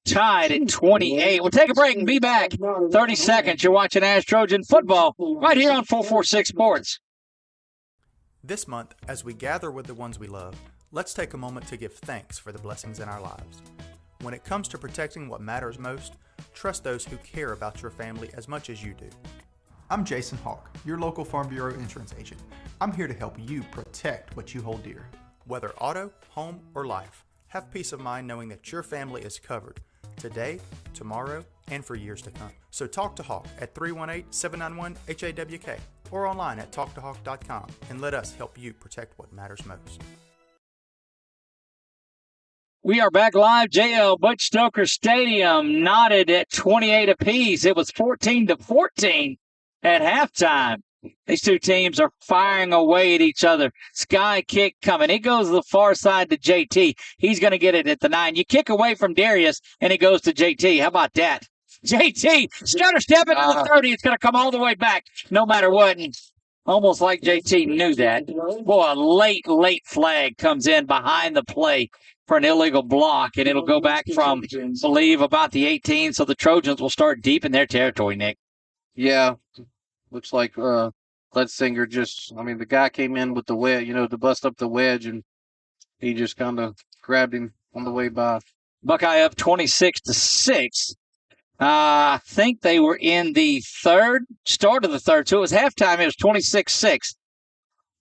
tied at 28. We'll take a break and be back. 30 seconds. You're watching ASH Trojan Football right here on 446 Sports. This month, as we gather with the ones we love, let's take a moment to give thanks for the blessings in our lives. When it comes to protecting what matters most, trust those who care about your family as much as you do. I'm Jason Hawk, your local Farm Bureau insurance agent. I'm here to help you protect what you hold dear. Whether auto, home, or life, have peace of mind knowing that your family is covered today, tomorrow, and for years to come. So talk to Hawk at 318-791-HAWK or online at talktohawk.com and let us help you protect what matters most. We are back live. JL Butch Stoker Stadium knotted at 28 apiece. It was 14-14 at halftime. These two teams are firing away at each other. Sky kick coming. It goes to the far side to JT. He's going to get it at the 9. You kick away from Darius, and it goes to JT. How about that? JT, stutter step into the 30. It's going to come all the way back no matter what. And almost like JT knew that. Boy, a late flag comes in behind the play for an illegal block, and it'll go back from, I believe, about the 18. So the Trojans will start deep in their territory, Nick. Yeah. Looks like Letzinger the guy came in with the wedge, to bust up the wedge, and he just kind of grabbed him on the way by. Buckeye up 26-6. I think they were in the start of the third. So it was halftime. It was 26-6.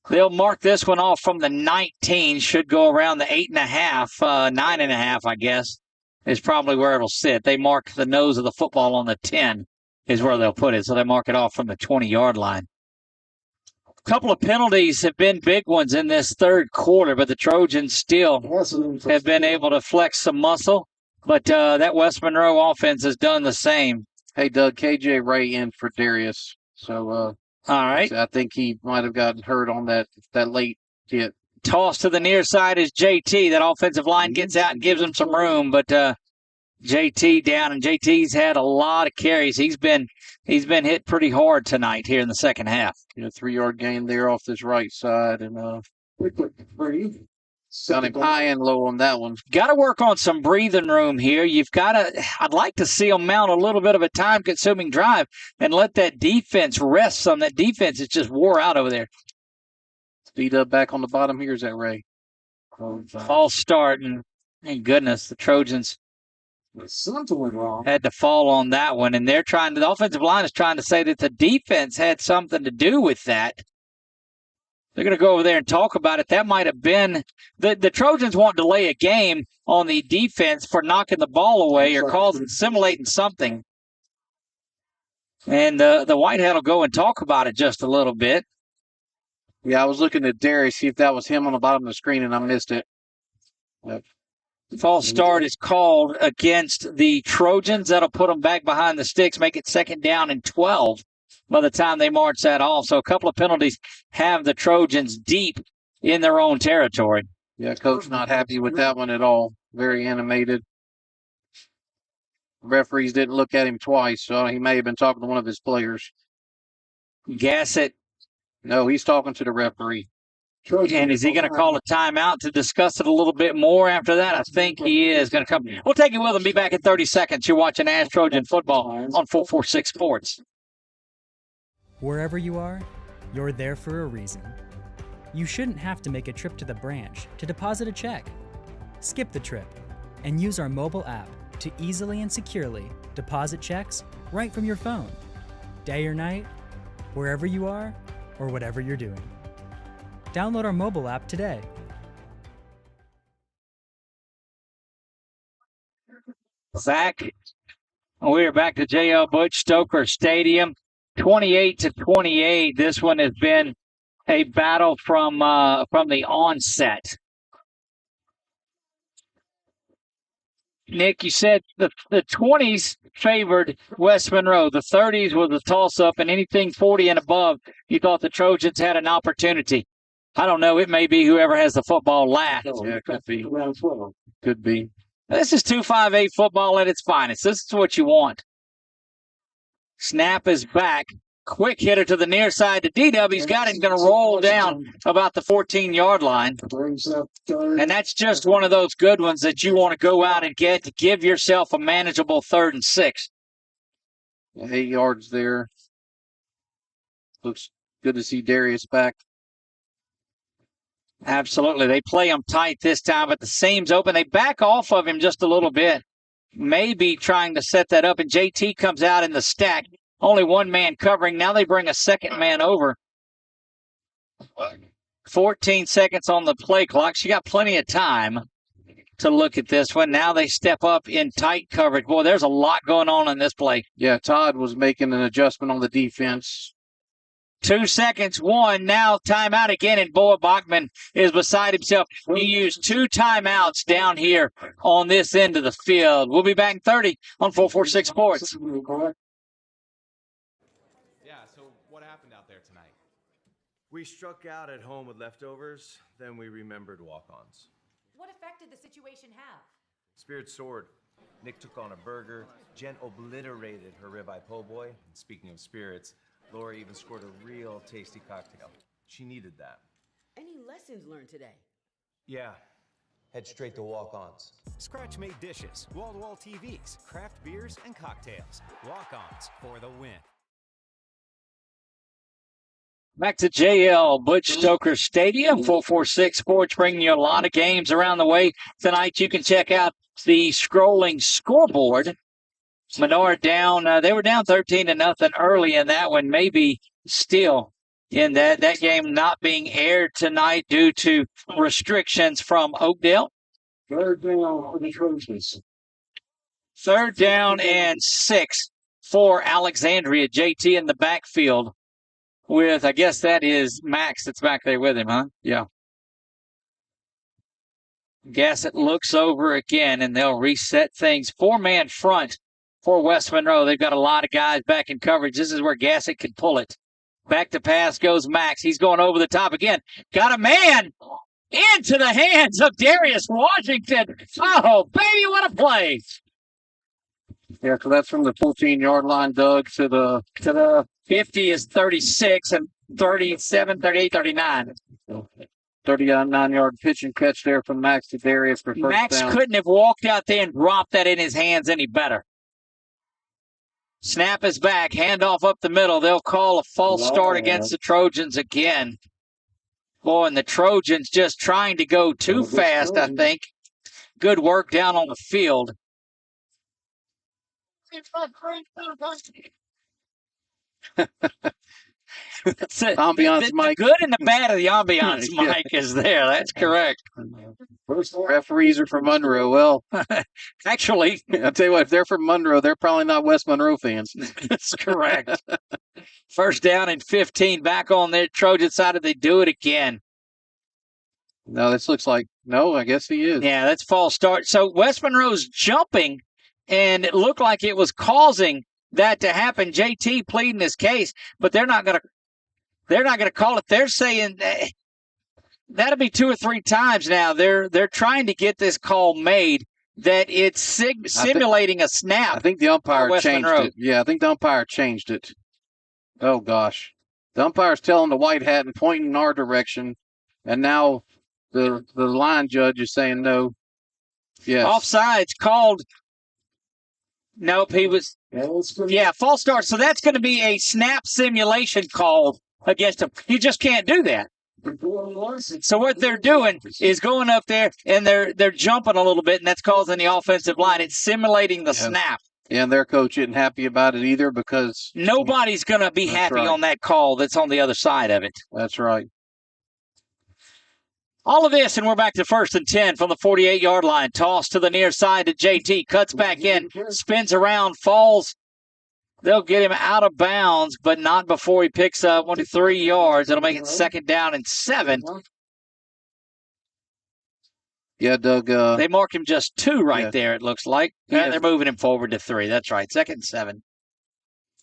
They'll mark this one off from the 19. Should go around the 8.5, 9.5, I guess, is probably where it'll sit. They mark the nose of the football on the 10 is where they'll put it. So they mark it off from the 20-yard line. A couple of penalties have been big ones in this third quarter, but the Trojans still have been able to flex some muscle. But that West Monroe offense has done the same. Hey, Doug, KJ Ray in for Darius. So, all right. I think he might have gotten hurt on that late hit. Toss to the near side is JT. That offensive line gets out and gives him some room, but JT down, and JT's had a lot of carries. He's been hit pretty hard tonight here in the second half. 3-yard gain there off this right side, and got him high and low on that one. Got to work on some breathing room here. I'd like to see them mount a little bit of a time-consuming drive and let that defense rest some. That defense is just wore out over there. Speed up back on the bottom here. Is that Ray? False start, and thank goodness the Trojans something went wrong. Had to fall on that one, and the offensive line is trying to say that the defense had something to do with that. They're going to go over there and talk about it. That might have been the Trojans want to delay a game on the defense for knocking the ball away or simulating something. And the Whitehead will go and talk about it just a little bit. Yeah, I was looking at Darius, see if that was him on the bottom of the screen, and I missed it. Yep. False start is called against the Trojans. That'll put them back behind the sticks, make it 2nd down and 12 by the time they march that off. So a couple of penalties have the Trojans deep in their own territory. Yeah, coach not happy with that one at all. Very animated. Referees didn't look at him twice, so he may have been talking to one of his players. Gassett. No, he's talking to the referee. And is he going to call a timeout to discuss it a little bit more after that? I think he is going to come. We'll take it with him. Be back in 30 seconds. You're watching ASH Trojan Football on 446 Sports. Wherever you are, you're there for a reason. You shouldn't have to make a trip to the branch to deposit a check. Skip the trip and use our mobile app to easily and securely deposit checks right from your phone. Day or night, wherever you are, or whatever you're doing. Download our mobile app today. We're back to JL Butch Stoker Stadium, 28-28. This one has been a battle from the onset. Nick, you said the 20s favored West Monroe. The 30s was a toss-up, and anything 40 and above, you thought the Trojans had an opportunity. I don't know. It may be whoever has the football last. Yeah, it could be. Could be. This is 2-5-8 football at its finest. This is what you want. Snap is back. Quick hitter to the near side to D-Dub. He's got it. He's going to roll down about the 14-yard line. And that's just one of those good ones that you want to go out and get to give yourself a manageable 3rd and 6. 8 yards there. Looks good to see Darius back. Absolutely. They play him tight this time, but the seam's open. They back off of him just a little bit. Maybe trying to set that up, and JT comes out in the stack Only one man covering. Now they bring a second man over. 14 seconds on the play clock. She got plenty of time to look at this one. Now they step up in tight coverage. Boy, there's a lot going on in this play. Yeah, Todd was making an adjustment on the defense. 2 seconds, one. Now timeout again, and boy, Bachman is beside himself. He used 2 timeouts down here on this end of the field. We'll be back in 30 on 446 Sports. Yeah, so what happened out there tonight? We struck out at home with leftovers, then we remembered walk-ons. What effect did the situation have? Spirit soared. Nick took on a burger. Jen obliterated her ribeye po' boy. And speaking of spirits, Laura even scored a real tasty cocktail. She needed that. Any lessons learned today? Yeah. Head straight to walk-ons. Scratch-made dishes, wall-to-wall TVs, craft beers, and cocktails. Walk-ons for the win. Back to JL Butch Stoker Stadium, 446 Sports, bringing you a lot of games around the way tonight. You can check out the scrolling scoreboard. Monroe down, they were down 13-0 early in that one, maybe still in that game not being aired tonight due to restrictions from Oakdale. Third down for the Trojans. 3rd down and 6 for Alexandria. JT in the backfield with, I guess that is Max that's back there with him, huh? Yeah. Gassett looks over again, and they'll reset things. 4-man front for West Monroe. They've got a lot of guys back in coverage. This is where Gassett can pull it. Back to pass goes Max. He's going over the top again. Got a man into the hands of Darius Washington. Oh, baby, what a play. Yeah, so that's from the 14-yard line, Doug, to the 50 is 36 and 37, 38, 39. 39-yard pitch and catch there from Max to Darius for first Max down. couldn't have walked out there and dropped that in his hands any better. Snap is back. Handoff up the middle. They'll call a false start against the Trojans again. Boy, and the Trojans just trying to go too fast, I think. Good work down on the field. Ambiance, Mike. The good and the bad of the ambiance, Mike, is there. That's correct. Referees are from Monroe. Well, actually, I'll tell you what, if they're from Monroe, they're probably not West Monroe fans. That's correct. 1st down and 15 back on their Trojan side. If they do it again. No, this looks like, no, I guess he is. Yeah, that's false start. So West Monroe's jumping, and it looked like it was causing that to happen. JT pleading his case, but they're not going to call it. They're saying that'll be 2 or 3 times now. They're trying to get this call made that it's simulating a snap. I think the umpire changed Monroe. it. Yeah, I think the umpire changed it. Oh, gosh. The umpire's telling the white hat and pointing in our direction, and now the line judge is saying no. Yes. Offsides called. Nope, he was. Yeah, false start. So that's going to be a snap simulation call against him. You just can't do that. So what they're doing is going up there and they're jumping a little bit, and that's causing the offensive line. It's simulating the snap. Yeah, and their coach isn't happy about it either because nobody's going to be happy on that call that's on the other side of it. That's right. All of this, and we're back to 1st and 10 from the 48-yard line. Toss to the near side to JT. Cuts back in, spins around, falls. They'll get him out of bounds, but not before he picks up 1 to 3 yards. It'll make it 2nd down and 7. Yeah, Doug. They mark him just 2 right there, it looks like. And they're moving him forward to 3. That's right. 2nd and 7.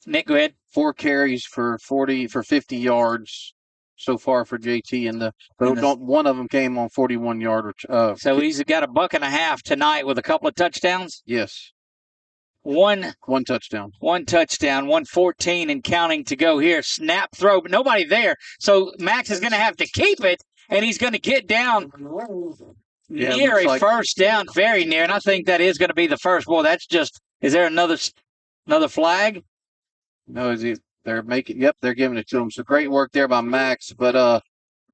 Nick, go ahead. 4 carries for 50 yards. So far for JT, and one of them came on 41-yard. So he's got $1.50 tonight with a couple of touchdowns. Yes, one touchdown, 114 and counting to go here. Snap throw, but nobody there. So Max is going to have to keep it, and he's going to get down near a first down, very near. And I think that is going to be the first. Boy, that's just. Is there another flag? No, is he? They're making. Yep, they're giving it to him. So great work there by Max. But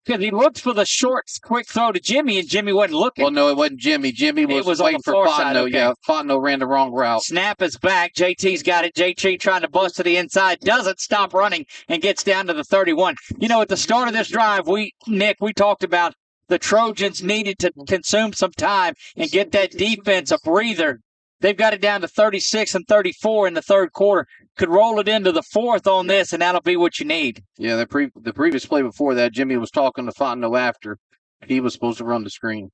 because he looked for the short, quick throw to Jimmy, and Jimmy wasn't looking. Well, no, it wasn't Jimmy. Jimmy was waiting for Fontenot. Okay. Yeah, Fontenot ran the wrong route. Snap is back. JT's got it. JT trying to bust to the inside. Doesn't stop running and gets down to the 31. You know, at the start of this drive, Nick, we talked about the Trojans needed to consume some time and get that defense a breather. They've got it down to 36 and 34 in the third quarter. Could roll it into the fourth on this, and that'll be what you need. Yeah, the previous play before that, Jimmy was talking to Fontenot after. He was supposed to run the screen.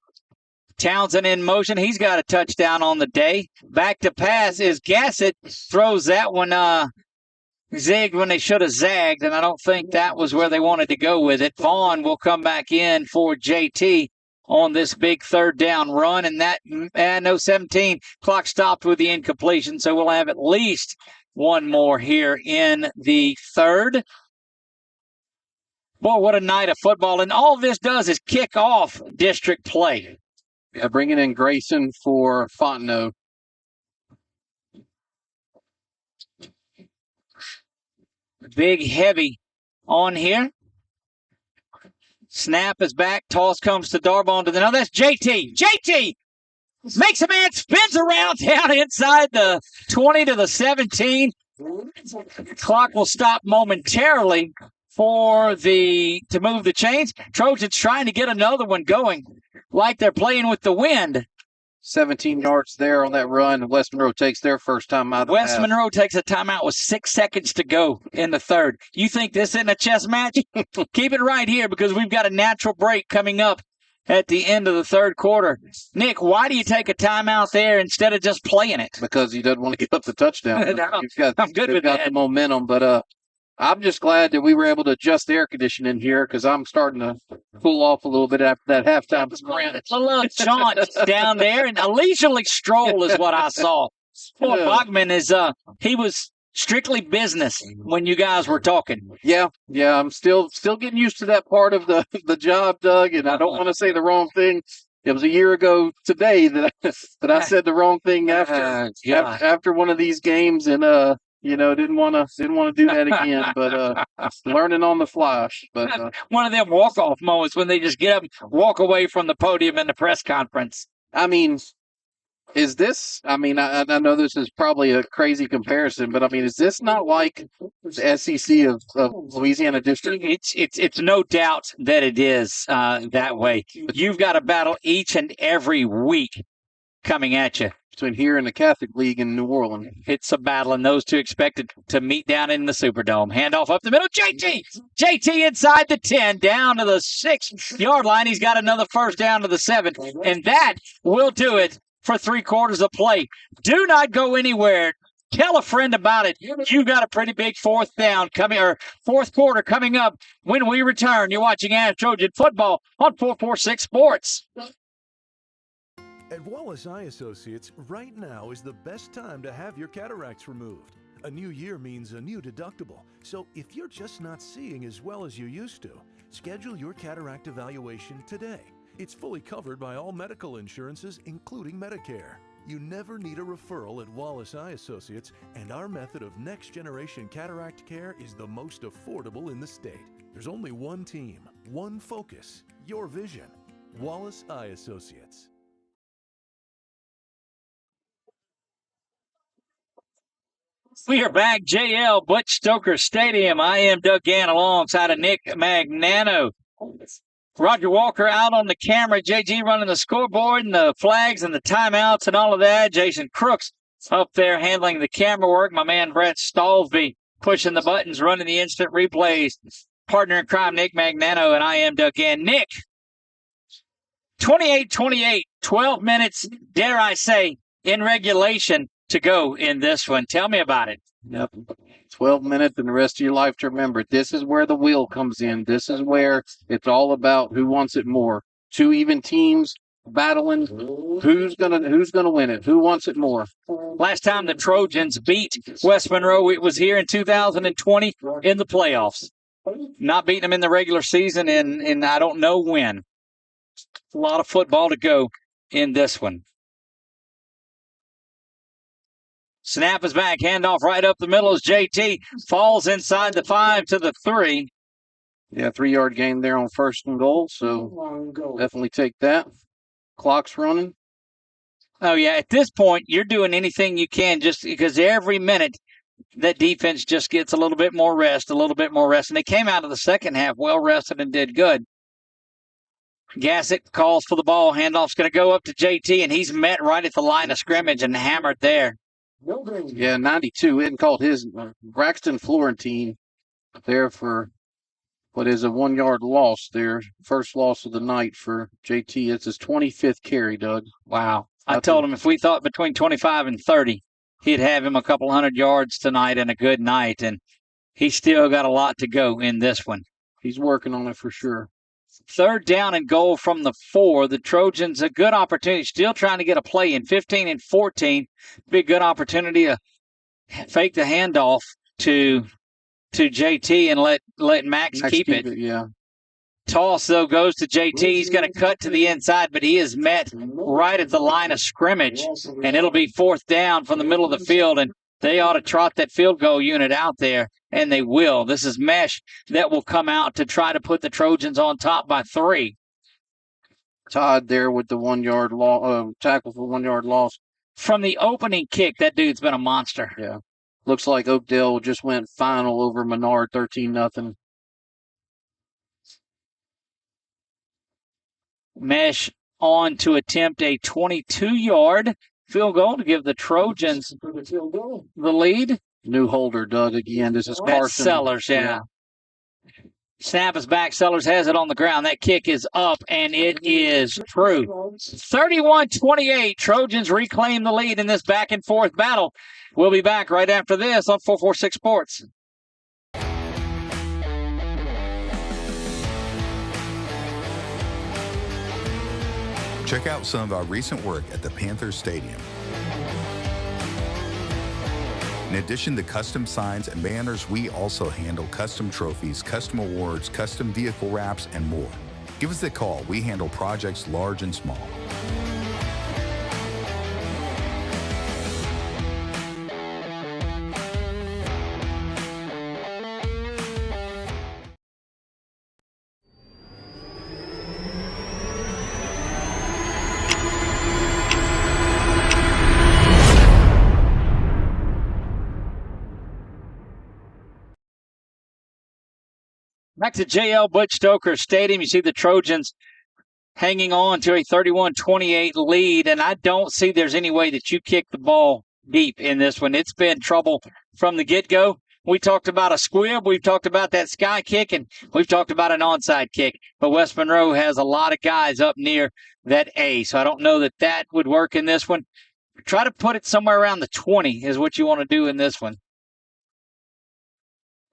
Townsend in motion. He's got a touchdown on the day. Back to pass is Gassett. Throws that one zigged when they should have zagged, and I don't think that was where they wanted to go with it. Vaughn will come back in for JT on this big third down run, and that, 17. Clock stopped with the incompletion, so we'll have at least one more here in the third. Boy, what a night of football, and all this does is kick off district play. Yeah, bringing in Grayson for Fontenot. Big, heavy on here. Snap is back. Toss comes to Darbon to the. Now that's JT. JT makes a man, spins around down inside the 20 to the 17. Clock will stop momentarily to move the chains. Trojans trying to get another one going like they're playing with the wind. 17 yards there on that run. West Monroe takes their first time out. West Monroe takes a timeout with 6 seconds to go in the third. You think this isn't a chess match? Keep it right here because we've got a natural break coming up at the end of the third quarter. Nick, why do you take a timeout there instead of just playing it? Because he doesn't want to give up the touchdown. I'm good with that. The momentum, but I'm just glad that we were able to adjust the air conditioning here because I'm starting to cool off a little bit after that halftime sprint. A little jaunt down there, and a leisurely stroll is what I saw. Poor Bachman he was strictly business when you guys were talking. Yeah, I'm still getting used to that part of the job, Doug, and I don't want to say the wrong thing. It was a year ago today that I said the wrong thing after one of these games, and didn't want to do that again, but learning on the fly. But one of them walk-off moments when they just get up and walk away from the podium in the press conference. I mean, is this? I mean, I know this is probably a crazy comparison, but I mean, is this not like the SEC of Louisiana District? It's no doubt that it is that way. You've got a battle each and every week coming at you. Between here and the Catholic League in New Orleans. It's a battle, and those two expected to meet down in the Superdome. Handoff up the middle. JT inside the 10, down to the 6-yard line. He's got another first down to the 7, and that will do it for 3 quarters of play. Do not go anywhere. Tell a friend about it. You've got a pretty big fourth quarter coming up when we return. You're watching ASH Trojan Football on 446 Sports. At Wallace Eye Associates, right now is the best time to have your cataracts removed. A new year means a new deductible, so if you're just not seeing as well as you used to, schedule your cataract evaluation today. It's fully covered by all medical insurances, including Medicare. You never need a referral at Wallace Eye Associates, and our method of next-generation cataract care is the most affordable in the state. There's only one team, one focus, your vision. Wallace Eye Associates. We are back, JL Butch Stoker Stadium. I am Doug Gann alongside of Nick Magnano. Roger Walker out on the camera. JG running the scoreboard and the flags and the timeouts and all of that. Jason Crooks up there handling the camera work. My man Brett Stalvey pushing the buttons, running the instant replays. Partner in crime, Nick Magnano, and I am Doug Gann. Nick, 28-28, 12 minutes, dare I say, in regulation to go in this one. Tell me about it. Yep. 12 minutes and the rest of your life to remember. This is where the will comes in. This is where it's all about who wants it more. 2 even teams battling. Who's gonna win it? Who wants it more? Last time the Trojans beat West Monroe, it was here in 2020 in the playoffs. Not beating them in the regular season in I don't know when. A lot of football to go in this one. Snap is back. Handoff right up the middle as JT falls inside the 5 to the 3. Yeah, 3-yard gain there on 1st and goal, so definitely take that. Clock's running. Oh, yeah, at this point, you're doing anything you can just because every minute that defense just gets a little bit more rest. And they came out of the second half well-rested and did good. Gassick calls for the ball. Handoff's going to go up to JT, and he's met right at the line of scrimmage and hammered there. Yeah, 92. He hadn't called his. Braxton Florentine there for what is a 1-yard loss there. First loss of the night for JT. It's his 25th carry, Doug. Wow. I told him if we thought between 25 and 30, he'd have him a couple 100 yards tonight and a good night, and he's still got a lot to go in this one. He's working on it for sure. 3rd down and goal from the 4. The Trojans, a good opportunity, still trying to get a play in 15 and 14. Be a good opportunity to fake the handoff to JT and let Max keep it. Yeah. Toss, though, goes to JT. He's going to cut to the inside, but he is met right at the line of scrimmage, and it'll be 4th down from the middle of the field, and they ought to trot that field goal unit out there, and they will. This is mesh that will come out to try to put the Trojans on top by 3. Todd there with the 1-yard tackle for 1-yard loss. From the opening kick, that dude's been a monster. Yeah. Looks like Oakdale just went final over Menard 13-0. Mesh on to attempt a 22-yard field goal to give the Trojans the lead. New holder, Doug, again. This is Carson. That's Sellers, yeah. Snap is back. Sellers has it on the ground. That kick is up, and it is true. 31-28. Trojans reclaim the lead in this back-and-forth battle. We'll be back right after this on 446 Sports. Check out some of our recent work at the Panthers Stadium. In addition to custom signs and banners, we also handle custom trophies, custom awards, custom vehicle wraps, and more. Give us a call. We handle projects large and small. Back to JL Butch Stoker Stadium. You see the Trojans hanging on to a 31-28 lead, and I don't see there's any way that you kick the ball deep in this one. It's been trouble from the get-go. We talked about a squib. We've talked about that sky kick, and we've talked about an onside kick. But West Monroe has a lot of guys up near that A, so I don't know that that would work in this one. Try to put it somewhere around the 20 is what you want to do in this one.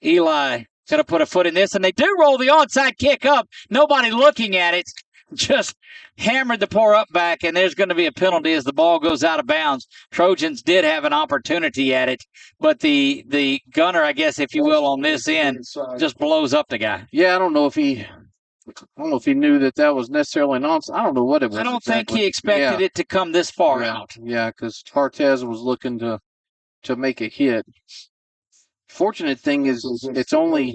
Eli going to put a foot in this, and they do roll the onside kick up. Nobody looking at it. Just hammered the poor up back, and there's going to be a penalty as the ball goes out of bounds. Trojans did have an opportunity at it, but the gunner, I guess, if you will, on this end, just blows up the guy. Yeah, I don't know if he knew that was necessarily an onside. I don't know what it was. I don't think he expected it to come this far out. Yeah, because Cortez was looking to make a hit. Fortunate thing is it's only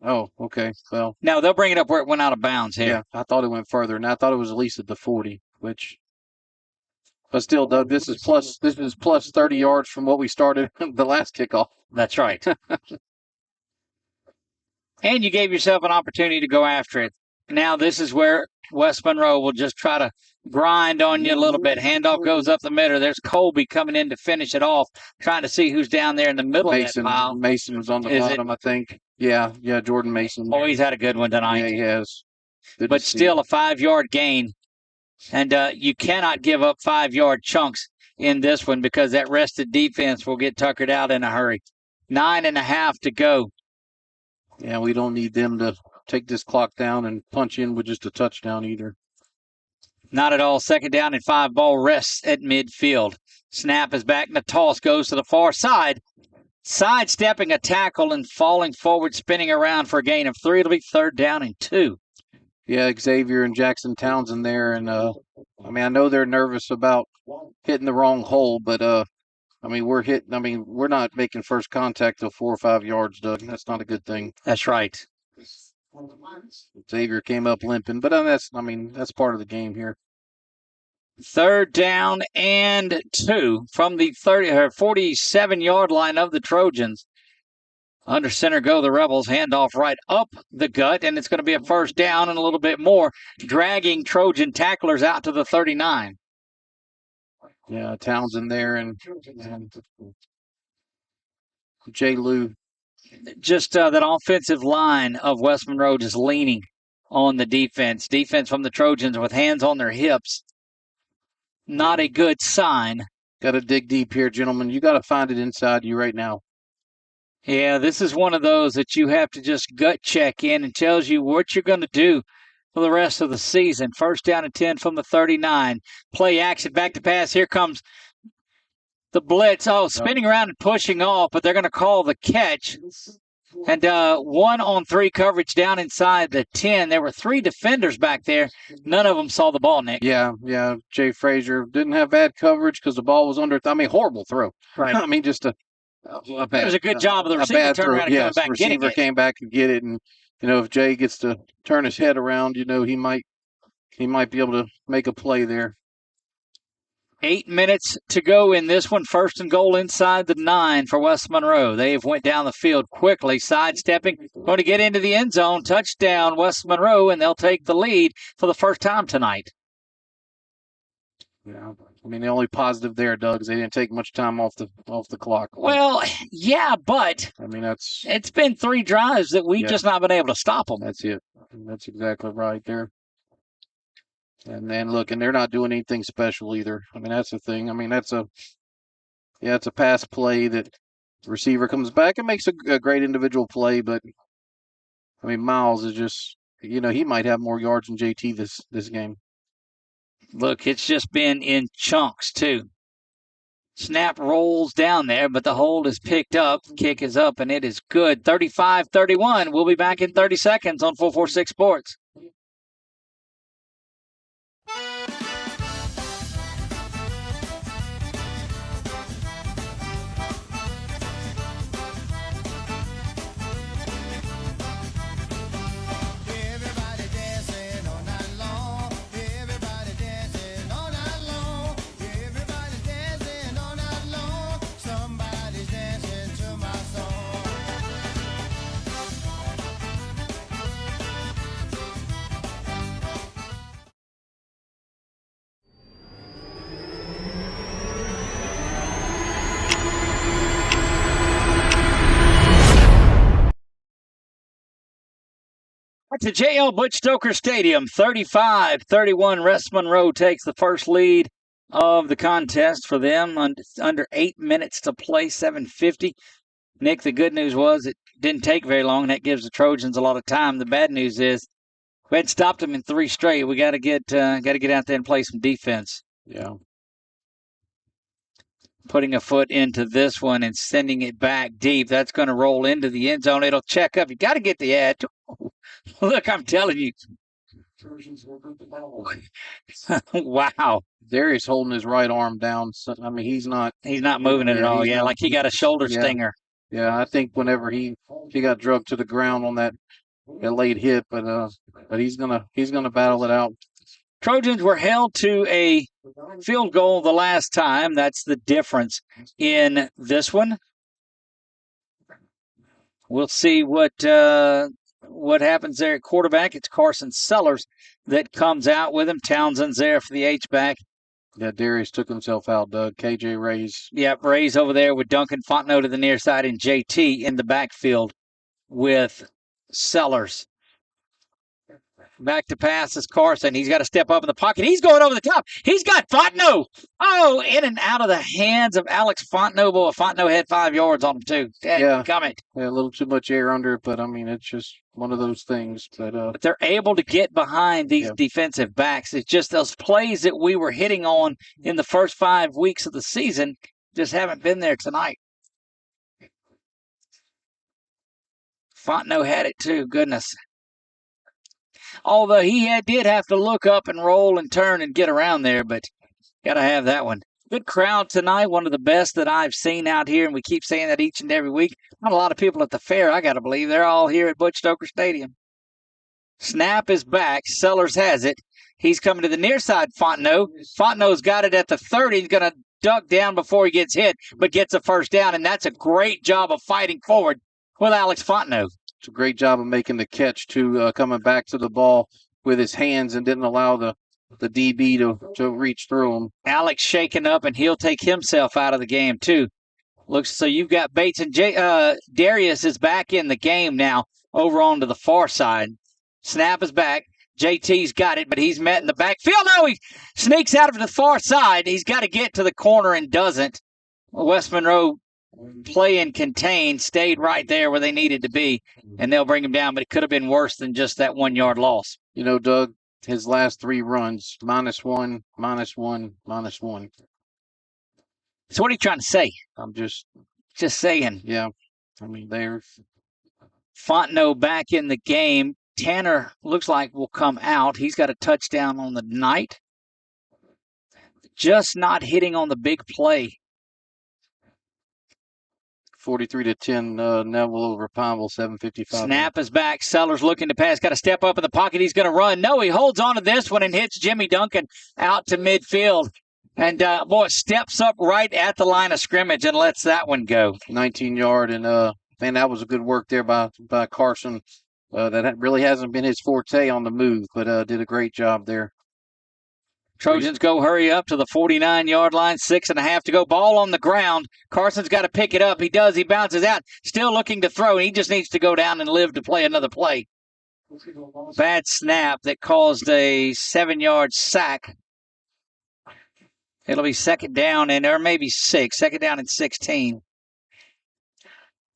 Oh, okay. Well, no, they'll bring it up where it went out of bounds here. Yeah, I thought it went further, and I thought it was at least at the 40, but still, Doug, this is plus 30 yards from what we started the last kickoff. That's right. And you gave yourself an opportunity to go after it. Now this is where West Monroe will just try to grind on you a little bit. Handoff goes up the middle. There's Colby coming in to finish it off, trying to see who's down there in the middle of that pile. Mason was on the bottom, I think. Yeah, Jordan Mason. Oh, he's had a good one tonight. Yeah, he has. But still a 5-yard gain. And you cannot give up 5-yard chunks in this one because that rested defense will get tuckered out in a hurry. 9.5 to go. Yeah, we don't need them to take this clock down and punch in with just a touchdown either. Not at all. 2nd down and 5. Ball rests at midfield. Snap is back and the toss goes to the far side. Sidestepping a tackle and falling forward, spinning around for a gain of 3. It'll be 3rd down and 2. Yeah, Xavier and Jackson Townsend there. And, I know they're nervous about hitting the wrong hole, but I mean, we're not making first contact till 4 or 5 yards, Doug. That's not a good thing. That's right. Xavier came up limping, but that's part of the game here. 3rd down and 2 from the 47-yard line of the Trojans. Under center go the Rebels. Handoff right up the gut, and it's going to be a 1st down and a little bit more, dragging Trojan tacklers out to the 39. Yeah, Townsend there and Jay Lou. Just that offensive line of West Monroe just leaning on the defense. Defense from the Trojans with hands on their hips. Not a good sign. Got to dig deep here, gentlemen. You got to find it inside you right now. Yeah, this is one of those that you have to just gut check in and tells you what you're going to do for the rest of the season. 1st down and 10 from the 39. Play action, back to pass. Here comes the blitz. Spinning around and pushing off, but they're going to call the catch. And 1-on-3 coverage down inside the 10. There were 3 defenders back there. None of them saw the ball, Nick. Yeah. Jay Frazier didn't have bad coverage because the ball was under. Horrible throw. Right. I mean, just a bad. It was a good job of the receiver turning around and coming back and getting it. Receiver came back and get it, and if Jay gets to turn his head around, he might be able to make a play there. 8 minutes to go in this one. 1st and goal inside the 9 for West Monroe. They've went down the field quickly, sidestepping, going to get into the end zone. Touchdown, West Monroe, and they'll take the lead for the first time tonight. Yeah, I mean the only positive there, Doug, is they didn't take much time off the clock. Well, yeah, but I mean it's been 3 drives that we've just not been able to stop them. That's it. That's exactly right there. And then look, and they're not doing anything special either. I mean, that's the thing. I mean, it's a pass play that the receiver comes back and makes a great individual play, but I mean, Miles is just, he might have more yards than JT this game. Look, it's just been in chunks too. Snap rolls down there, but the hold is picked up. Kick is up, and it is good. 35-31. We'll be back in 30 seconds on 446 Sports. To JL Butch Stoker Stadium, 35-31. West Monroe takes the first lead of the contest for them. Under 8 minutes to play, 7:50. Nick, the good news was it didn't take very long. That gives the Trojans a lot of time. The bad news is we had stopped them in 3 straight. We got to get out there and play some defense. Yeah. Putting a foot into this one and sending it back deep. That's going to roll into the end zone. It'll check up. You got to get the edge. Look, I'm telling you. Wow. Darius holding his right arm down. So, I mean, he's not moving it at all. Yeah, like he got a shoulder stinger. Yeah, I think whenever he got drugged to the ground on that late hit, but he's gonna battle it out. Trojans were held to a field goal the last time. That's the difference in this one. We'll see what happens there at quarterback. It's Carson Sellers that comes out with him. Townsend's there for the H-back. Yeah, Darius took himself out, Doug. KJ Ray's. Yep, Ray's over there with Duncan Fontenot to the near side and JT in the backfield with Sellers. Back to pass is Carson. He's got to step up in the pocket. He's going over the top. He's got Fontenot. Oh, in and out of the hands of Alex Fontenot. Boy, Fontenot had 5 yards on him, too. Dadgummit. Yeah, a little too much air under it, but, I mean, it's just one of those things. But they're able to get behind these defensive backs. It's just those plays that we were hitting on in the first 5 weeks of the season just haven't been there tonight. Fontenot had it, too. Goodness. Although he did have to look up and roll and turn and get around there, but got to have that one. Good crowd tonight, one of the best that I've seen out here, and we keep saying that each and every week. Not a lot of people at the fair, I got to believe. They're all here at Butch Stoker Stadium. Snap is back. Sellers has it. He's coming to the near side, Fontenot. Fontenot's got it at the 30. He's going to duck down before he gets hit, but gets a first down, and that's a great job of fighting forward with Alex Fontenot. It's a great job of making the catch, too, coming back to the ball with his hands and didn't allow the DB to reach through him. Alex shaking up, and he'll take himself out of the game, too. Looks so you've got Bates and Darius is back in the game now over onto the far side. Snap is back. JT's got it, but he's met in the backfield. No, he sneaks out of the far side. He's got to get to the corner and doesn't. West Monroe play and contain, stayed right there where they needed to be, and they'll bring him down, but it could have been worse than just that 1 yard loss. You know, Doug, his last 3 runs, -1, -1, -1. So what are you trying to say? I'm just saying. Yeah. I mean, they're Fontenot back in the game. Tanner looks like will come out. He's got a touchdown on the night. Just not hitting on the big play. 43-10, Neville over Pineville, 7:55. Snap is back. Sellers looking to pass. Got to step up in the pocket. He's going to run. No, he holds on to this one and hits Jimmy Duncan out to midfield. And, boy, steps up right at the line of scrimmage and lets that one go. 19-yard, and, man, that was a good work there by Carson. That really hasn't been his forte on the move, but did a great job there. Trojans go hurry up to the 49-yard line, 6.5 to go. Ball on the ground. Carson's got to pick it up. He does. He bounces out. Still looking to throw. He just needs to go down and live to play another play. Bad snap that caused a 7-yard sack. It'll be second down or maybe 6. Second down and 16.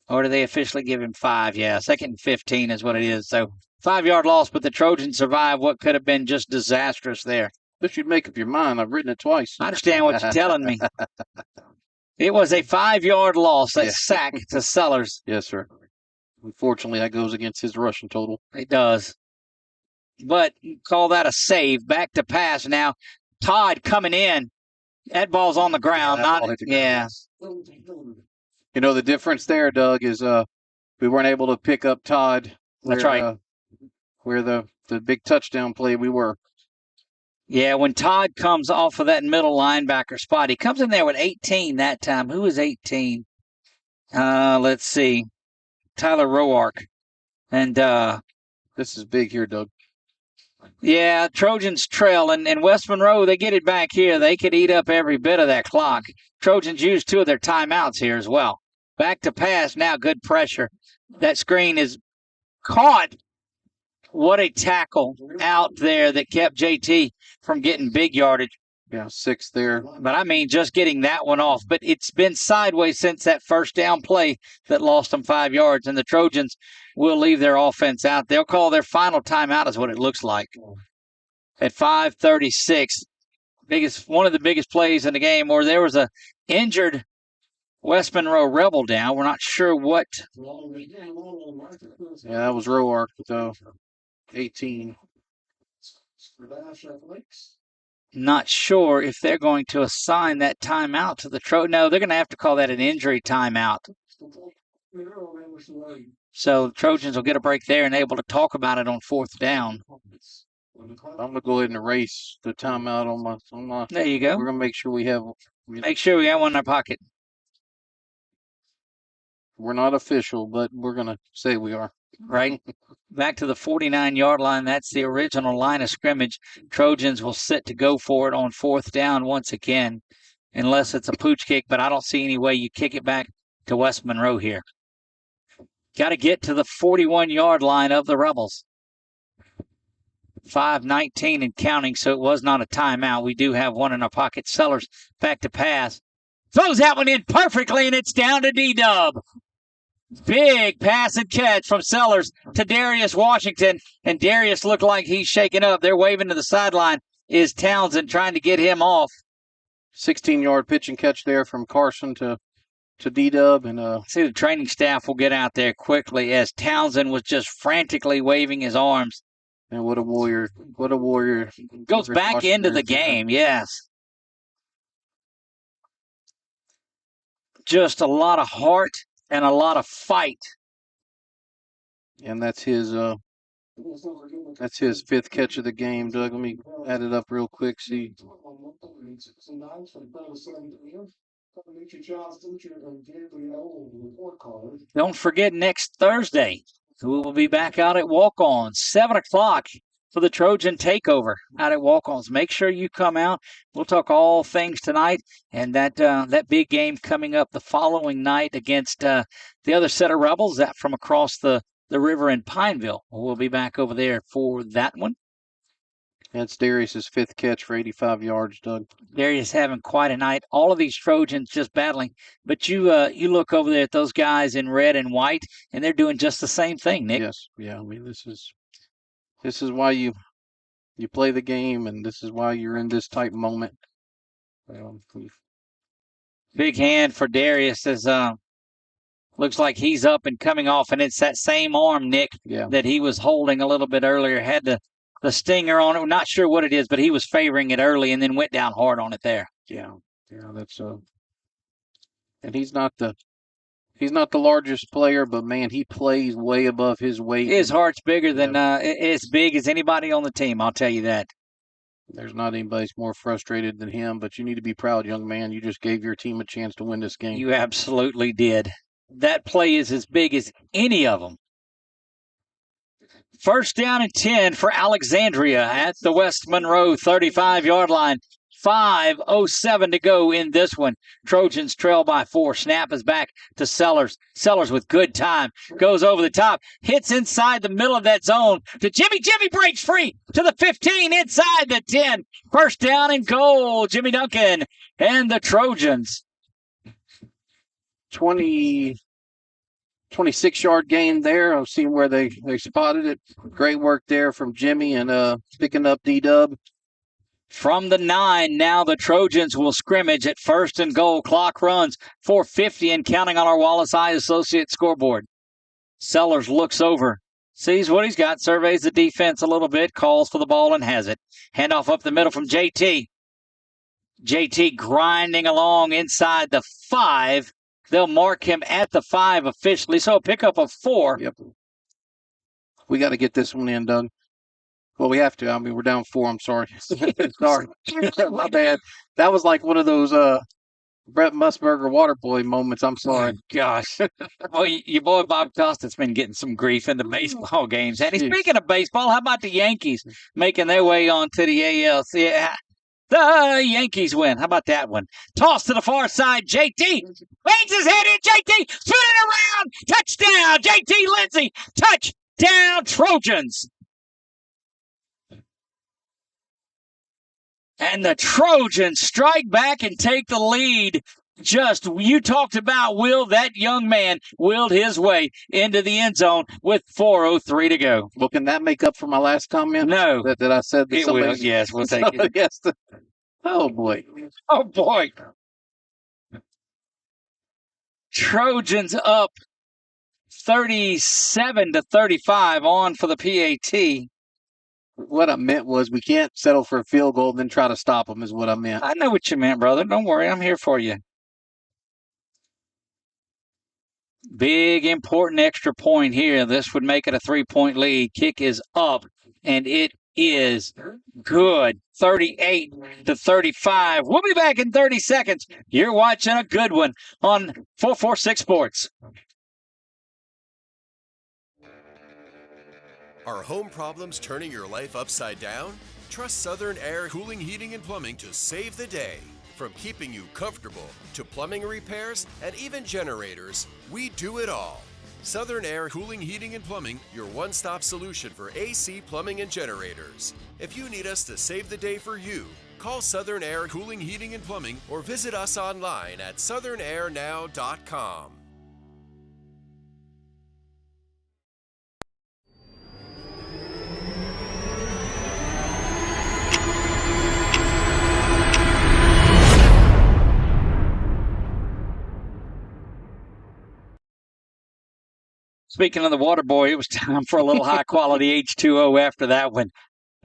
Or do they officially give him 5? Yeah, second and 15 is what it is. So 5-yard loss, but the Trojans survive what could have been just disastrous there. But you'd make up your mind. I've written it twice. I understand what you're telling me. It was a 5-yard loss, that sack to Sellers. Yes, sir. Unfortunately, that goes against his rushing total. It does. But call that a save. Back to pass now. Todd coming in. That ball's on the ground. You know, the difference there, Doug, is we weren't able to pick up Todd. That's right. Where the big touchdown play we were. Yeah, when Todd comes off of that middle linebacker spot, he comes in there with 18 that time. Who is 18? Let's see. Tyler Roark. And this is big here, Doug. Yeah, Trojans trail, and West Monroe, they get it back here. They could eat up every bit of that clock. Trojans use 2 of their timeouts here as well. Back to pass now, good pressure. That screen is caught. What a tackle out there that kept JT from getting big yardage. Yeah, 6 there. But I mean, just getting that one off. But it's been sideways since that first down play that lost them 5 yards. And the Trojans will leave their offense out. They'll call their final timeout is what it looks like. At 5:36, one of the biggest plays in the game, or there was a injured West Monroe Rebel down. We're not sure what. Yeah, that was Roark, though. 18. Not sure if they're going to assign that timeout to the Trojans. No, they're going to have to call that an injury timeout. So the Trojans will get a break there and able to talk about it on 4th down. I'm going to go ahead and erase the timeout on my. There you go. We're going to make sure we have. Make sure we have one in our pocket. We're not official, but we're going to say we are. Right. Back to the 49-yard line. That's the original line of scrimmage. Trojans will sit to go for it on 4th down once again, unless it's a pooch kick, but I don't see any way you kick it back to West Monroe here. Got to get to the 41-yard line of the Rebels. 5:19 and counting, so it was not a timeout. We do have one in our pocket. Sellers back to pass. Throws that one in perfectly, and it's down to D-Dub. Big pass and catch from Sellers to Darius Washington, and Darius looked like he's shaken up. They're waving to the sideline. Is Townsend trying to get him off? 16-yard pitch and catch there from Carson to D-Dub. And see, the training staff will get out there quickly as Townsend was just frantically waving his arms. And what a warrior. What a warrior. Goes back into the game, yes. just a lot of heart and a lot of fight. And that's his fifth catch of the game, Doug. Let me add it up real quick. See. Don't forget next Thursday, we will be back out at Walk-Ons, 7 o'clock for the Trojan Takeover out at Walk-Ons. Make sure you come out. We'll talk all things tonight and that big game coming up the following night against the other set of Rebels that from across the river in Pineville. We'll be back over there for that one. That's Darius's fifth catch for 85 yards, Doug. Darius having quite a night. All of these Trojans just battling. But you look over there at those guys in red and white, and they're doing just the same thing, Nick. Yes. Yeah, I mean, this is why you play the game, and this is why you're in this type moment. Big hand for Darius as looks like he's up and coming off, and it's that same arm, Nick, that he was holding a little bit earlier. Had the stinger on it. We're not sure what it is, but he was favoring it early and then went down hard on it there. Yeah, that's and he's not the largest player, but man, he plays way above his weight. His heart's bigger than as big as anybody on the team. I'll tell you that. There's not anybody that's more frustrated than him, but you need to be proud, young man. You just gave your team a chance to win this game. You absolutely did. That play is as big as any of them. First down and 10 for Alexandria at the West Monroe 35-yard line. 5:07 to go in this one. Trojans trail by 4. Snap is back to Sellers. Sellers with good time. Goes over the top. Hits inside the middle of that zone to Jimmy. Jimmy breaks free to the 15 inside the 10. First down and goal. Jimmy Duncan and the Trojans. 26-yard gain there. I've seen where they spotted it. Great work there from Jimmy and picking up D-Dub. From the 9, now the Trojans will scrimmage at first and goal. Clock runs 4:50 and counting on our Wallace Eye Associates scoreboard. Sellers looks over, sees what he's got, surveys the defense a little bit, calls for the ball and has it. Handoff up the middle from JT. JT grinding along inside the 5. They'll mark him at the 5 officially, so a pickup of 4. Yep. We got to get this one in, Doug. Well, we have to. I mean, we're down 4. I'm sorry. Sorry. My bad. That was like one of those Brett Musburger water boy moments. I'm sorry. Oh, gosh. Well, your boy Bob Costas been getting some grief in the baseball games. And speaking of baseball, how about the Yankees making their way on to the ALC? The Yankees win. How about that one? Toss to the far side. JT leans his head in. JT spinning around. Touchdown. JT Lindsay. Touchdown Trojans. And the Trojans strike back and take the lead. You talked about Will, that young man willed his way into the end zone with 4:03 to go. Well, can that make up for my last comment? No. That I said that it will. Yes, we'll take it. Yes. Oh, boy. Oh, boy. Trojans up 37-35 on for the PAT. What I meant was we can't settle for a field goal and then try to stop them is what I meant. I know what you meant, brother. Don't worry. I'm here for you. Big, important extra point here. This would make it a 3-point lead. Kick is up, and it is good. 38-35. We'll be back in 30 seconds. You're watching a good one on 446 Sports. Are home problems turning your life upside down? Trust Southern Air Cooling, Heating, and Plumbing to save the day. From keeping you comfortable to plumbing repairs and even generators, we do it all. Southern Air Cooling, Heating, and Plumbing, your one-stop solution for AC, plumbing, and generators. If you need us to save the day for you, call Southern Air Cooling, Heating, and Plumbing or visit us online at southernairnow.com. Speaking of the water boy, it was time for a little high-quality H2O after that one.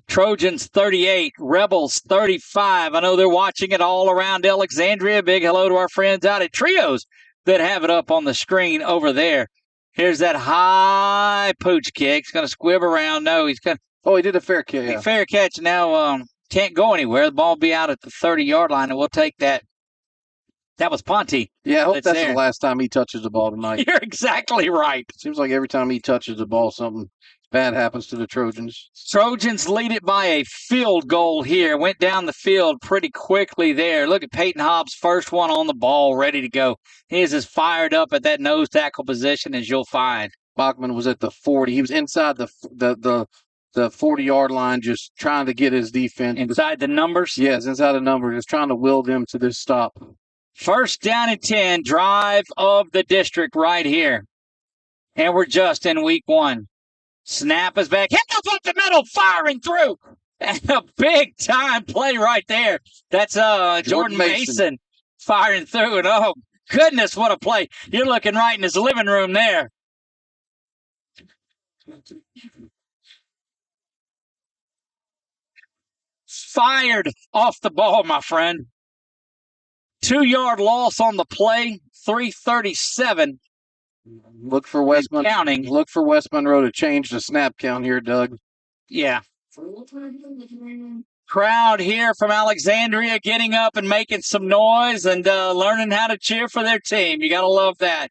Trojans 38, Rebels 35. I know they're watching it all around Alexandria. Big hello to our friends out at Trios that have it up on the screen over there. Here's that high pooch kick. He's going to squib around. No, he's going to. Oh, he did a fair catch. Yeah. Fair catch. Now can't go anywhere. The ball will be out at the 30-yard line, and we'll take that. That was Ponte. Yeah, I hope that's the last time he touches the ball tonight. You're exactly right. Seems like every time he touches the ball, something bad happens to the Trojans. Trojans lead it by a field goal here. Went down the field pretty quickly there. Look at Peyton Hobbs, first one on the ball, ready to go. He is as fired up at that nose tackle position as you'll find. Bachman was at the 40. He was inside the 40-yard line, just trying to get his defense. Inside the numbers? Yes, inside the numbers, just trying to will them to this stop. First down and 10, drive of the district right here. And we're just in week 1. Snap is back. Hit up the middle, firing through. And a big-time play right there. That's Jordan Mason firing through. And, oh, goodness, what a play. You're looking right in his living room there. Fired off the ball, my friend. 2-yard loss on the play, 3:37. Look for West Monroe to change the snap count here, Doug. Yeah. Crowd here from Alexandria getting up and making some noise and learning how to cheer for their team. You got to love that.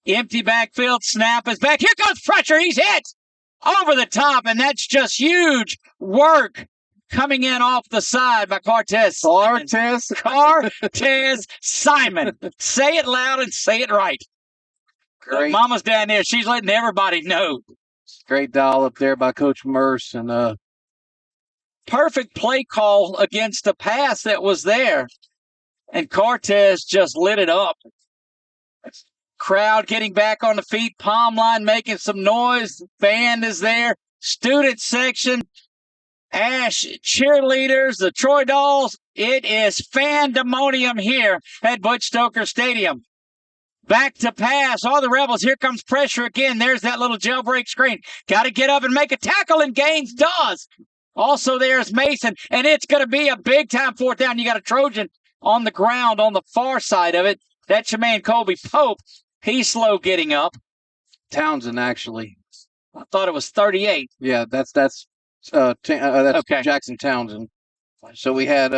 Empty backfield, snap is back. Here goes pressure. He's hit over the top, and that's just huge work. Coming in off the side by Cortez Simon. Say it loud and say it right. Great. Mama's down there. She's letting everybody know. Great dial up there by Coach Merce. And perfect play call against a pass that was there. And Cortez just lit it up. Crowd getting back on the feet. Palm line making some noise. Band is there. Student section. ASH cheerleaders, the Troy Dolls. It is fandemonium here at Butch Stoker Stadium. Back to pass. All the Rebels. Here comes pressure again. There's that little jailbreak screen. Got to get up and make a tackle, and Gaines does. Also, there's Mason, and it's going to be a big-time 4th down. You got a Trojan on the ground on the far side of it. That's your man, Colby Pope. He's slow getting up. Townsend, actually. I thought it was 38. Yeah, that's okay. Jackson Townsend. So we had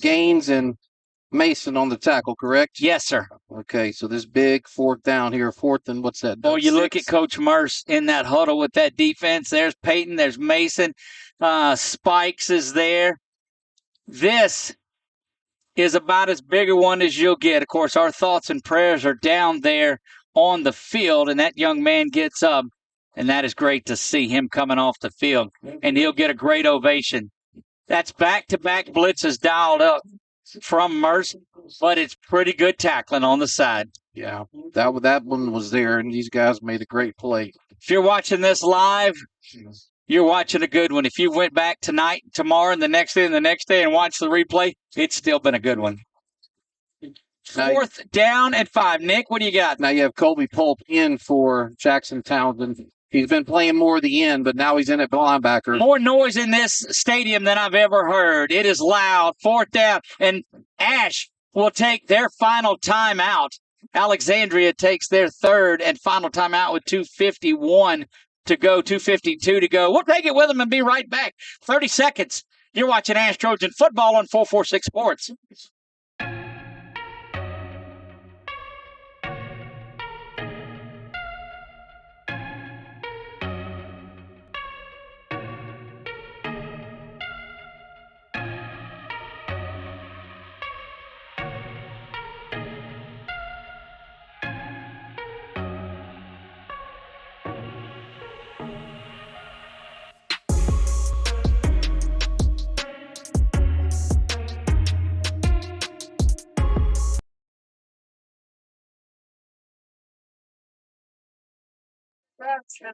Gaines and Mason on the tackle, correct? Yes, sir. Okay, so this big 4th down here, 4th and what's that? Oh, you look at Coach Merce in that huddle with that defense. There's Peyton, there's Mason. Spikes is there. This is about as big a one as you'll get. Of course, our thoughts and prayers are down there on the field, and that young man gets up. And that is great to see him coming off the field. And he'll get a great ovation. That's back-to-back blitzes dialed up from Merce, but it's pretty good tackling on the side. Yeah, that one was there, and these guys made a great play. If you're watching this live, you're watching a good one. If you went back tonight, tomorrow, and the next day, and watched the replay, it's still been a good one. 4th down and 5. Nick, what do you got? Now you have Colby Pope in for Jackson Townsend. He's been playing more of the end, but now he's in at linebacker. More noise in this stadium than I've ever heard. It is loud. 4th down. And ASH will take their final timeout. Alexandria takes their 3rd and final timeout with 2:51 to go, 2:52 to go. We'll take it with them and be right back. 30 seconds. You're watching ASH Trojan Football on 446 Sports.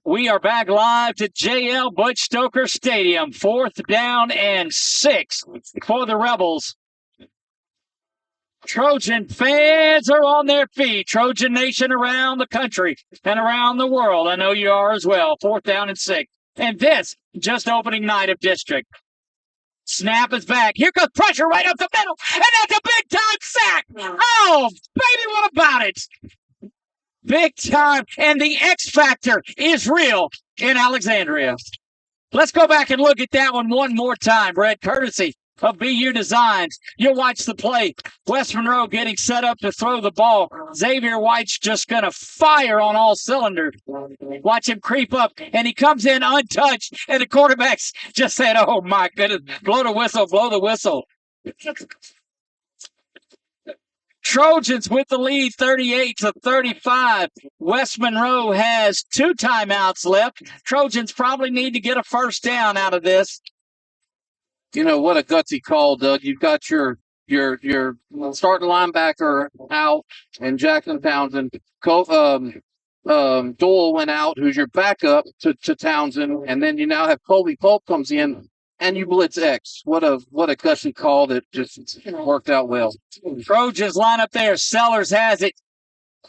We are back live to JL Butch Stoker Stadium. 4th down and 6 for the Rebels. Trojan fans are on their feet. Trojan Nation around the country and around the world. I know you are as well. 4th down and 6. And this just opening night of district. Snap is back. Here comes pressure right up the middle. And that's a big-time sack. Oh, baby, what about it? Big time. And the X factor is real in Alexandria. Let's go back and look at that one more time, Brett, courtesy of BU Designs. You'll watch the play. West Monroe getting set up to throw the ball. Xavier White's just going to fire on all cylinders. Watch him creep up, and he comes in untouched, and the quarterback's just said, oh, my goodness, blow the whistle, blow the whistle. Trojans with the lead, 38-35. West Monroe has 2 timeouts left. Trojans probably need to get a first down out of this. You know, what a gutsy call, Doug. You've got your starting linebacker out, and Jackson Townsend. Doyle went out, who's your backup to Townsend, and then you now have Colby Pope comes in, and you blitz X. What a gutsy call that just worked out well. Trojans line up there. Sellers has it.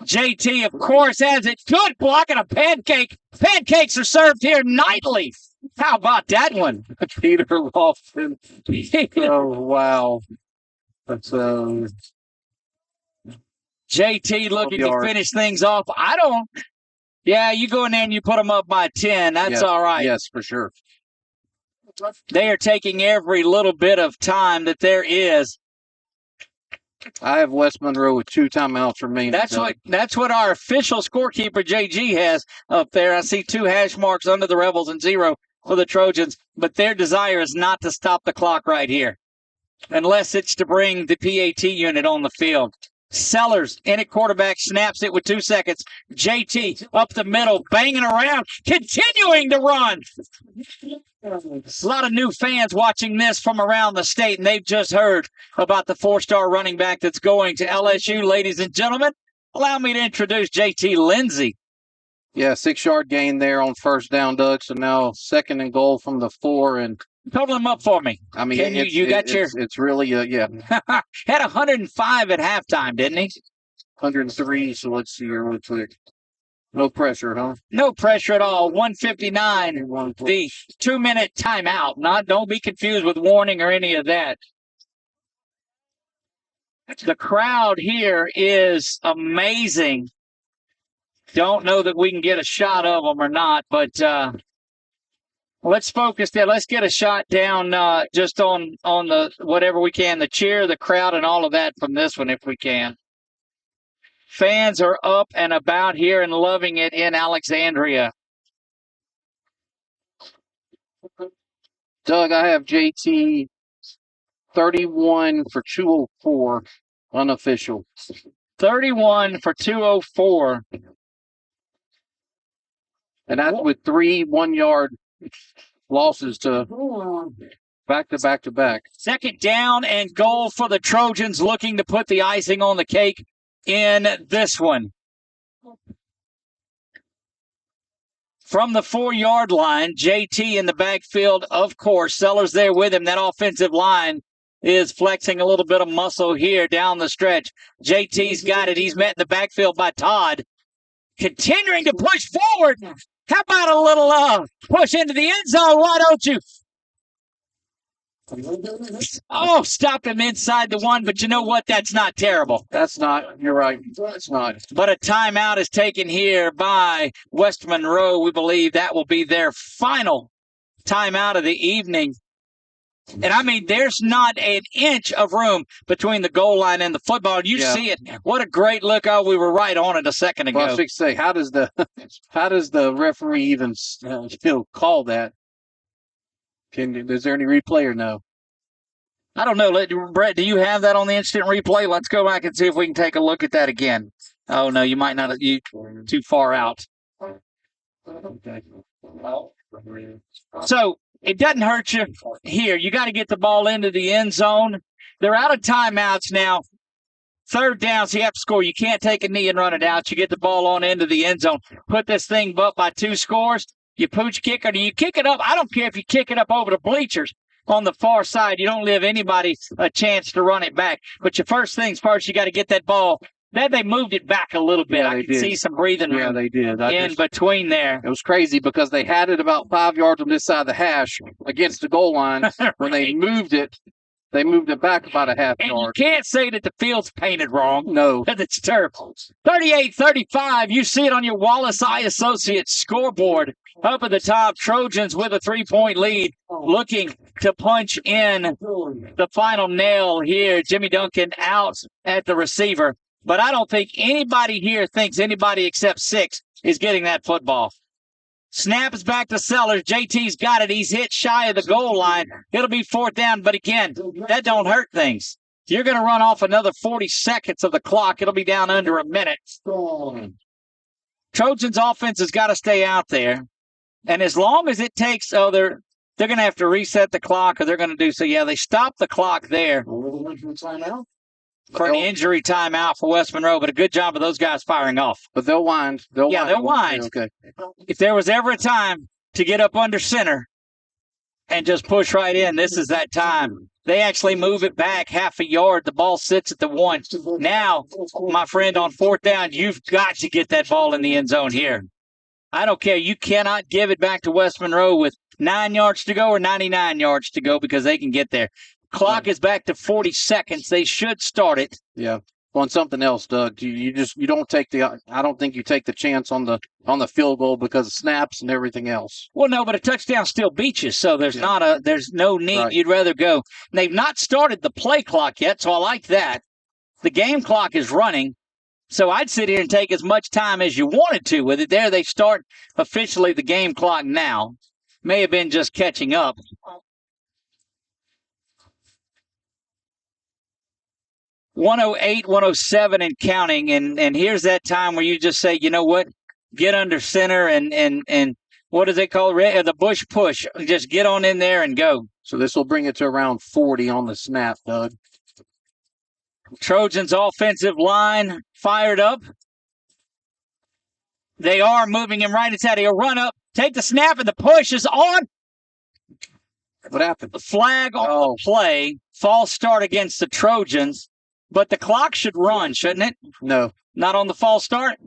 JT, of course, has it. Good block and a pancake. Pancakes are served here nightly. How about that one? Peter Lofton. Oh, wow. That's JT looking to finish things off. Yeah, you go in there and you put them up by 10. That's all right. Yes, for sure. They are taking every little bit of time that there is. I have West Monroe with 2 timeouts remaining. That's what our official scorekeeper JG has up there. I see 2 hash marks under the Rebels and 0 for the Trojans, but their desire is not to stop the clock right here, unless it's to bring the PAT unit on the field. Sellers in at quarterback, snaps it with 2 seconds. JT up the middle, banging around, continuing to run. A lot of new fans watching this from around the state, and they've just heard about the 4-star running back that's going to LSU. Ladies and gentlemen, allow me to introduce JT Lindsay. Yeah, 6-yard gain there on first down, Doug. So now 2nd and goal from the 4. And total them up for me. I mean, it's really, yeah. Had 105 at halftime, didn't he? 103, so let's see here real quick. No pressure, huh? No pressure at all. 159, the 2-minute timeout. Don't be confused with warning or any of that. The crowd here is amazing. Don't know that we can get a shot of them or not, but let's focus there. Let's get a shot down just on the whatever we can, the cheer, the crowd, and all of that from this one if we can. Fans are up and about here and loving it in Alexandria. Doug, I have JT 31 for 204, unofficial. 31 for 204. And that's with 3 1-yard losses to back. 2nd down and goal for the Trojans, looking to put the icing on the cake in this one. From the 4-yard line, JT in the backfield, of course. Sellers there with him. That offensive line is flexing a little bit of muscle here down the stretch. JT's got it. He's met in the backfield by Todd. Continuing to push forward. How about a little push into the end zone? Why don't you? Oh, stop him inside the 1, but you know what? That's not terrible. That's not. You're right. That's not. But a timeout is taken here by West Monroe. We believe that will be their final timeout of the evening. And, I mean, there's not an inch of room between the goal line and the football. You see it. What a great look. Oh, we were right on it a second ago. Well, I was going to say, how does the referee even call that? Is there any replay or no? I don't know. Brett, do you have that on the instant replay? Let's go back and see if we can take a look at that again. Oh, no, you might not. You too far out. So it doesn't hurt you here. You got to get the ball into the end zone. They're out of timeouts now. 3rd down, so you have to score. You can't take a knee and run it out. You get the ball on into the end zone. Put this thing up by 2 scores. You pooch kick, or do you kick it up? I don't care if you kick it up over the bleachers on the far side. You don't leave anybody a chance to run it back. But your first things first, you got to get that ball Then they moved it back a little bit. Yeah, I they could did. see some breathing room they did. between there. It was crazy because they had it about 5 yards on this side of the hash against the goal line. When they moved it back about a half And yard. you can't say that the field's painted wrong. No. Because it's terrible. 38-35. You see it on your Wallace Eye Associates scoreboard. Up at the top, Trojans with a 3-point lead, looking to punch in the final nail here. Jimmy Duncan out at the receiver. But I don't think anybody here thinks anybody except 6 is getting that football. Snap is back to Sellers. JT's got it. He's hit shy of the goal line. It'll be 4th down. But again, that don't hurt things. You're going to run off another 40 seconds of the clock. It'll be down under a minute. Trojans offense has got to stay out there. And as long as it takes, they're going to have to reset the clock, or they're going to do so. Yeah, they stopped the clock there for an injury timeout for West Monroe, but a good job of those guys firing off. But they'll wind. They'll wind. Okay. If there was ever a time to get up under center and just push right in, this is that time. They actually move it back half a yard. The ball sits at the 1. Now, my friend, on 4th down, you've got to get that ball in the end zone here. I don't care. You cannot give it back to West Monroe with 9 yards to go or 99 yards to go because they can get there. Clock is back to 40 seconds. They should start it. Yeah. On something else, Doug, you don't take I don't think you take the chance on the field goal because of snaps and everything else. Well, no, but a touchdown still beats you, so there's no need. Right. You'd rather go. They've not started the play clock yet, so I like that. The game clock is running. So I'd sit here and take as much time as you wanted to with it. There they start officially the game clock now. May have been just catching up. .108, 107 and counting. And here's that time where you just say, you know what? Get under center and what is it called? The Bush push. Just get on in there and go. So this will bring it to around 40 on the snap, Doug. Trojans offensive line fired up. They are moving him right inside. He'll run up, take the snap, and the push is on. What happened? The flag on the play. False start against the Trojans. But the clock should run, shouldn't it? No. Not on the false start?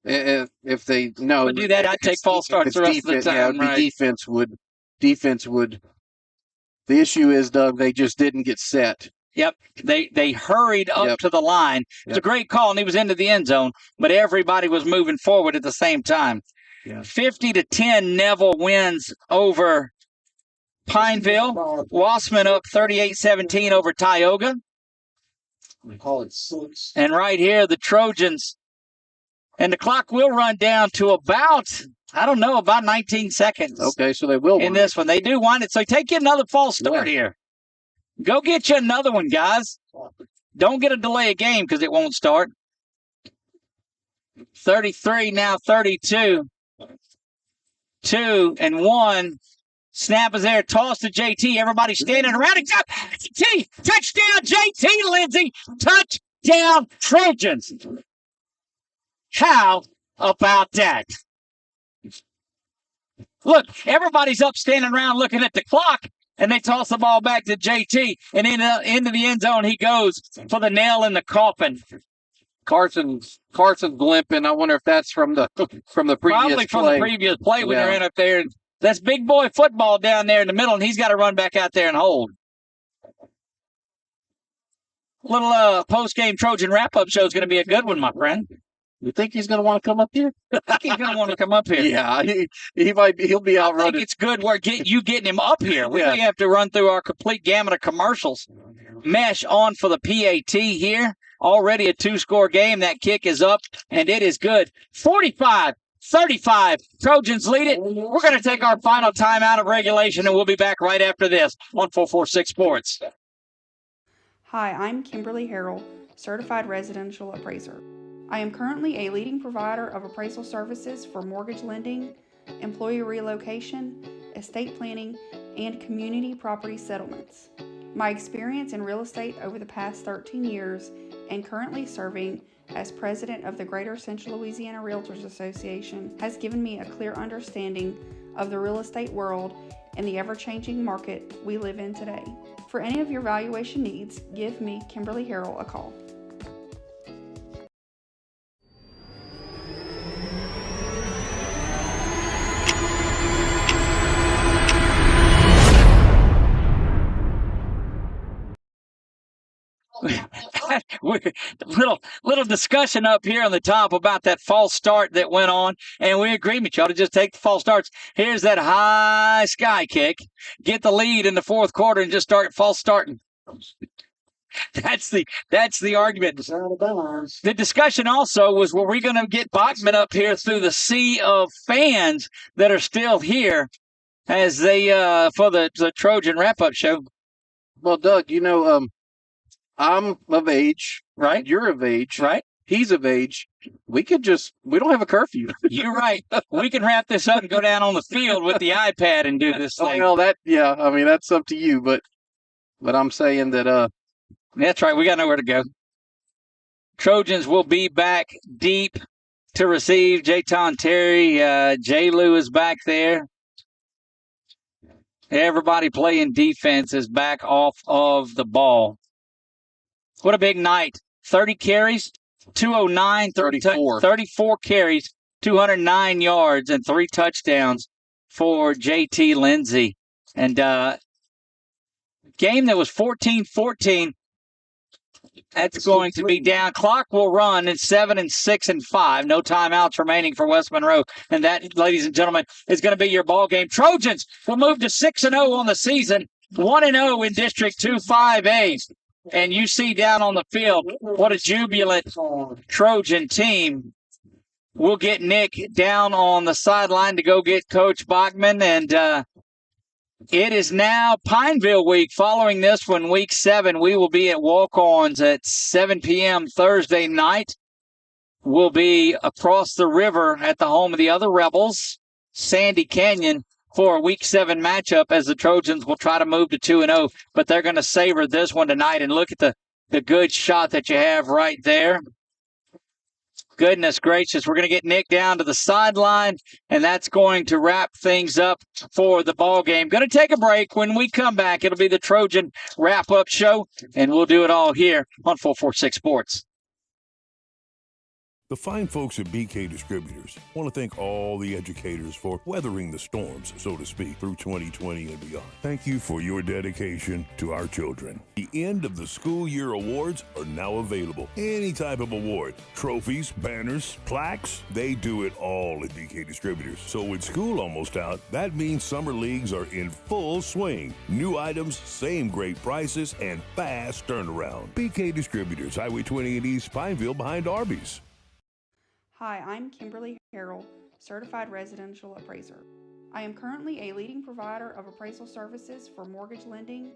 If they would do that, I'd take false starts the rest of the time. Yeah, defense would. The issue is, Doug, they just didn't get set. Yep. They hurried up to the line. It was a great call, and he was into the end zone, but everybody was moving forward at the same time. Yeah. 50-10, Neville wins over Pineville. Wassman up 38-17 over Tioga. We call it 6. And right here, the Trojans. And the clock will run down to about 19 seconds. Okay, so they will in this one. They do wind it. So take you another false start here. Go get you another one, guys. Don't get a delay of game because it won't start. 33, now 32. 2 and 1. Snap is there. Toss to JT. Everybody standing around. JT. Touchdown, JT Lindsay. Touchdown, Trojans. How about that? Look, everybody's up standing around looking at the clock, and they toss the ball back to JT, and into the end zone he goes for the nail in the coffin. Carson's limping. I wonder if that's from the previous Probably from the previous play when they're in up there. That's big boy football down there in the middle, and he's got to run back out there and hold. Little post-game Trojan wrap-up show is going to be a good one, my friend. You think he's going to want to come up here? I think he's going to want to come up here. Yeah, he'll be out running. I think it's good we're getting him up here. We may have to run through our complete gamut of commercials. Mesh on for the PAT here. Already a 2-score game. That kick is up, and it is good. 45-35. Trojans lead it. We're going to take our final time out of regulation, and we'll be back right after this on 446 Sports. Hi, I'm Kimberly Harrell, Certified Residential Appraiser. I am currently a leading provider of appraisal services for mortgage lending, employee relocation, estate planning, and community property settlements. My experience in real estate over the past 13 years and currently serving as president of the Greater Central Louisiana Realtors Association has given me a clear understanding of the real estate world and the ever-changing market we live in today. For any of your valuation needs, give me, Kimberly Harrell, a call. little discussion up here on the top about that false start that went on, and we agree with y'all to just take the false starts. Here's that high sky kick, get the lead in the fourth quarter, and just start false starting. That's the argument. The discussion also was, were we going to get Bachman up here through the sea of fans that are still here as they for the Trojan wrap-up show? Well, Doug, I'm of age, right? You're of age, right? He's of age. We don't have a curfew. You're right. We can wrap this up and go down on the field with the iPad and do this thing. Well, that's up to you, but I'm saying that that's right. We got nowhere to go. Trojans will be back deep to receive Jayton Terry. J-Lou is back there. Everybody playing defense is back off of the ball. What a big night. 30 carries, 209, 34 carries, 209 yards, and 3 touchdowns for JT Lindsay. And game that was 14-14, that's going to be down. Clock will run at 7 and 6 and 5. No timeouts remaining for West Monroe. And that, ladies and gentlemen, is going to be your ball game. Trojans will move to 6-0 on the season, 1-0 in District 2 5A. And you see down on the field what a jubilant Trojan team. We'll get Nick down on the sideline to go get Coach Bachman. And it is now Pineville week. Following this one, week 7, we will be at Walk-Ons at 7 p.m. Thursday night. We'll be across the river at the home of the other Rebels, Sandy Canyon, for a week 7 matchup as the Trojans will try to move to 2-0. But they're going to savor this one tonight. And look at the good shot that you have right there. Goodness gracious, we're going to get Nick down to the sideline, and that's going to wrap things up for the ball game. Going to take a break. When we come back, it'll be the Trojan wrap-up show, and we'll do it all here on 446 Sports. The fine folks at BK Distributors want to thank all the educators for weathering the storms, so to speak, through 2020 and beyond. Thank you for your dedication to our children. The end of the school year awards are now available. Any type of award, trophies, banners, plaques, they do it all at BK Distributors. So with school almost out, that means summer leagues are in full swing. New items, same great prices, and fast turnaround. BK Distributors, Highway 20 in East Pineville behind Arby's. Hi, I'm Kimberly Harrell, Certified Residential Appraiser. I am currently a leading provider of appraisal services for mortgage lending,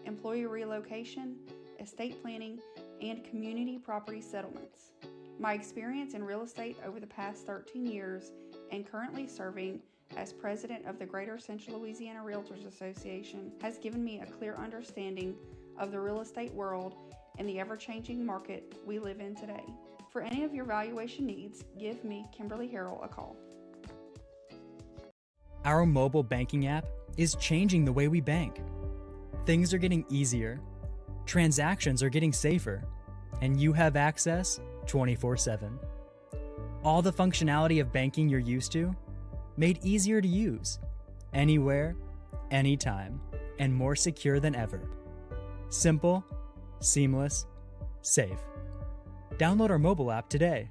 employee relocation, estate planning, and community property settlements. My experience in real estate over the past 13 years and currently serving as president of the Greater Central Louisiana Realtors Association has given me a clear understanding of the real estate world and the ever-changing market we live in today. For any of your valuation needs, give me, Kimberly Harrell, a call. Our mobile banking app is changing the way we bank. Things are getting easier, transactions are getting safer, and you have access 24/7. All the functionality of banking you're used to, made easier to use, anywhere, anytime, and more secure than ever. Simple, seamless, safe. Download our mobile app today.